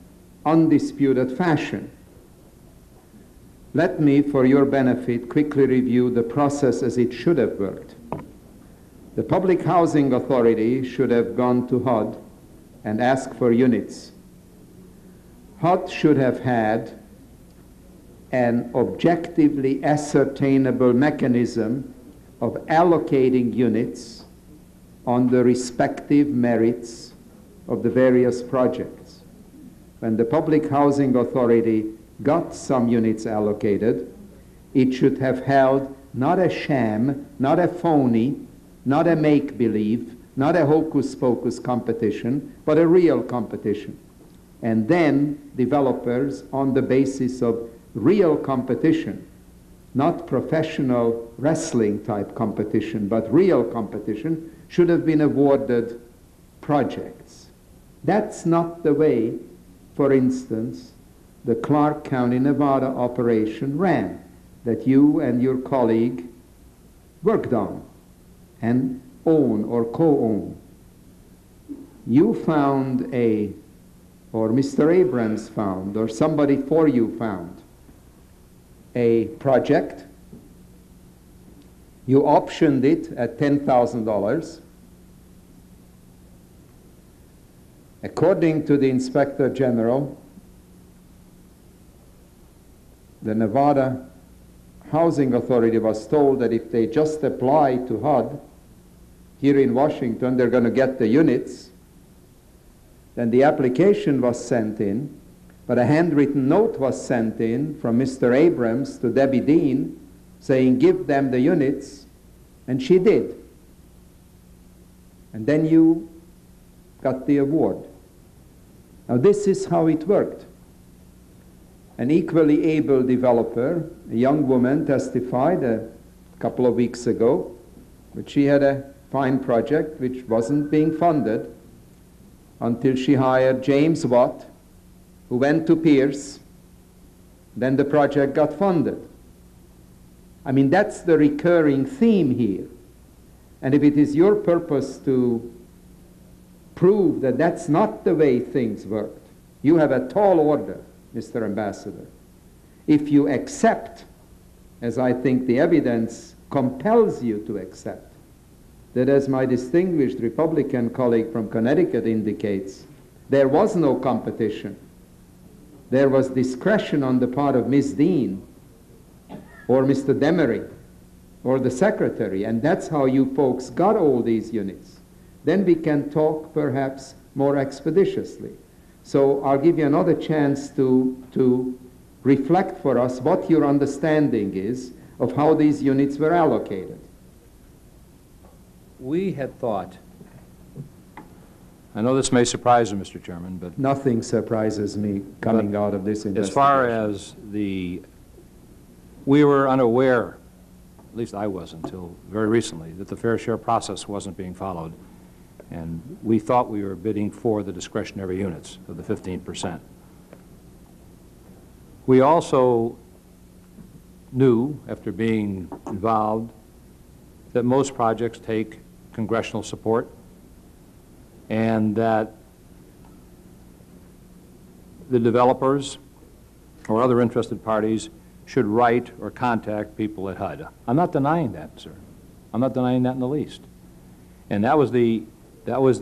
undisputed fashion. Let me, for your benefit, quickly review the process as it should have worked. The Public Housing Authority should have gone to HUD and asked for units. HUD should have had an objectively ascertainable mechanism of allocating units on the respective merits of the various projects. When the Public Housing Authority got some units allocated, it should have held not a sham, not a phony, not a make-believe, not a hocus-pocus competition, but a real competition. And then developers, on the basis of real competition, not professional wrestling type competition, but real competition, should have been awarded projects. That's not the way, for instance, the Clark County, Nevada operation ran, that you and your colleague worked on and own or co-own. You found or Mr. Abrams found, or somebody for you found, a project. You optioned it at $10,000. According to the Inspector General, the Nevada Housing Authority was told that if they just apply to HUD here in Washington, they're going to get the units. Then the application was sent in, but a handwritten note was sent in from Mr. Abrams to Debbie Dean saying, give them the units, and she did. And then you got the award. Now this is how it worked. An equally able developer, a young woman, testified a couple of weeks ago that she had a fine project which wasn't being funded until she hired James Watt, who went to Pierce. Then the project got funded. I mean, that's the recurring theme here. And if it is your purpose to prove that that's not the way things worked, you have a tall order, Mr. Ambassador. If you accept as I think the evidence compels you to accept, that as my distinguished Republican colleague from Connecticut indicates, there was no competition. There was discretion on the part of Ms. Dean or Mr. Demery or the secretary, and that's how you folks got all these units. Then we can talk perhaps more expeditiously. So I'll give you another chance to reflect for us what your understanding is of how these units were allocated. We had thought, I know this may surprise you, Mr. Chairman, but Nothing surprises me coming out of this investigation. as far as we were unaware, at least I was until very recently, that the fair share process wasn't being followed. And we thought we were bidding for the discretionary units of the 15%. We also knew, after being involved, that most projects take congressional support and that the developers or other interested parties should write or contact people at HUD. I'm not denying that, sir. I'm not denying that in the least. And that was the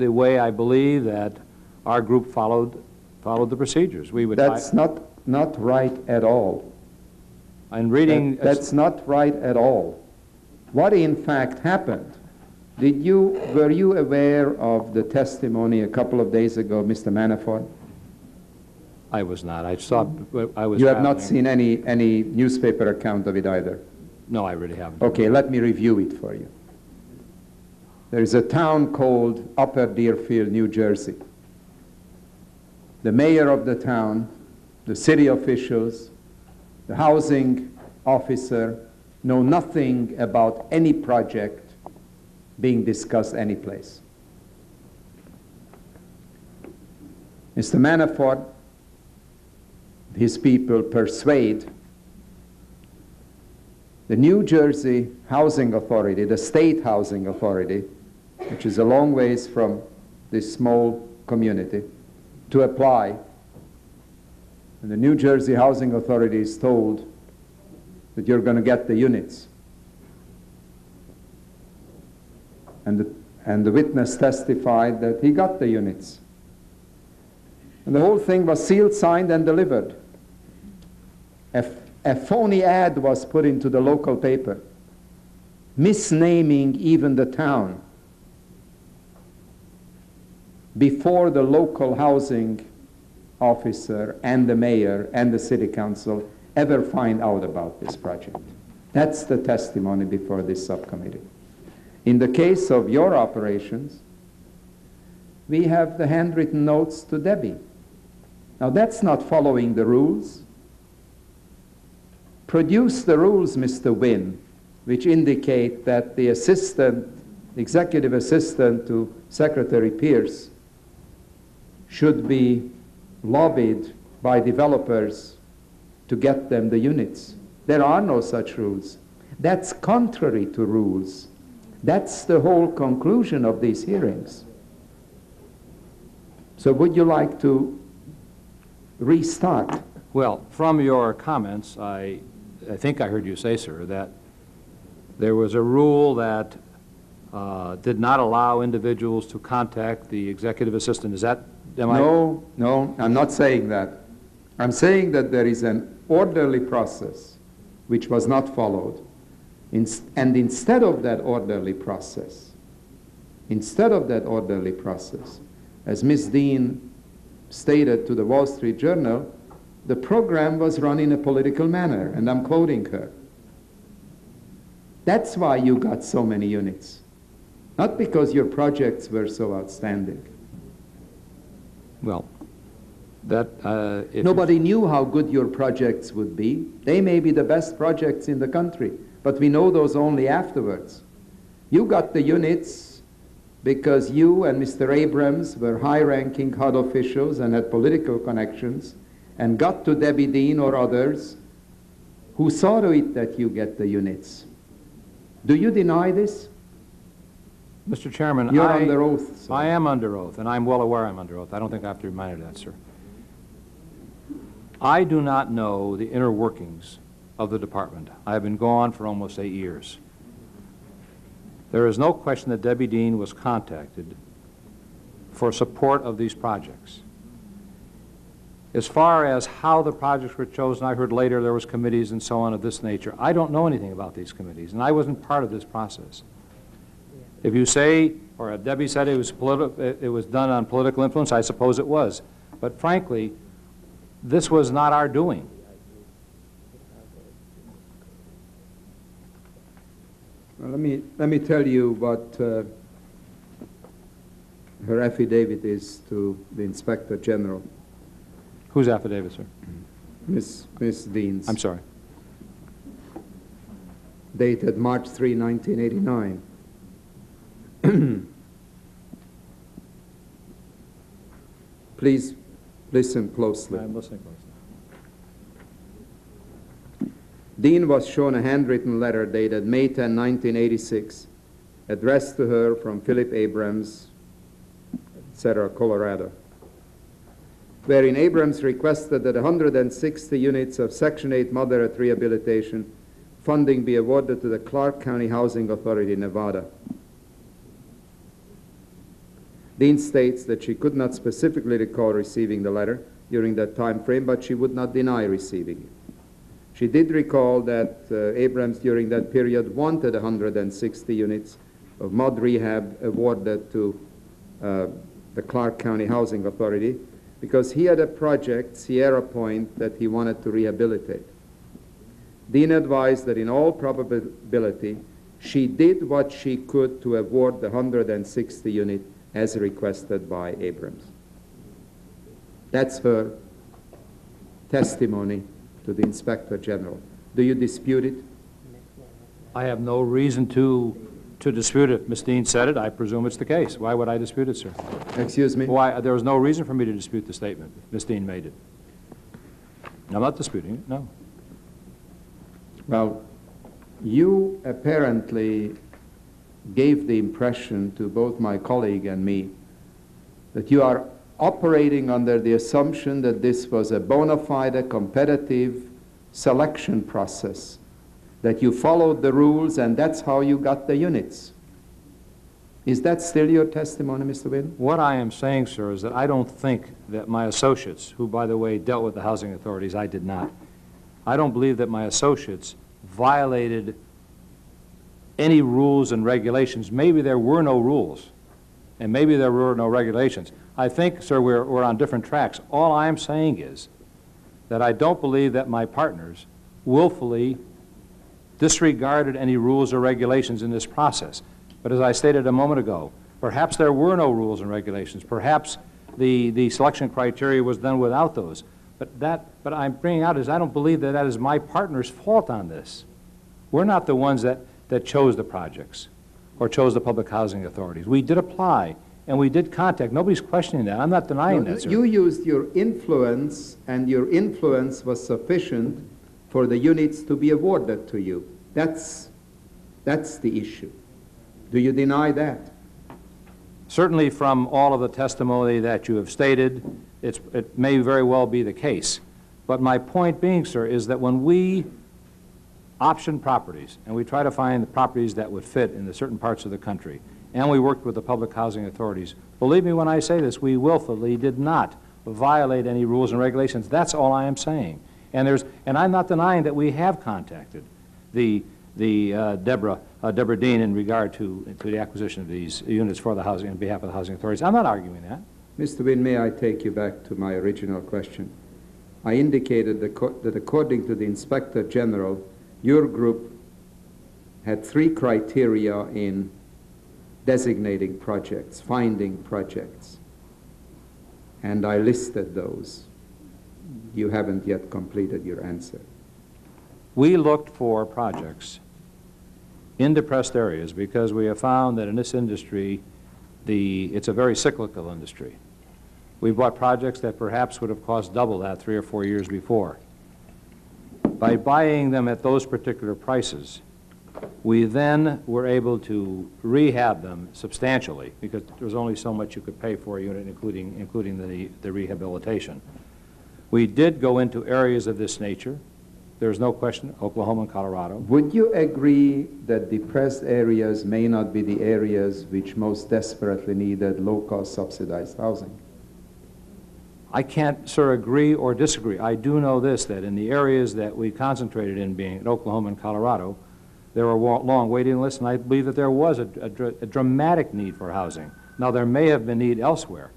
way I believe that our group followed the procedures. We would. That's not right at all. In reading. That's not right at all. What in fact happened? Were you aware of the testimony a couple of days ago, Mr. Manafort? I was not. I saw. I was. You have not seen any newspaper account of it either? No, I really haven't. Okay, let me review it for you. There is a town called Upper Deerfield, New Jersey. The mayor of the town, the city officials, the housing officer know nothing about any project being discussed anyplace. Mr. Manafort, his people persuade the New Jersey Housing Authority, the state housing authority, which is a long ways from this small community, to apply. And the New Jersey Housing Authority is told that you're going to get the units. And the witness testified that he got the units. And the whole thing was sealed, signed, and delivered. A phony ad was put into the local paper, misnaming even the town, before the local housing officer and the mayor and the city council ever find out about this project. That's the testimony before this subcommittee. In the case of your operations, we have the handwritten notes to Debbie. Now that's not following the rules. Produce the rules, Mr. Wynn, which indicate that the executive assistant to Secretary Pierce should be lobbied by developers to get them the units. There are no such rules. That's contrary to rules. That's the whole conclusion of these hearings. So would you like to restart? Well, from your comments, I think I heard you say, sir, that there was a rule that did not allow individuals to contact the executive assistant. Is that? No, I'm not saying that. I'm saying that there is an orderly process which was not followed. And instead of that orderly process, as Ms. Dean stated to the Wall Street Journal, the program was run in a political manner, and I'm quoting her. That's why you got so many units, not because your projects were so outstanding. Well, that nobody knew how good your projects would be. They may be the best projects in the country, but we know those only afterwards. You got the units because you and Mr. Abrams were high-ranking HUD officials and had political connections, and got to Debbie Dean or others who saw to it that you get the units. Do you deny this? Mr. Chairman, you're under oath, sir. I am under oath, and I'm well aware I'm under oath. I don't think I have to remind you of that, sir. I do not know the inner workings of the department. I have been gone for almost 8 years. There is no question that Debbie Dean was contacted for support of these projects. As far as how the projects were chosen, I heard later there was committees and so on of this nature. I don't know anything about these committees, and I wasn't part of this process. If you say, or Debbie said it was done on political influence, I suppose it was. But frankly, this was not our doing. Well, let me tell you what her affidavit is to the Inspector General. Whose affidavit, sir? Miss Dean's. I'm sorry. Dated March 3, 1989. Please listen closely. I'm listening closely. Dean was shown a handwritten letter dated May 10, 1986, addressed to her from Philip Abrams, etc., Colorado, wherein Abrams requested that 160 units of Section 8 moderate rehabilitation funding be awarded to the Clark County Housing Authority, Nevada. Dean states that she could not specifically recall receiving the letter during that time frame, but she would not deny receiving it. She did recall that Abrams during that period wanted 160 units of mod rehab awarded to the Clark County Housing Authority because he had a project, Sierra Point, that he wanted to rehabilitate. Dean advised that in all probability, she did what she could to award the 160 unit as requested by Abrams. That's her testimony to the Inspector General. Do you dispute it? I have no reason to dispute it. Ms. Dean said it. I presume it's the case. Why would I dispute it, sir? Excuse me? Why? There was no reason for me to dispute the statement. Ms. Dean made it. I'm not disputing it, no. Well, you apparently gave the impression to both my colleague and me that you are operating under the assumption that this was a bona fide competitive selection process, that you followed the rules and that's how you got the units. Is that still your testimony, Mr. Wynn? What I am saying, sir, is that I don't think that my associates, who, by the way, dealt with the housing authorities, I did not, I don't believe that my associates violated any rules and regulations. Maybe there were no rules, and maybe there were no regulations. I think, sir, we're on different tracks. All I'm saying is that I don't believe that my partners willfully disregarded any rules or regulations in this process. But as I stated a moment ago, perhaps there were no rules and regulations. Perhaps the selection criteria was done without those. But I'm bringing out is I don't believe that that is my partner's fault on this. We're not the ones that chose the projects or chose the public housing authorities. We did apply, and we did contact. Nobody's questioning that. I'm not denying that, sir. You used your influence, and your influence was sufficient for the units to be awarded to you. That's the issue. Do you deny that? Certainly from all of the testimony that you have stated, it may very well be the case. But my point being, sir, is that when we option properties, and we try to find the properties that would fit in the certain parts of the country, and we worked with the public housing authorities, believe me when I say this, we willfully did not violate any rules and regulations. That's all I am saying. And I'm not denying that we have contacted Deborah Dean in regard to the acquisition of these units for the housing on behalf of the housing authorities. I'm not arguing that. Mr. Wynn, may I take you back to my original question? I indicated that according to the Inspector General, your group had 3 criteria in designating projects, finding projects, and I listed those. You haven't yet completed your answer. We looked for projects in depressed areas because we have found that in this industry, it's a very cyclical industry. We bought projects that perhaps would have cost double that 3 or 4 years before. By buying them at those particular prices, we then were able to rehab them substantially because there was only so much you could pay for a unit, including the rehabilitation. We did go into areas of this nature. there's no question, Oklahoma and Colorado. Would you agree that depressed areas may not be the areas which most desperately needed low-cost subsidized housing? I can't, sir, agree or disagree. I do know this, that in the areas that we concentrated in, being in Oklahoma and Colorado, there were long waiting lists, and I believe that there was a dramatic need for housing. Now, there may have been need elsewhere,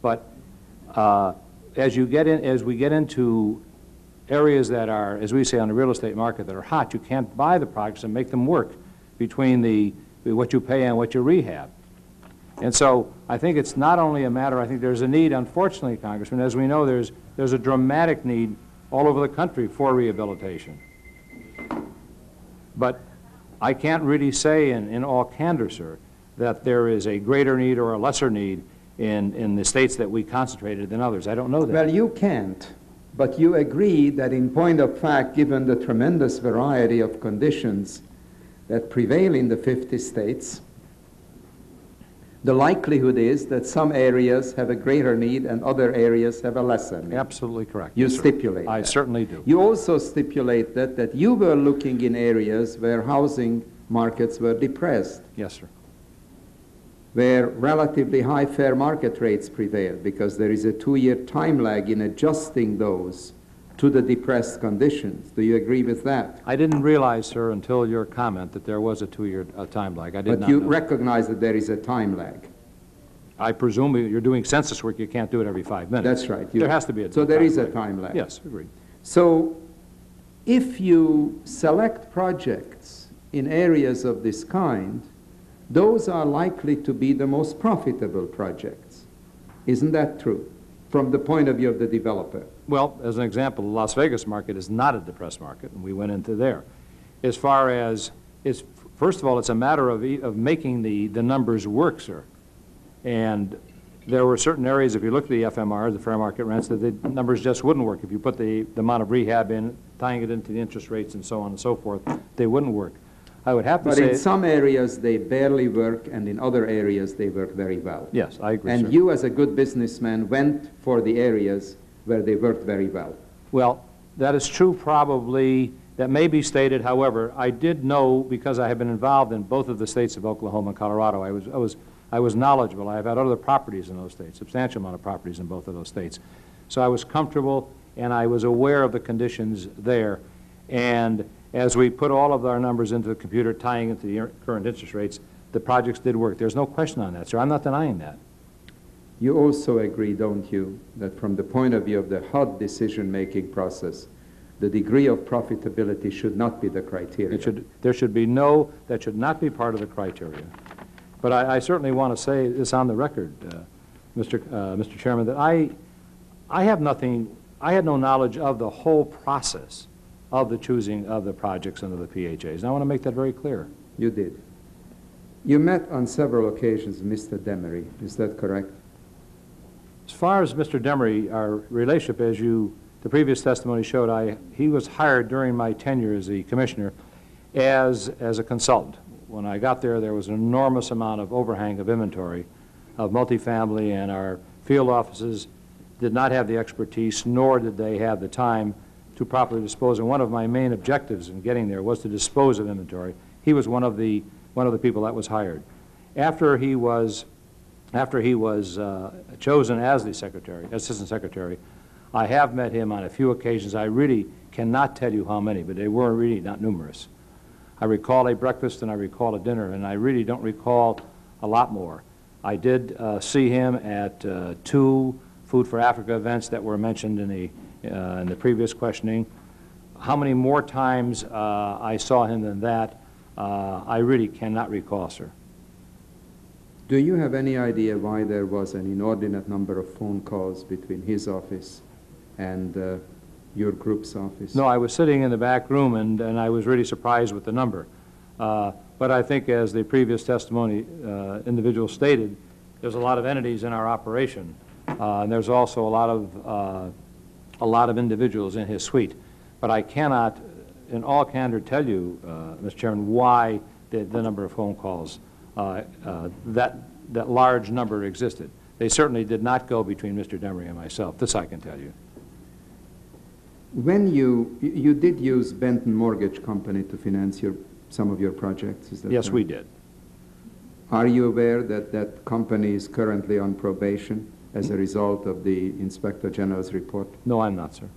but as we get into areas that are, as we say on the real estate market, that are hot, you can't buy the projects and make them work between what you pay and what you rehab. And so I think it's not only a matter, I think there's a need, unfortunately, Congressman, as we know, there's a dramatic need all over the country for rehabilitation. But I can't really say in all candor, sir, that there is a greater need or a lesser need in the states that we concentrated than others. I don't know that. Well, you can't, but you agree that in point of fact, given the tremendous variety of conditions that prevail in the 50 states, the likelihood is that some areas have a greater need and other areas have a lesser need. Absolutely correct. You Yes, sir. stipulate I that. certainly do. You also stipulate that you were looking in areas where housing markets were depressed, Yes, sir. where relatively high fair market rates prevail, because there is a 2-year time lag in adjusting those to the depressed conditions. Do you agree with that? I didn't realize, sir, until your comment that there was a 2-year time lag. I did But not you know. recognize that there is a time lag. I presume you're doing census work, you can't do it every 5 minutes. That's right. There has to be a So there time is a lag. time lag. Yes, agreed. So if you select projects in areas of this kind, those are likely to be the most profitable projects. Isn't that true, from the point of view of the developer? Well, as an example, the Las Vegas market is not a depressed market, and we went into there. As far as, first of all, it's a matter of making the numbers work, sir. And there were certain areas, if you look at the FMR, the fair market rents, that the numbers just wouldn't work. If you put the amount of rehab in, tying it into the interest rates and so on and so forth, they wouldn't work. I would have to But say... in some areas, they barely work, and in other areas, they work very well. Yes, I agree, And sir. you, as a good businessman, went for the areas where they worked very well. Well, that is true probably. That may be stated. However, I did know, because I have been involved in both of the states of Oklahoma and Colorado, I was knowledgeable. I have had other properties in those states, substantial amount of properties in both of those states. So I was comfortable, and I was aware of the conditions there. And as we put all of our numbers into the computer, tying into the current interest rates, the projects did work. There's no question on that, sir. I'm not denying that. You also agree, don't you, that from the point of view of the HUD decision-making process, the degree of profitability should not be the criteria? There should be no, that should not be part of the criteria. But I certainly want to say this on the record, Mr. Chairman, that I have nothing, I had no knowledge of the whole process of the choosing of the projects under the PHAs. And I want to make that very clear. You did. You met on several occasions Mr. Demery, is that correct? As far as Mr. Demery, our relationship, as the previous testimony showed, he was hired during my tenure as the commissioner as a consultant. When I got there, there was an enormous amount of overhang of inventory of multifamily, and our field offices did not have the expertise, nor did they have the time to properly dispose. And one of my main objectives in getting there was to dispose of inventory. He was one of the people that was hired. After he was chosen as the secretary, assistant secretary, I have met him on a few occasions. I really cannot tell you how many, but they were really not numerous. I recall a breakfast and I recall a dinner, and I really don't recall a lot more. I did see him at 2 Food for Africa events that were mentioned in the previous questioning. How many more times I saw him than that, I really cannot recall, sir. Do you have any idea why there was an inordinate number of phone calls between his office and your group's office? No, I was sitting in the back room, and I was really surprised with the number. But I think, as the previous testimony individual stated, there's a lot of entities in our operation, and there's also a lot of individuals in his suite. But I cannot, in all candor, tell you, Mr. Chairman, why the number of phone calls, that large number existed. They certainly did not go between Mr. Demery and myself. This I can tell you. When you did use Benton Mortgage Company to finance some of your projects, is that Yes, right? we did. Are you aware that that company is currently on probation as a result of the Inspector General's report? No, I'm not, sir.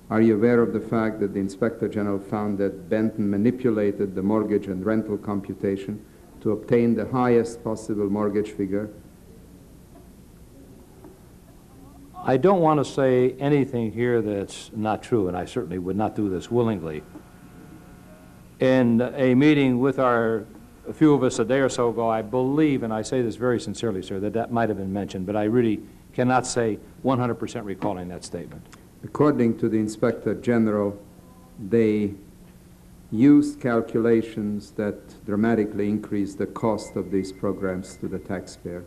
Are you aware of the fact that the Inspector General found that Benton manipulated the mortgage and rental computation to obtain the highest possible mortgage figure? I don't want to say anything here that's not true, and I certainly would not do this willingly. In a meeting with a few of us a day or so ago, I believe, and I say this very sincerely, sir, that might have been mentioned, but I really cannot say 100% recalling that statement. According to the Inspector General, they used calculations that dramatically increased the cost of these programs to the taxpayer.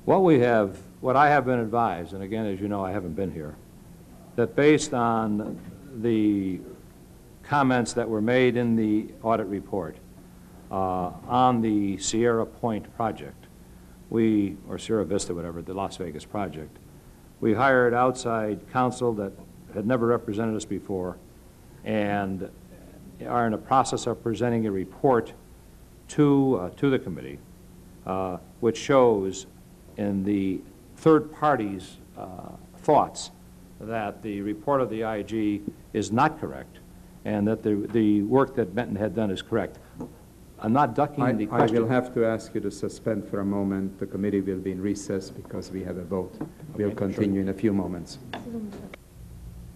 What I have been advised, and again, as you know, I haven't been here, that based on the comments that were made in the audit report on the Sierra Point project, or Sierra Vista, whatever, the Las Vegas project, we hired outside counsel that had never represented us before and are in the process of presenting a report to the committee, which shows in the third party's thoughts that the report of the IG is not correct and that the work that Benton had done is correct. I'm not ducking the question. I will have to ask you to suspend for a moment. The committee will be in recess because we have a vote. We'll continue in a few moments.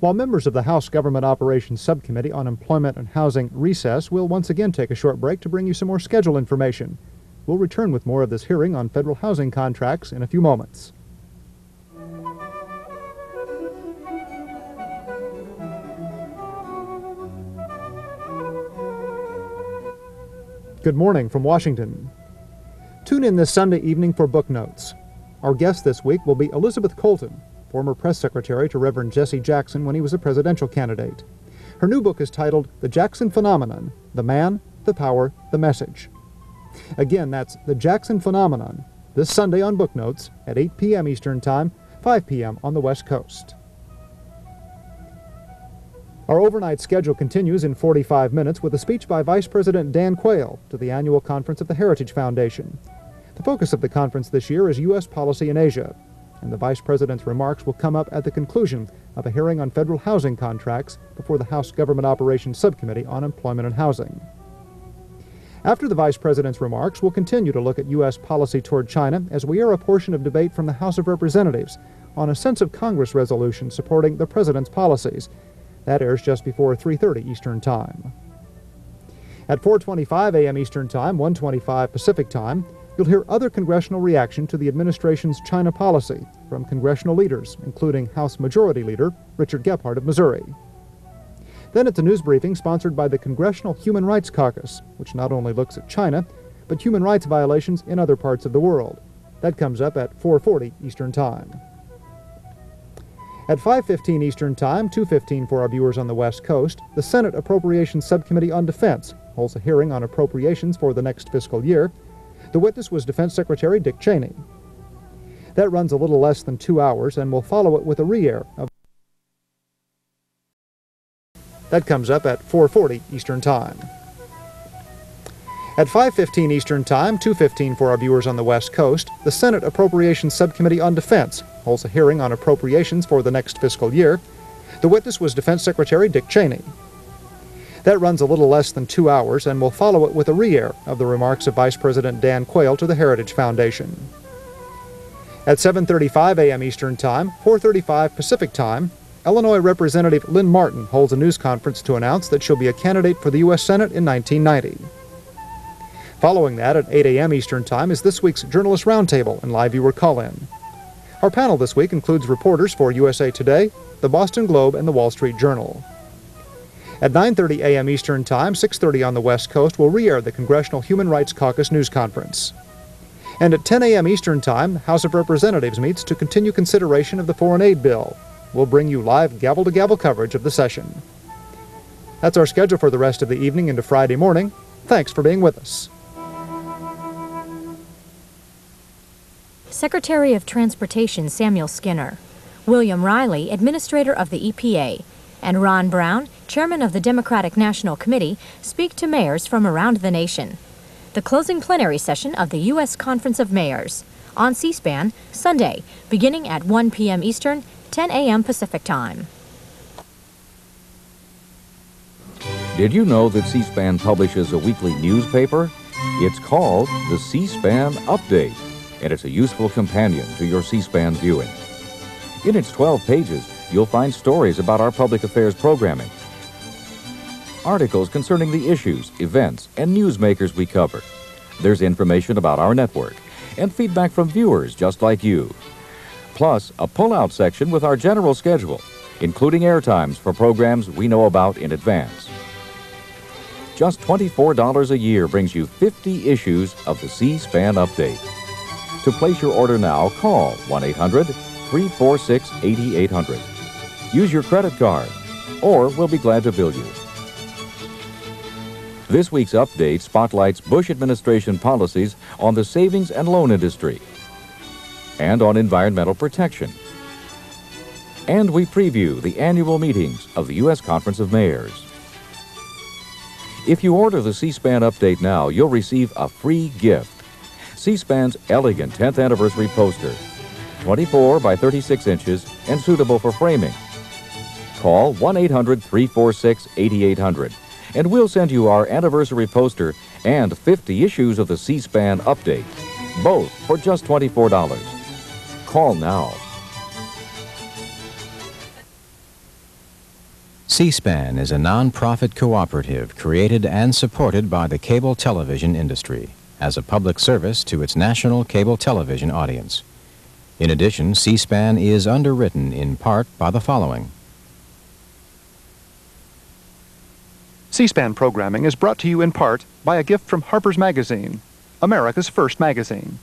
While members of the House Government Operations Subcommittee on Employment and Housing recess, we'll once again take a short break to bring you some more schedule information. We'll return with more of this hearing on federal housing contracts in a few moments. Good morning from Washington. Tune in this Sunday evening for Book Notes. Our guest this week will be Elizabeth Colton, former press secretary to Reverend Jesse Jackson when he was a presidential candidate. Her new book is titled The Jackson Phenomenon: The Man, the Power, the Message. Again, that's The Jackson Phenomenon, this Sunday on Book Notes at 8 p.m. Eastern Time, 5 p.m. on the West Coast. Our overnight schedule continues in 45 minutes with a speech by Vice President Dan Quayle to the annual conference of the Heritage Foundation. The focus of the conference this year is U.S. policy in Asia, and the Vice President's remarks will come up at the conclusion of a hearing on federal housing contracts before the House Government Operations Subcommittee on Employment and Housing. After the Vice President's remarks, we'll continue to look at U.S. policy toward China as we air a portion of debate from the House of Representatives on a sense of Congress resolution supporting the President's policies. That airs just before 3:30 Eastern Time. At 4:25 a.m. Eastern Time, 1:25 Pacific Time, you'll hear other congressional reaction to the administration's China policy from congressional leaders, including House Majority Leader Richard Gephardt of Missouri. Then it's a news briefing sponsored by the Congressional Human Rights Caucus, which not only looks at China, but human rights violations in other parts of the world. That comes up at 4:40 Eastern Time. At 5:15 Eastern Time, 2:15 for our viewers on the West Coast, the Senate Appropriations Subcommittee on Defense holds a hearing on appropriations for the next fiscal year. The witness was Defense Secretary Dick Cheney. That runs a little less than 2 hours, and we'll follow it with a re-air of that comes up at 4:40 Eastern Time. At 5:15 Eastern Time, 2:15 for our viewers on the West Coast, the Senate Appropriations Subcommittee on Defense holds a hearing on appropriations for the next fiscal year. The witness was Defense Secretary Dick Cheney. That runs a little less than 2 hours, and we'll follow it with a re-air of the remarks of Vice President Dan Quayle to the Heritage Foundation. At 7:35 a.m. Eastern Time, 4:35 Pacific Time, Illinois Representative Lynn Martin holds a news conference to announce that she'll be a candidate for the U.S. Senate in 1990. Following that, at 8 a.m. Eastern Time, is this week's Journalist Roundtable and live viewer call-in. Our panel this week includes reporters for USA Today, the Boston Globe, and the Wall Street Journal. At 9:30 a.m. Eastern Time, 6:30 on the West Coast, we'll re-air the Congressional Human Rights Caucus news conference. And at 10 a.m. Eastern Time, the House of Representatives meets to continue consideration of the Foreign Aid Bill. We'll bring you live gavel-to-gavel coverage of the session. That's our schedule for the rest of the evening into Friday morning. Thanks for being with us. Secretary of Transportation Samuel Skinner. William Riley, Administrator of the EPA, and Ron Brown, Chairman of the Democratic National Committee, speak to mayors from around the nation. The closing plenary session of the U.S. Conference of Mayors on C-SPAN, Sunday, beginning at 1 p.m. Eastern, 10 a.m. Pacific Time. Did you know that C-SPAN publishes a weekly newspaper? It's called the C-SPAN Update, and it's a useful companion to your C-SPAN viewing. In its 12 pages, you'll find stories about our public affairs programming, articles concerning the issues, events, and newsmakers we cover. There's information about our network and feedback from viewers just like you. Plus, a pull-out section with our general schedule, including airtimes for programs we know about in advance. Just $24 a year brings you 50 issues of the C-SPAN Update. To place your order now, call 1-800-346-8800. Use your credit card, or we'll be glad to bill you. This week's update spotlights Bush administration policies on the savings and loan industry and on environmental protection. And we preview the annual meetings of the U.S. Conference of Mayors. If you order the C-SPAN Update now, you'll receive a free gift. C-SPAN's elegant 10th anniversary poster, 24 by 36 inches and suitable for framing. Call 1-800-346-8800 and we'll send you our anniversary poster and 50 issues of the C-SPAN Update, both for just $24. Call now. C-SPAN is a non-profit cooperative created and supported by the cable television industry as a public service to its national cable television audience. In addition, C-SPAN is underwritten in part by the following. C-SPAN programming is brought to you in part by a gift from Harper's Magazine, America's first magazine.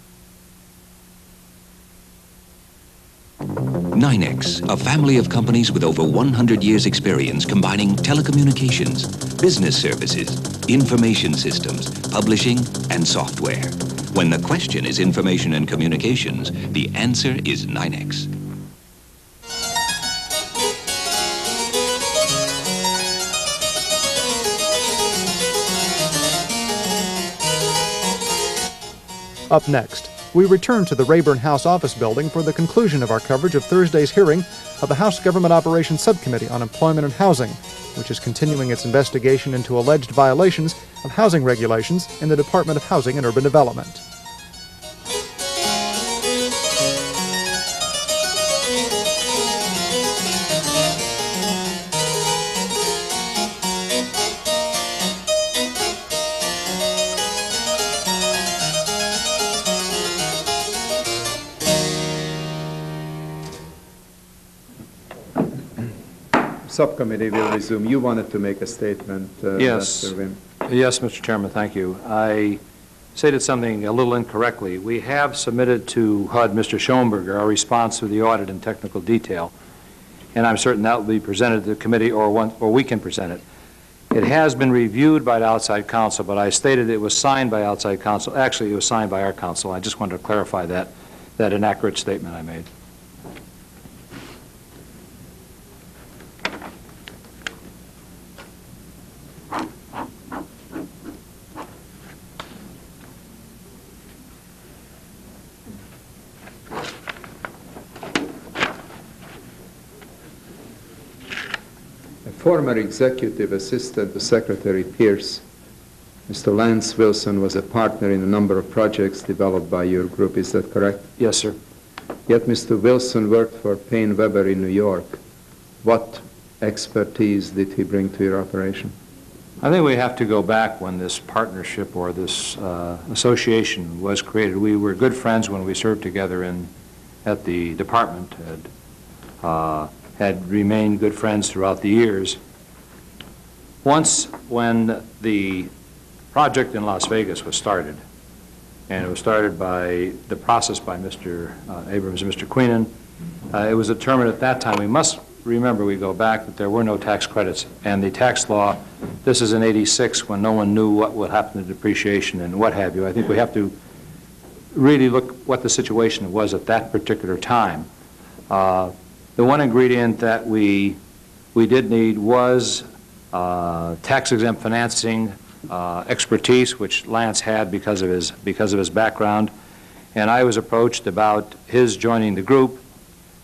NYNEX, a family of companies with over 100 years' experience combining telecommunications, business services, information systems, publishing, and software. When the question is information and communications, the answer is NYNEX. Up next, we return to the Rayburn House office building for the conclusion of our coverage of Thursday's hearing of the House Government Operations Subcommittee on Employment and Housing, which is continuing its investigation into alleged violations of housing regulations in the Department of Housing and Urban Development. Subcommittee will resume. You wanted to make a statement, Yes. Mr. Wim. Yes, Mr. Chairman, thank you. I stated something a little incorrectly. We have submitted to HUD, Mr. Schoenberger, our response to the audit in technical detail, and I'm certain that will be presented to the committee or we can present it. It has been reviewed by the outside counsel, but I stated it was signed by outside counsel. Actually, it was signed by our counsel. I just wanted to clarify that inaccurate statement I made. Former executive assistant to Secretary Pierce, Mr. Lance Wilson, was a partner in a number of projects developed by your group. Is that correct? Yes, sir. Yet Mr. Wilson worked for Payne Weber in New York. What expertise did he bring to your operation? I think we have to go back when this partnership or this association was created. We were good friends when we served together at the department, had remained good friends throughout the years. Once, when the project in Las Vegas was started, and it was started by the process by Mr. Abrams and Mr. Queenan, it was determined at that time, we must remember, we go back, that there were no tax credits, and the tax law, this is in '86 when no one knew what would happen to depreciation and what have you. I think we have to really look what the situation was at that particular time. The one ingredient that we did need was tax-exempt financing expertise, which Lance had because of his background. And I was approached about his joining the group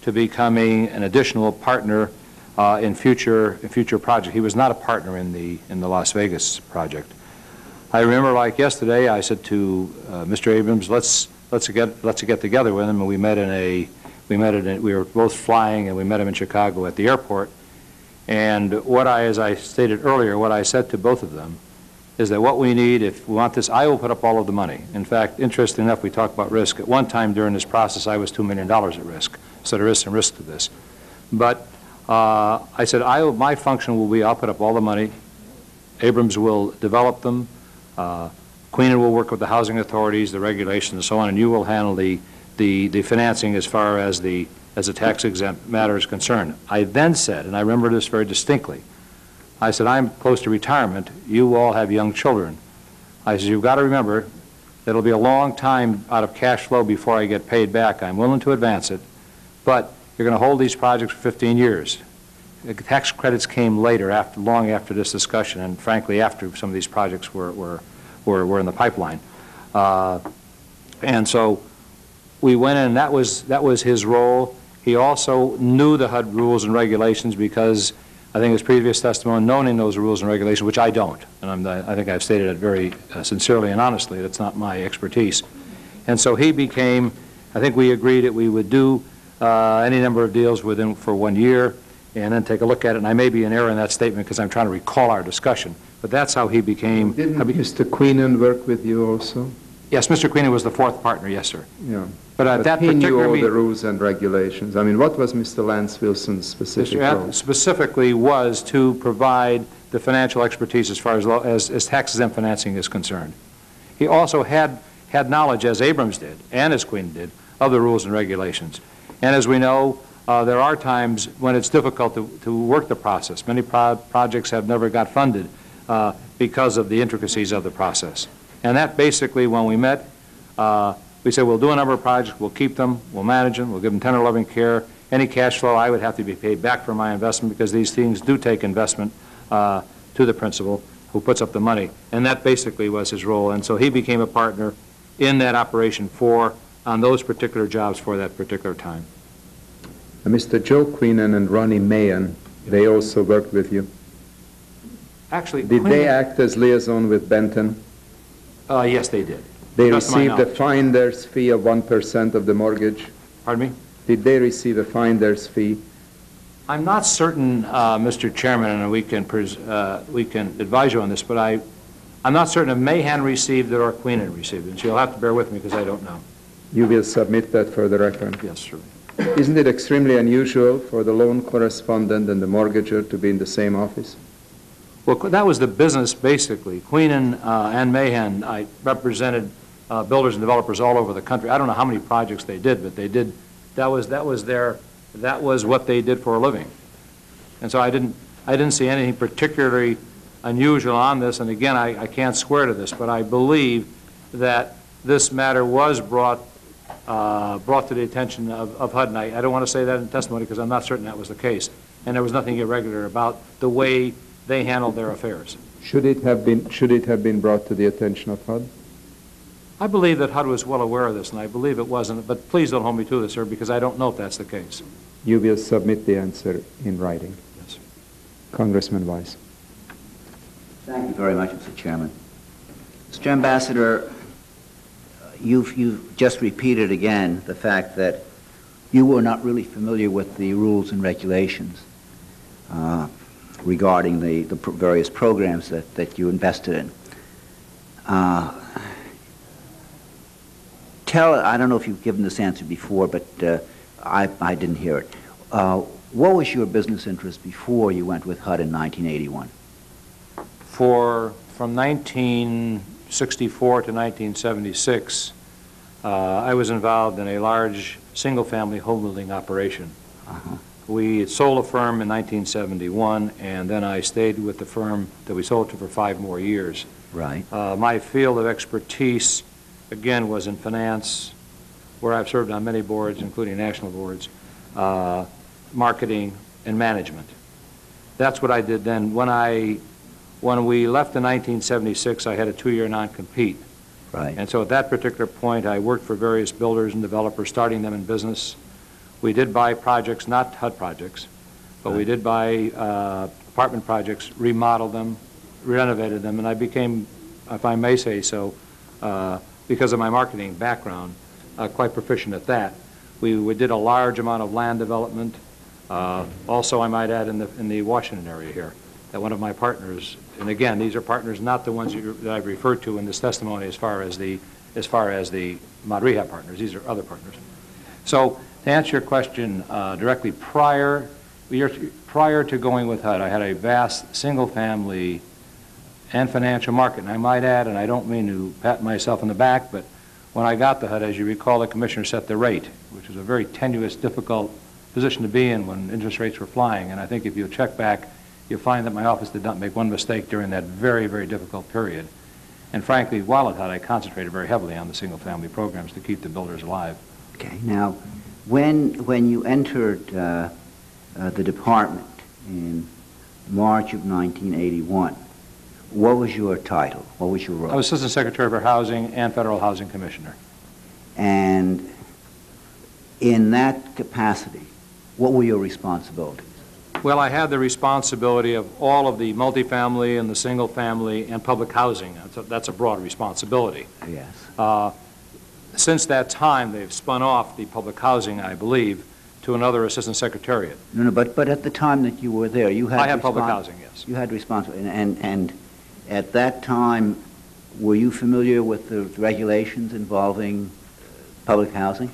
to becoming an additional partner in future projects. He was not a partner in the Las Vegas project. I remember, like yesterday, I said to Mr. Abrams, let's get together with him, and we were both flying, and we met him in Chicago at the airport. And as I stated earlier, what I said to both of them is that what we need, if we want this, I will put up all of the money. In fact, interesting enough, we talked about risk. At one time during this process, I was $2 million at risk, so there is some risk to this. But I said, my function will be, I'll put up all the money. Abrams will develop them. Queenan will work with the housing authorities, the regulations, and so on, and you will handle the financing as far as the tax-exempt matter is concerned. I then said, and I remember this very distinctly, I said, I'm close to retirement. You all have young children. I said, you've got to remember that it'll be a long time out of cash flow before I get paid back. I'm willing to advance it, but you're going to hold these projects for 15 years. The tax credits came later, long after this discussion, and frankly, after some of these projects were in the pipeline. And so we went in, and that was his role. He also knew the HUD rules and regulations because I think his previous testimony, knowing those rules and regulations, which I don't, and I think I've stated it very sincerely and honestly, that's not my expertise. And so he became, I think we agreed that we would do any number of deals with him for 1 year and then take a look at it. And I may be in error in that statement because I'm trying to recall our discussion. But that's how he became. Didn't Mr. Queenan work with you also? Yes, Mr. Queenan was the fourth partner, yes, sir. Yeah. But at that he knew particular all meeting, the rules and regulations. I mean, what was Mr. Lance Wilson's specific role? Specifically was to provide the financial expertise as far as tax-exempt financing is concerned. He also had knowledge, as Abrams did, and as Queenan did, of the rules and regulations. And as we know, there are times when it's difficult to work the process. Many projects have never got funded because of the intricacies of the process. And that basically, when we met, we said, we'll do a number of projects, we'll keep them, we'll manage them, we'll give them tender loving care. Any cash flow, I would have to be paid back for my investment because these things do take investment to the principal who puts up the money. And that basically was his role. And so he became a partner in that operation on those particular jobs for that particular time. Mr. Joe Queenan and Ronnie Mahan, they also worked with you. Actually, did they act as liaison with Benton? Yes, they did. They received a finder's fee of 1% of the mortgage? Pardon me? Did they receive a finder's fee? I'm not certain, Mr. Chairman, and we can advise you on this, but I'm not certain if Mahan received it or Queenan received it. And you'll have to bear with me because I don't know. You will submit that for the record? Yes, sir. Isn't it extremely unusual for the loan correspondent and the mortgager to be in the same office? Well, that was the business, basically. Queenan and Mahan, I represented builders and developers all over the country. I don't know how many projects they did, but they did. That was what they did for a living. And so I didn't see anything particularly unusual on this. And again, I can't swear to this, but I believe that this matter was brought to the attention of HUD. And I don't want to say that in testimony because I'm not certain that was the case. And there was nothing irregular about the way they handled their affairs. Should it have been brought to the attention of HUD? I believe that HUD was well aware of this, and I believe it wasn't. But please don't hold me to this, sir, because I don't know if that's the case. You will submit the answer in writing. Yes. Congressman Weiss. Thank you very much, Mr. Chairman. Mr. Ambassador, you've just repeated again the fact that you were not really familiar with the rules and regulations regarding the various programs that you invested in. I don't know if you've given this answer before, but I didn't hear it. What was your business interest before you went with HUD in 1981? From 1964 to 1976, I was involved in a large single-family home building operation. We sold a firm in 1971, and then I stayed with the firm that we sold to for 5 more years. Right. My field of expertise, again, was in finance, where I've served on many boards, including national boards, marketing, and management. That's what I did then. When we left in 1976, I had a 2-year non-compete. Right. And so at that particular point, I worked for various builders and developers, starting them in business. We did buy projects, not HUD projects, but we did buy apartment projects, remodeled them, renovated them, and I became, if I may say so, because of my marketing background, quite proficient at that. We did a large amount of land development. Also, I might add, in the Washington area here, that one of my partners, and again, these are partners not the ones that I've referred to in this testimony as far as the mod rehab partners. These are other partners. So to answer your question directly, prior to going with HUD, I had a vast single-family and financial market. And I might add, and I don't mean to pat myself on the back, but when I got the HUD, as you recall, the commissioner set the rate, which was a very tenuous, difficult position to be in when interest rates were flying. And I think if you check back, you'll find that my office did not make one mistake during that very, very difficult period. And frankly, while at HUD, I concentrated very heavily on the single-family programs to keep the builders alive. Okay. Now, when you entered the department in March of 1981, what was your title? What was your role? I was Assistant Secretary for Housing and Federal Housing Commissioner. And in that capacity, what were your responsibilities? Well, I had the responsibility of all of the multifamily and the single family and public housing. That's a broad responsibility. Yes. Since that time, they've spun off the public housing, I believe, to another assistant secretariat. No, but at the time that you were there, you had... I had public housing, yes. You had responsibility. And at that time, were you familiar with the regulations involving public housing?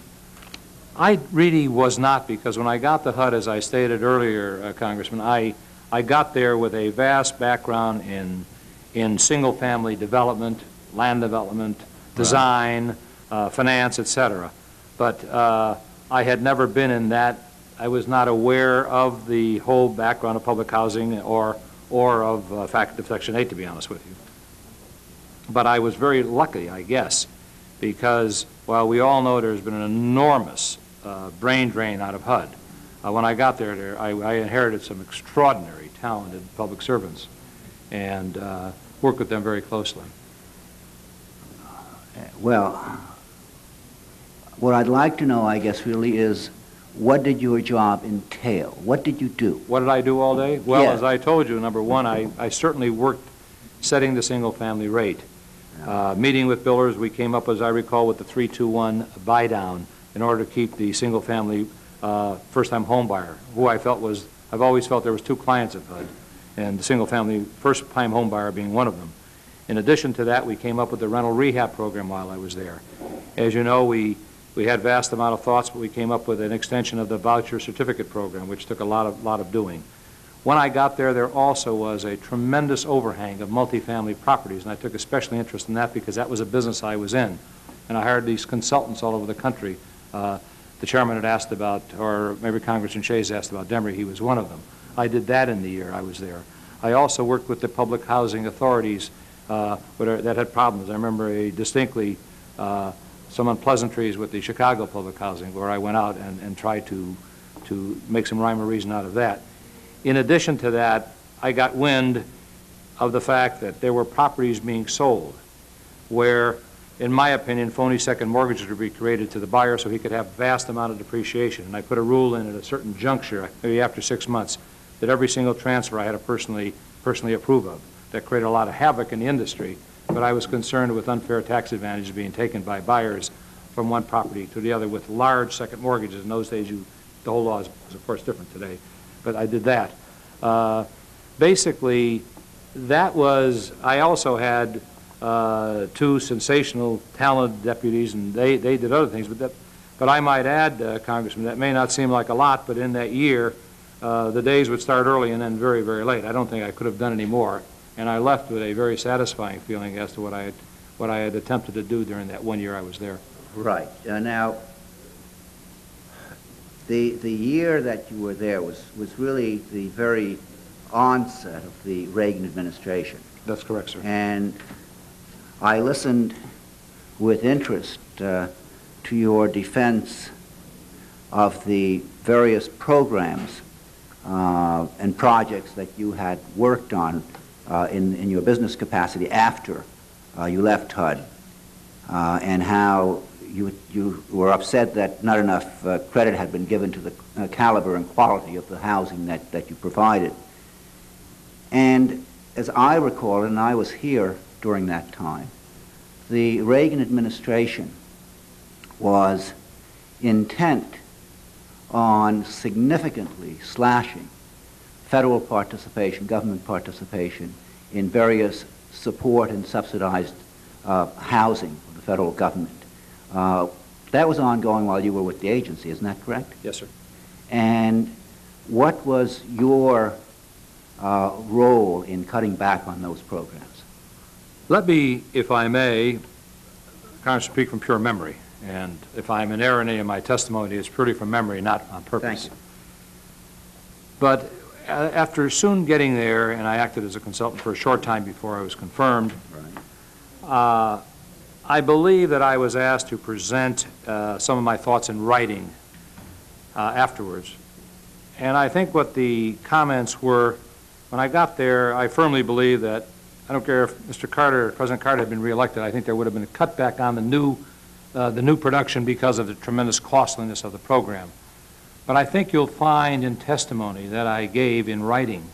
I really was not, because when I got the HUD, as I stated earlier, Congressman, I got there with a vast background in single-family development, land development, design, finance, etc. But I had never been in that. I was not aware of the whole background of public housing or of facultative Section 8, to be honest with you. But I was very lucky, I guess, because while we all know there's been an enormous brain drain out of HUD, when I got there, I inherited some extraordinary, talented public servants and worked with them very closely. Well, what I'd like to know, I guess, really is, what did your job entail? What did you do? What did I do all day? Well, Yeah. as I told you, number one, I certainly worked setting the single-family rate. Meeting with builders, we came up, as I recall, with the 3-2-1 buy-down in order to keep the single-family first-time home buyer, who I've always felt there was two clients of HUD, and the single-family first-time home buyer being one of them. In addition to that, we came up with the rental rehab program while I was there. As you know, we had vast amount of thoughts, but we came up with an extension of the voucher certificate program, which took a lot of doing. When I got there, there also was a tremendous overhang of multifamily properties, and I took especially interest in that because that was a business I was in. And I hired these consultants all over the country. The chairman had asked about, or maybe Congressman Shays asked about Demery. He was one of them. I did that in the year I was there. I also worked with the public housing authorities that had problems. I remember distinctly some unpleasantries with the Chicago public housing, where I went out and tried to make some rhyme or reason out of that. In addition to that, I got wind of the fact that there were properties being sold where, in my opinion, phony second mortgages would be created to the buyer so he could have vast amount of depreciation. And I put a rule in at a certain juncture, maybe after 6 months, that every single transfer I had to personally approve of. That created a lot of havoc in the industry, but I was concerned with unfair tax advantages being taken by buyers from one property to the other with large second mortgages. In those days, the whole law is of course different today, but I did that. Basically, that was, I also had two sensational, talented deputies, and they did other things, but I might add, Congressman, that may not seem like a lot, but in that year, the days would start early and end very, very late. I don't think I could have done any more. And I left with a very satisfying feeling as to what I had attempted to do during that 1 year I was there. Right. Now, the year that you were there was really the very onset of the Reagan administration. That's correct, sir. And I listened with interest to your defense of the various programs and projects that you had worked on in your business capacity after you left HUD, and how you were upset that not enough credit had been given to the caliber and quality of the housing that you provided. And as I recall, and I was here during that time, the Reagan administration was intent on significantly slashing federal participation, government participation in various support and subsidized housing of the federal government. That was ongoing while you were with the agency, isn't that correct? Yes, sir. And what was your role in cutting back on those programs? Let me, if I may, kind of speak from pure memory. And if I'm in error in any of my testimony, it's purely from memory, not on purpose. Thank you. But after soon getting there, and I acted as a consultant for a short time before I was confirmed, I believe that I was asked to present some of my thoughts in writing afterwards. And I think what the comments were, when I got there, I firmly believe that, I don't care if Mr. Carter, President Carter had been reelected, I think there would have been a cutback on the new production because of the tremendous costliness of the program. But I think you'll find in testimony that I gave in writing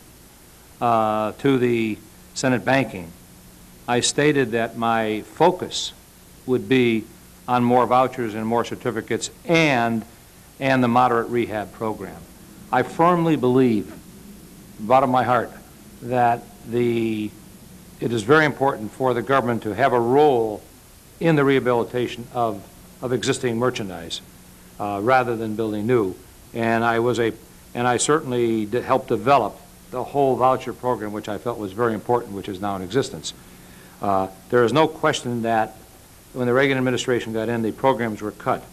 to the Senate banking, I stated that my focus would be on more vouchers and more certificates and the moderate rehab program. I firmly believe, bottom of my heart, that it is very important for the government to have a role in the rehabilitation of existing merchandise rather than building new. And I certainly helped develop the whole voucher program, which I felt was very important, which is now in existence. There is no question that when the Reagan administration got in, the programs were cut.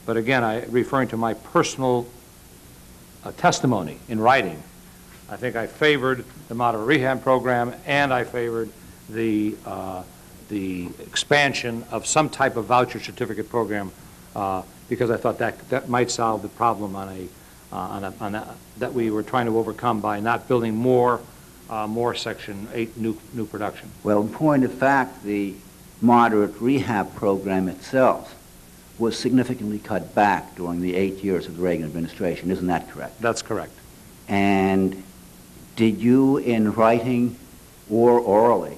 But again, referring to my personal testimony in writing, I think I favored the moderate rehab program, and I favored the expansion of some type of voucher certificate program because I thought that might solve the problem that we were trying to overcome by not building more Section 8 new production. Well, in point of fact, the moderate rehab program itself was significantly cut back during the 8 years of the Reagan administration. Isn't that correct? That's correct. And did you, in writing or orally,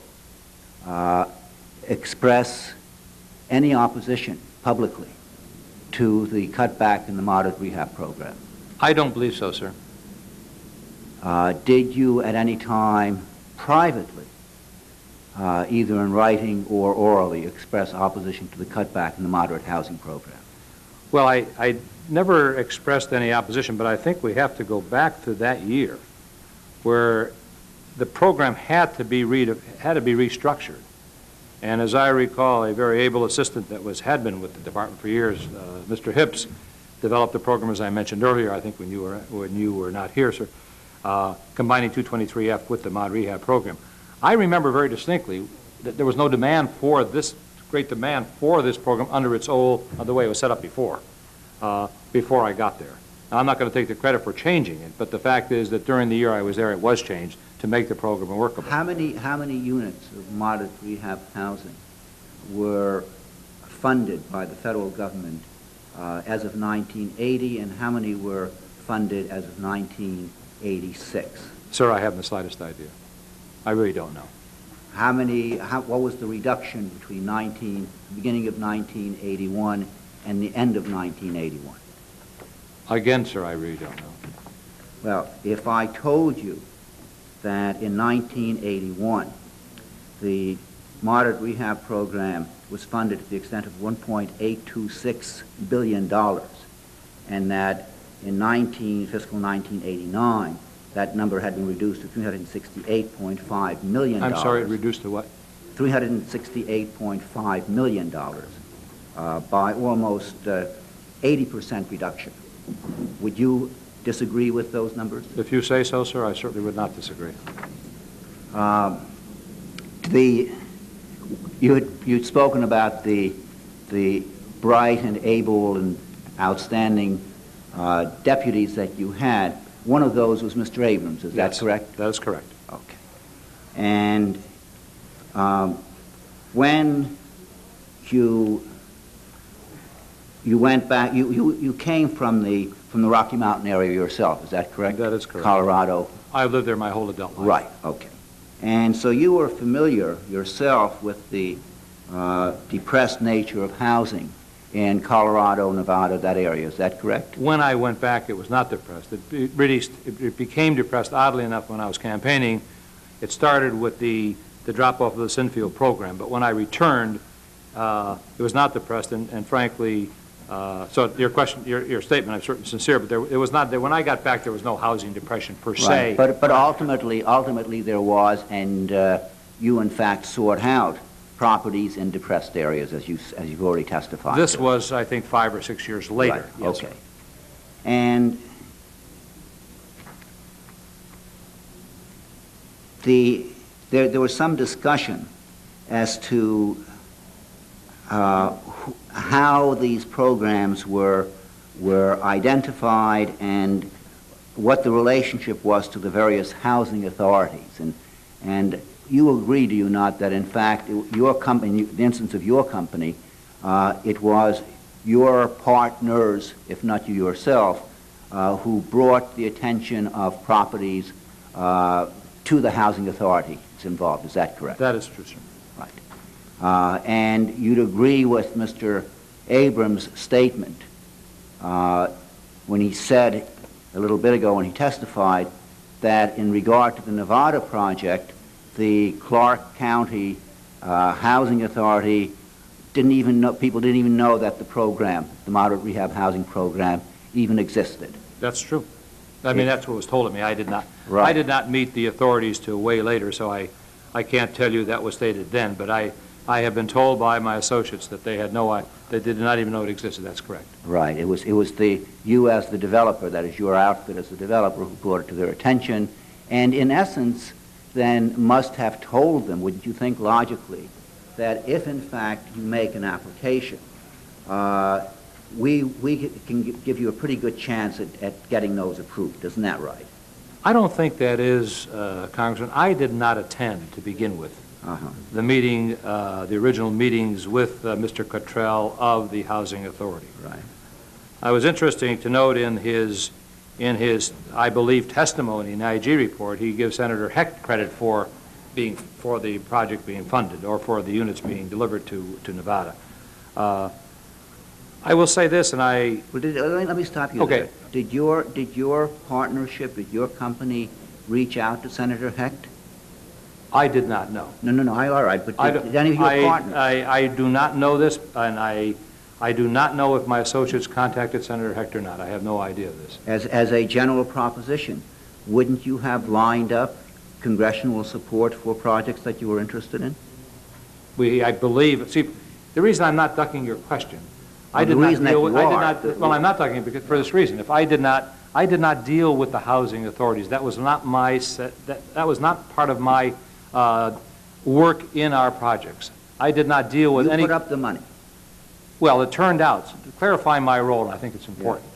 express any opposition publicly to the cutback in the moderate rehab program? I don't believe so, sir. Did you at any time privately, either in writing or orally, express opposition to the cutback in the moderate housing program? Well, I never expressed any opposition, but I think we have to go back to that year where the program had to be restructured. And as I recall, a very able assistant that had been with the department for years, Mr. Hips, developed the program, as I mentioned earlier, I think when you were not here, sir, combining 223F with the mod rehab program. I remember very distinctly that there was no demand for this, great demand for this program under its old, the way it was set up before I got there. Now, I'm not going to take the credit for changing it, but the fact is that during the year I was there, it was changed to make the program workable. How many units of moderate rehab housing were funded by the federal government as of 1980, and how many were funded as of 1986? Sir, I haven't the slightest idea. I really don't know. What was the reduction between the beginning of 1981 and the end of 1981? Again, sir, I really don't know. Well, if I told you that in 1981 the moderate rehab program was funded to the extent of $1.826 billion, and that in fiscal 1989 that number had been reduced to $368.5 million. I'm sorry, it reduced to what? $368.5 million by almost 80% reduction. Would you disagree with those numbers? If you say so, sir, I certainly would not disagree. You'd spoken about the bright and able and outstanding deputies that you had, one of those was Mr. Abrams, is that correct? That is correct. Okay. And when you went back, you came from the Rocky Mountain area yourself, is that correct? That is correct. Colorado. I've lived there my whole adult life. Right, okay. And so you were familiar yourself with the depressed nature of housing in Colorado, Nevada, that area, is that correct? When I went back, it was not depressed. It became depressed, oddly enough, when I was campaigning. It started with the drop-off of the Sinfield program, but when I returned, it was not depressed, and frankly, so your question, your statement, I'm certainly sincere, but it was not, when I got back, there was no housing depression per se. Right. But ultimately there was, and you in fact sought out properties in depressed areas, as you've already testified. This was, I think, 5 or 6 years later. Right. Yes, okay. sir. And there was some discussion as to how these programs were identified and what the relationship was to the various housing authorities. And you agree, do you not, that in fact your company, the instance of your company, it was your partners, if not you yourself, who brought the attention of properties to the housing authorities involved. Is that correct? That is true, sir. Right. And you'd agree with Mr. Abrams' statement when he said a little bit ago when he testified that in regard to the Nevada project, the Clark County Housing Authority people didn't even know that the program, the moderate rehab housing program, even existed. That's true. I mean, that's what was told of me. I did not. Right. I did not meet the authorities till way later, so I can't tell you that was stated then. But I have been told by my associates that they had they did not even know it existed. That's correct. Right. It was you as the developer, that is your outfit as the developer, who brought it to their attention, and in essence, then must have told them, wouldn't you think logically, that if in fact you make an application, we can give you a pretty good chance at getting those approved. Isn't that right? I don't think that is, Congressman. I did not attend to begin with the meeting, the original meetings with Mr. Cottrell of the Housing Authority. Right. I was interesting to note in his, I believe, testimony in the IG report, he gives Senator Hecht credit for the project being funded or for the units being delivered to Nevada. I will say this, and let me stop you okay. there. Did your partnership, did your company reach out to Senator Hecht? I did not know. No, all right, but did any of your partners? I do not know this, and I do not know if my associates contacted Senator Hecht or not. I have no idea of this. As a general proposition, wouldn't you have lined up congressional support for projects that you were interested in? I believe, see, the reason I'm not ducking your question, well, well, I'm not ducking because for this reason. If I did not deal with the housing authorities. That was not that was not part of my work in our projects. I did not deal with any. You put up the money. Well, it turned out, to clarify my role, and I think it's important.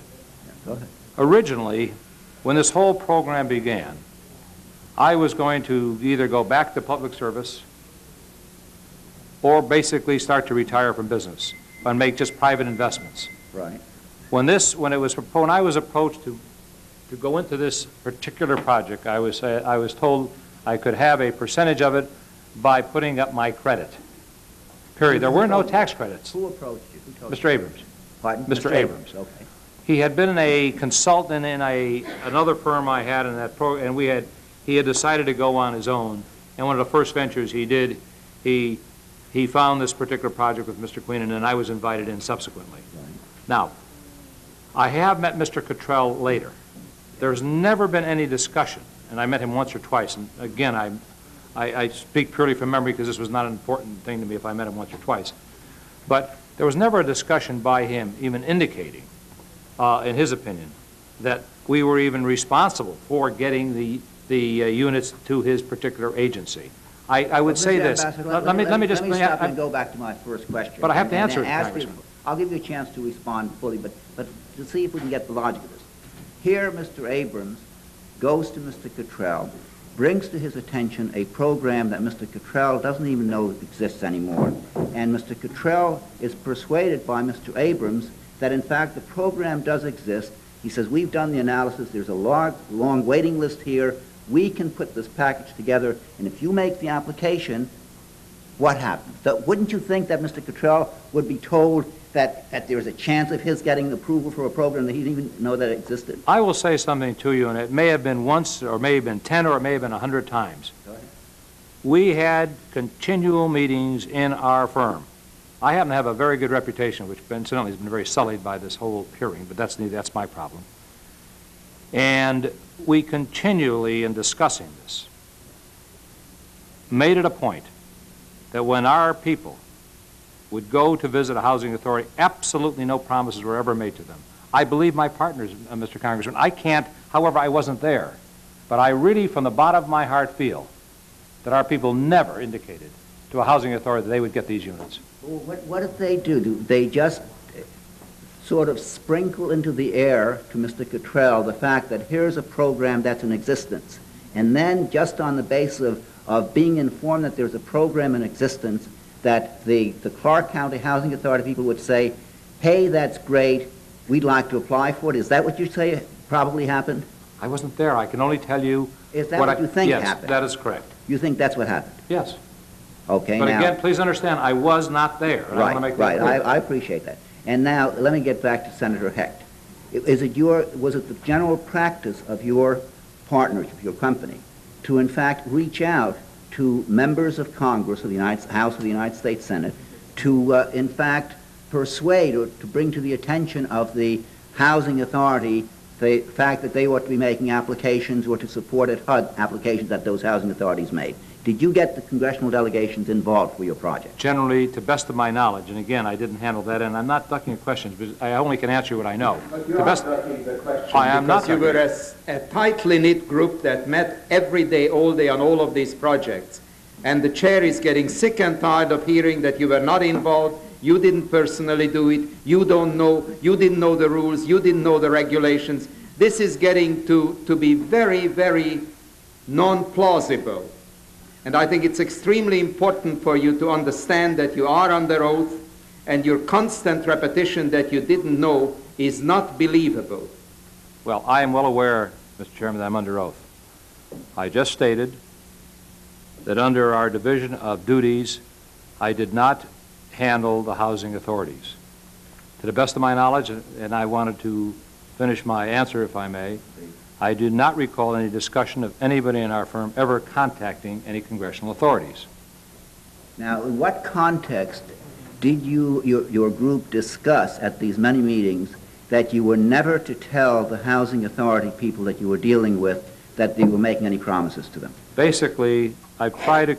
Yeah, go ahead. Originally, when this whole program began, I was going to either go back to public service or basically start to retire from business and make just private investments. Right. When I was approached to go into this particular project, I was told I could have a percentage of it by putting up my credit. Period. There were no tax credits. Who approached you? Mr. Abrams. Pardon? Mr. Abrams. Okay. He had been a consultant in another firm I had in that program, and he had decided to go on his own. And one of the first ventures he did, he found this particular project with Mr. Queenan, and I was invited in subsequently. Right. Now, I have met Mr. Cottrell later. There's never been any discussion, and I met him once or twice. And again, I speak purely from memory because this was not an important thing to me if I met him once or twice. But there was never a discussion by him even indicating, in his opinion, that we were even responsible for getting the units to his particular agency. I would say this. Let me stop and go back to my first question. But I have to answer it, Congressman. I'll give you a chance to respond fully, but to see if we can get the logic of this. Here, Mr. Abrams goes to Mr. Cottrell, brings to his attention a program that Mr. Cottrell doesn't even know exists anymore. And Mr. Cottrell is persuaded by Mr. Abrams that, in fact, the program does exist. He says, we've done the analysis. There's a long waiting list here. We can put this package together. And if you make the application, what happens? Wouldn't you think that Mr. Cottrell would be told that there's a chance of his getting approval for a program that he didn't even know that it existed? I will say something to you, and it may have been once, or may have been 10, or it may have been 100 times. We had continual meetings in our firm. I happen to have a very good reputation, which incidentally has been very sullied by this whole hearing, but that's my problem. And we continually, in discussing this, made it a point that when our people would go to visit a housing authority, absolutely no promises were ever made to them. I believe my partners, Mr. Congressman. I can't, however, I wasn't there. But I really, from the bottom of my heart, feel that our people never indicated to a housing authority that they would get these units. Well, what did they do? Do they just sort of sprinkle into the air to Mr. Cottrell the fact that here's a program that's in existence, and then just on the basis of being informed that there's a program in existence, that the Clark County Housing Authority people would say, hey, that's great, we'd like to apply for it? Is that what you say probably happened? I wasn't there. I can only tell you Is that what you think yes, happened? That is correct. You think that's what happened? Yes. Okay, but now, again, please understand, I was not there. And I want to make that clear. I appreciate that. And now, let me get back to Senator Hecht. Was it the general practice of your partnership, your company, to in fact reach out to members of Congress, of the House of the United States Senate, to in fact persuade or to bring to the attention of the Housing Authority the fact that they ought to be making applications or to support at HUD applications that those housing authorities made? Did you get the congressional delegations involved for your project? Generally, to best of my knowledge, and again, I didn't handle that, and I'm not ducking questions, but I only can answer what I know. But you are ducking the question I am not because you were a tightly knit group that met every day, all day on all of these projects. And the chair is getting sick and tired of hearing that you were not involved, you didn't personally do it, you don't know, you didn't know the rules, you didn't know the regulations. This is getting to be very, very non-plausible. And I think it's extremely important for you to understand that you are under oath, and your constant repetition that you didn't know is not believable. Well, I am well aware, Mr. Chairman, that I'm under oath. I just stated that under our division of duties, I did not handle the housing authorities. To the best of my knowledge, and I wanted to finish my answer if I may, I do not recall any discussion of anybody in our firm ever contacting any congressional authorities. Now, in what context did your group discuss at these many meetings that you were never to tell the housing authority people that you were dealing with that they were making any promises to them? Basically, I tried to,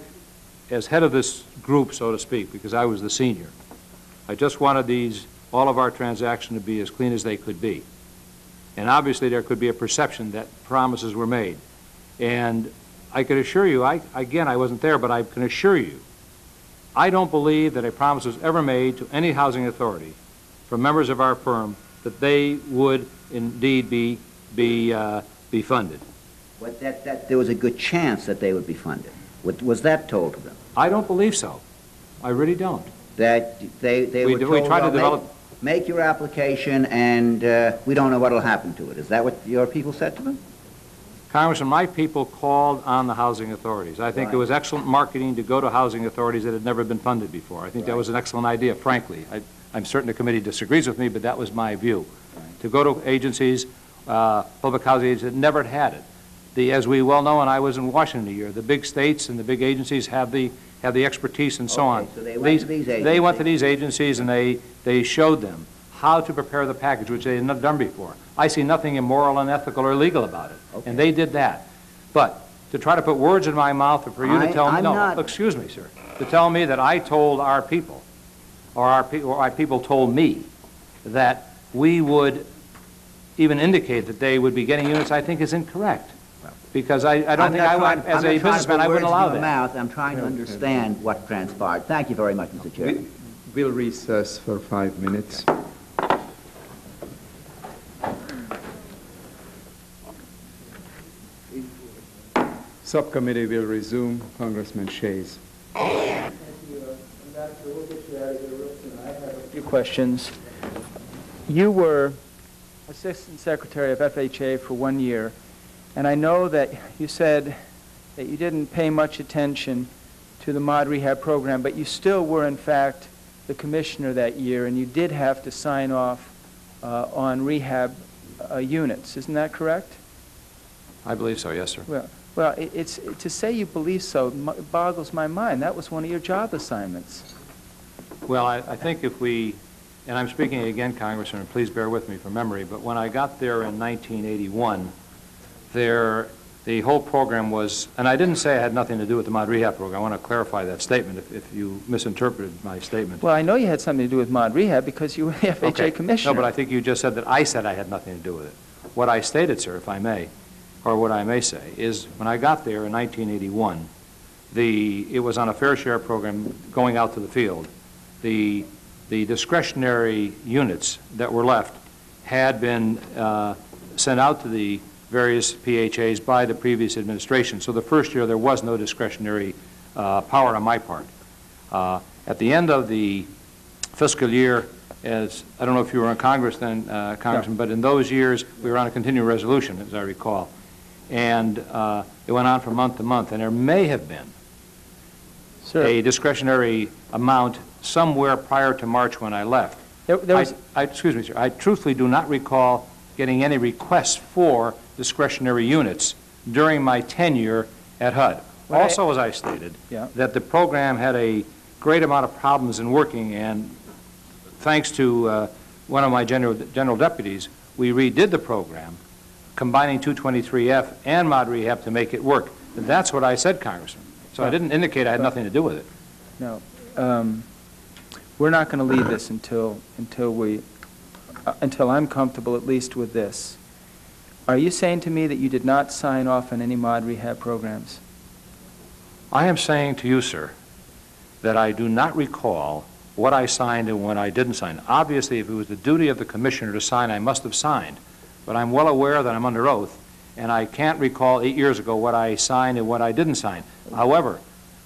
as head of this group, so to speak, because I was the senior, I just wanted all of our transactions to be as clean as they could be. And obviously there could be a perception that promises were made. And I could assure you, again, I wasn't there, but I can assure you, I don't believe that a promise was ever made to any housing authority from members of our firm that they would indeed be funded. What, that there was a good chance that they would be funded. Was that told to them? I don't believe so. I really don't. That they were told, we try to develop. Make your application, and we don't know what will happen to it. Is that what your people said to them? Congressman, my people called on the housing authorities. I think it was excellent marketing to go to housing authorities that had never been funded before. I think that was an excellent idea, frankly. I'm certain the committee disagrees with me, but that was my view. To go to agencies, public housing agencies that never had it. As we well know, and I was in Washington a year, the big states and the big agencies have the expertise and so on. So they went to these agencies. They went to these agencies and they showed them how to prepare the package, which they had not done before. I see nothing immoral, unethical, or illegal about it. Okay. And they did that. But to try to put words in my mouth for you to tell me, no, excuse me, sir, to tell me that I told our people, or our people told me that we would even indicate that they would be getting units, I think is incorrect. Because I don't think as a businessman, I wouldn't allow that. I'm trying to understand what transpired. Thank you very much, Mr. Chairman. We'll recess for 5 minutes. Subcommittee will resume. Congressman Shays. Thank you. Ambassador, we'll get you out of here real soon. I have a few questions. You were Assistant Secretary of FHA for 1 year, and I know that you said that you didn't pay much attention to the mod rehab program, but you still were, in fact, the commissioner that year, and you did have to sign off on rehab units. Isn't that correct? I believe so, yes, sir. Well, it's to say you believe so boggles my mind. That was one of your job assignments. Well, I think if we, and I'm speaking again, Congressman, and please bear with me for memory, but when I got there in 1981, the whole program was, and I didn't say I had nothing to do with the mod rehab program. I want to clarify that statement if you misinterpreted my statement. Well, I know you had something to do with mod rehab because you were the FHA commissioner. No, but I think you just said that I said I had nothing to do with it. What I stated, sir, if I may, or what I may say, is when I got there in 1981, it was on a fair share program going out to the field. The discretionary units that were left had been sent out to the various PHAs by the previous administration. So the first year there was no discretionary power on my part. At the end of the fiscal year, as I don't know if you were in Congress then, Congressman, but in those years we were on a continuing resolution, as I recall. And it went on from month to month, and there may have been a discretionary amount somewhere prior to March when I left. Excuse me, sir, I truthfully do not recall getting any requests for discretionary units during my tenure at HUD. Also, as I stated, that the program had a great amount of problems in working, and thanks to one of my general deputies, we redid the program, combining 223F and mod rehab to make it work. And that's what I said, Congressman. So I didn't indicate I had nothing to do with it. No. We're not going to leave this until I'm comfortable at least with this. Are you saying to me that you did not sign off on any mod rehab programs? I am saying to you, sir, that I do not recall what I signed and what I didn't sign. Obviously, if it was the duty of the commissioner to sign, I must have signed. But I'm well aware that I'm under oath, and I can't recall 8 years ago what I signed and what I didn't sign. However,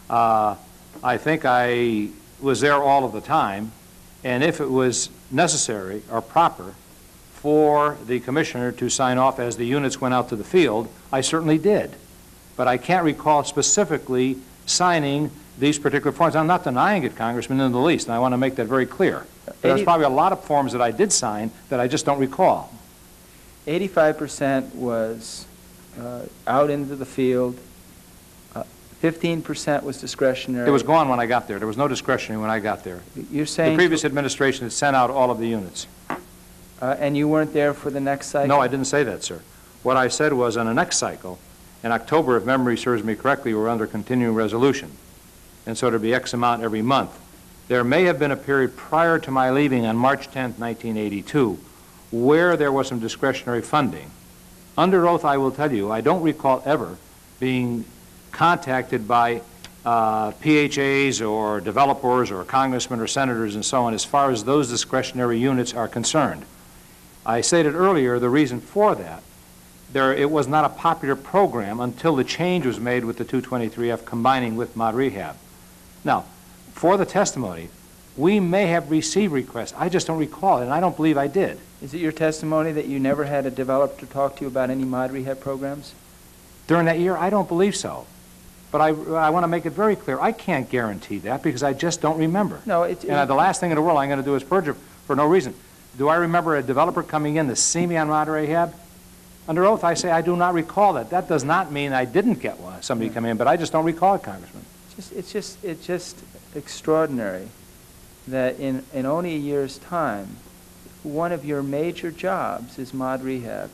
I think I was there all of the time, and if it was necessary or proper for the commissioner to sign off as the units went out to the field, I certainly did. But I can't recall specifically signing these particular forms. I'm not denying it, Congressman, in the least, and I want to make that very clear. There's probably a lot of forms that I did sign that I just don't recall. 85% was out into the field. 15% was discretionary. It was gone when I got there. There was no discretionary when I got there. You're saying the previous administration had sent out all of the units. And you weren't there for the next cycle? No, I didn't say that, sir. What I said was on the next cycle, in October, if memory serves me correctly, we're under continuing resolution. And so there'd be X amount every month. There may have been a period prior to my leaving on March 10th, 1982, where there was some discretionary funding. Under oath, I will tell you, I don't recall ever being contacted by PHAs or developers or congressmen or senators and so on as far as those discretionary units are concerned. I stated earlier the reason for that. It was not a popular program until the change was made with the 223F combining with mod rehab. Now, for the testimony, we may have received requests. I just don't recall it, and I don't believe I did. Is it your testimony that you never had a developer to talk to you about any mod rehab programs? During that year, I don't believe so. But I want to make it very clear, I can't guarantee that because I just don't remember. No, and the last thing in the world I'm going to do is perjure for no reason. Do I remember a developer coming in to see me on mod rehab? Under oath, I say I do not recall that. That does not mean I didn't get somebody come in, but I just don't recall it, Congressman. It's just extraordinary that in only a year's time, one of your major jobs is mod rehab.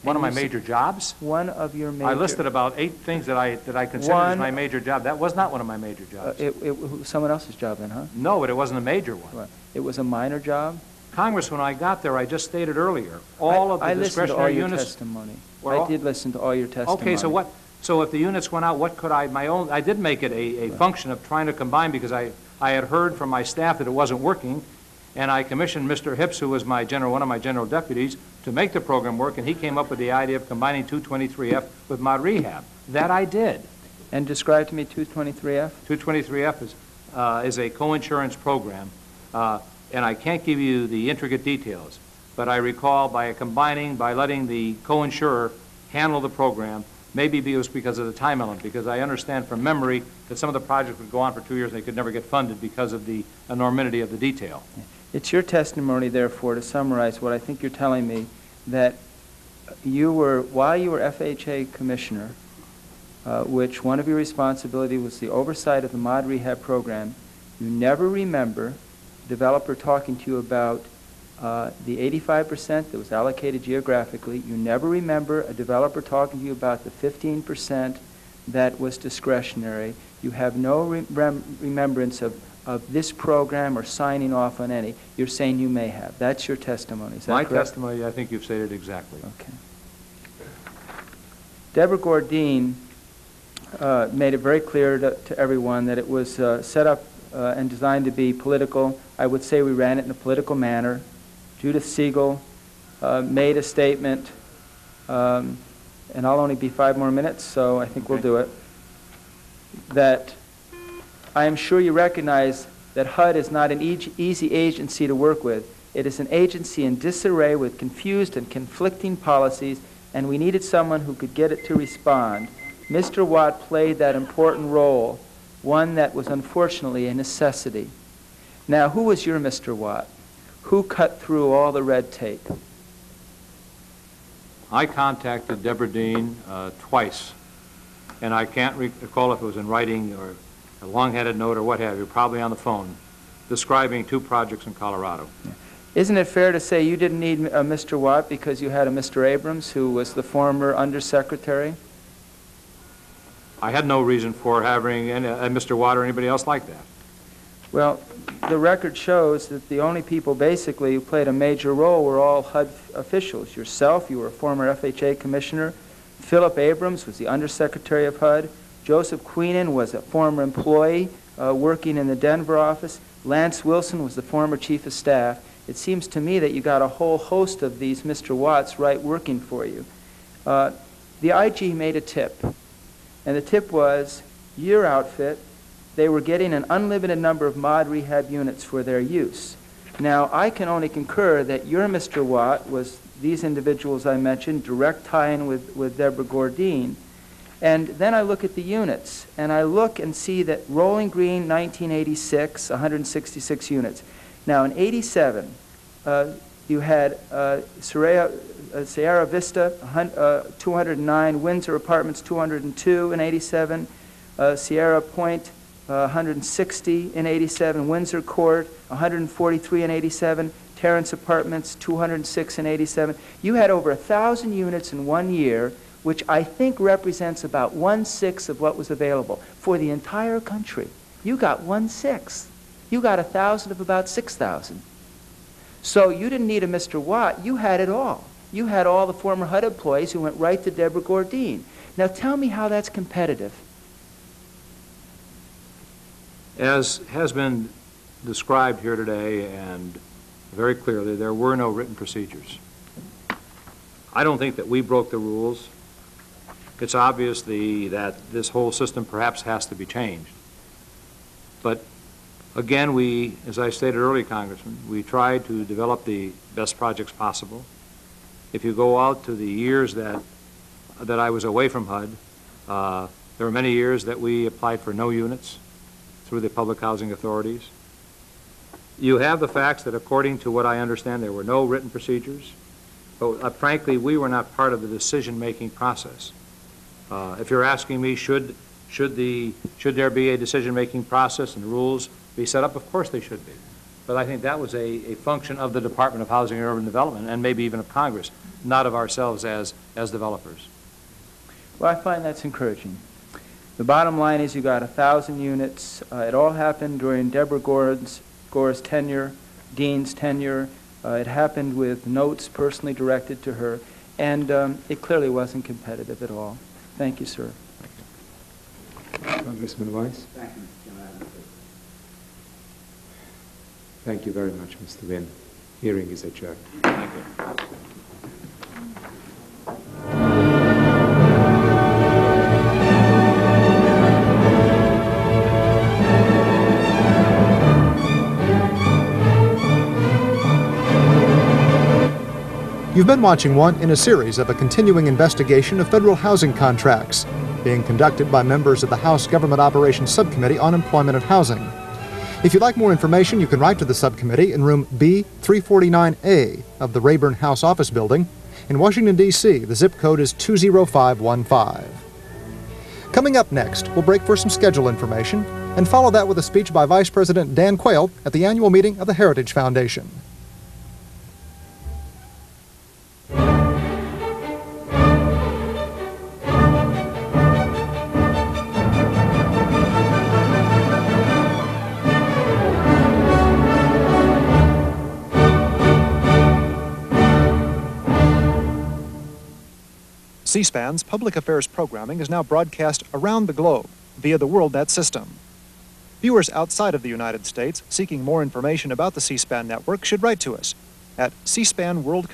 One of my major jobs? One of your major... I listed about 8 things that I consider as my major job. That was not one of my major jobs. It was someone else's job then, huh? No, but it wasn't a major one. What? It was a minor job? Congress, when I got there, I just stated earlier, all of the discretionary units... I did listen to all your testimony. Okay, so if the units went out, what could I did make it a function of trying to combine because I had heard from my staff that it wasn't working, and I commissioned Mr. Hips, who was one of my general deputies, to make the program work, and he came up with the idea of combining 223F with mod rehab. That I did. And describe to me 223F. 223F is a co-insurance program, and I can't give you the intricate details, but I recall by letting the co-insurer handle the program, maybe it was because of the time element, because I understand from memory that some of the projects would go on for 2 years and they could never get funded because of the enormity of the detail. It's your testimony, therefore, to summarize what I think you're telling me, that you were, while you were FHA commissioner, which one of your responsibility was the oversight of the mod rehab program, you never remember a developer talking to you about the 85% that was allocated geographically. You never remember a developer talking to you about the 15% that was discretionary. You have no remembrance of this program or signing off on any. You're saying you may have. That's your testimony. Is that correct? My testimony, I think you've stated exactly. Okay. Deborah Gordine made it very clear to everyone that it was set up and designed to be political. I would say we ran it in a political manner. Judith Siegel made a statement, and I'll only be 5 more minutes, so I think we'll do it, that I am sure you recognize that HUD is not an easy agency to work with. It is an agency in disarray with confused and conflicting policies, and we needed someone who could get it to respond. Mr. Watt played that important role, one that was unfortunately a necessity. Now, who was your Mr. Watt? Who cut through all the red tape? I contacted Deborah Dean twice, and I can't recall if it was in writing or a long-headed note or what have you, probably on the phone, describing 2 projects in Colorado. Yeah. Isn't it fair to say you didn't need a Mr. Watt because you had a Mr. Abrams, who was the former undersecretary? I had no reason for having a Mr. Watt or anybody else like that. Well, the record shows that the only people basically who played a major role were all HUD officials. Yourself, you were a former FHA commissioner. Philip Abrams was the undersecretary of HUD. Joseph Queenan was a former employee working in the Denver office. Lance Wilson was the former chief of staff. It seems to me that you got a whole host of these Mr. Watts right working for you. The IG made a tip, and the tip was your outfit, they were getting an unlimited number of mod rehab units for their use. Now, I can only concur that your Mr. Watt was these individuals I mentioned, direct tie-in with Deborah Gordine. And then I look at the units, and I look and see that Rolling Green, 1986, 166 units. Now, in 87, you had Sierra Vista, 209, Windsor Apartments, 202 in 87, Sierra Point, 160 in 87, Windsor Court, 143 in 87, Terrace Apartments, 206 in 87. You had over 1,000 units in 1 year, which I think represents about 1/6 of what was available for the entire country. You got 1/6. You got 1,000 of about 6,000. So you didn't need a Mr. Watt. You had it all. You had all the former HUD employees who went right to Deborah Gordine. Now tell me how that's competitive. As has been described here today, and very clearly, there were no written procedures. I don't think that we broke the rules. It's obvious that this whole system perhaps has to be changed. But again, we, as I stated earlier, Congressman, we tried to develop the best projects possible. If you go out to the years that I was away from HUD, there were many years that we applied for no units through the public housing authorities. You have the facts that, according to what I understand, there were no written procedures. But frankly, we were not part of the decision-making process. If you're asking me, should there be a decision-making process and rules be set up? Of course they should be. But I think that was a function of the Department of Housing and Urban Development, and maybe even of Congress, not of ourselves as developers. Well, I find that's encouraging. The bottom line is you got 1,000 units. It all happened during Deborah Gore's tenure, Dean's tenure. It happened with notes personally directed to her, and it clearly wasn't competitive at all. Thank you, sir. Congressman Weiss? Thank you, Mr. Chairman. Thank you very much, Mr. Wynn. Hearing is adjourned. Thank you. You've been watching one in a series of a continuing investigation of federal housing contracts being conducted by members of the House Government Operations Subcommittee on Employment and Housing. If you'd like more information, you can write to the subcommittee in room B349A of the Rayburn House Office Building. In Washington, D.C., the zip code is 20515. Coming up next, we'll break for some schedule information and follow that with a speech by Vice President Dan Quayle at the annual meeting of the Heritage Foundation. C-SPAN's public affairs programming is now broadcast around the globe via the WorldNet system. Viewers outside of the United States seeking more information about the C-SPAN network should write to us at C-SPAN World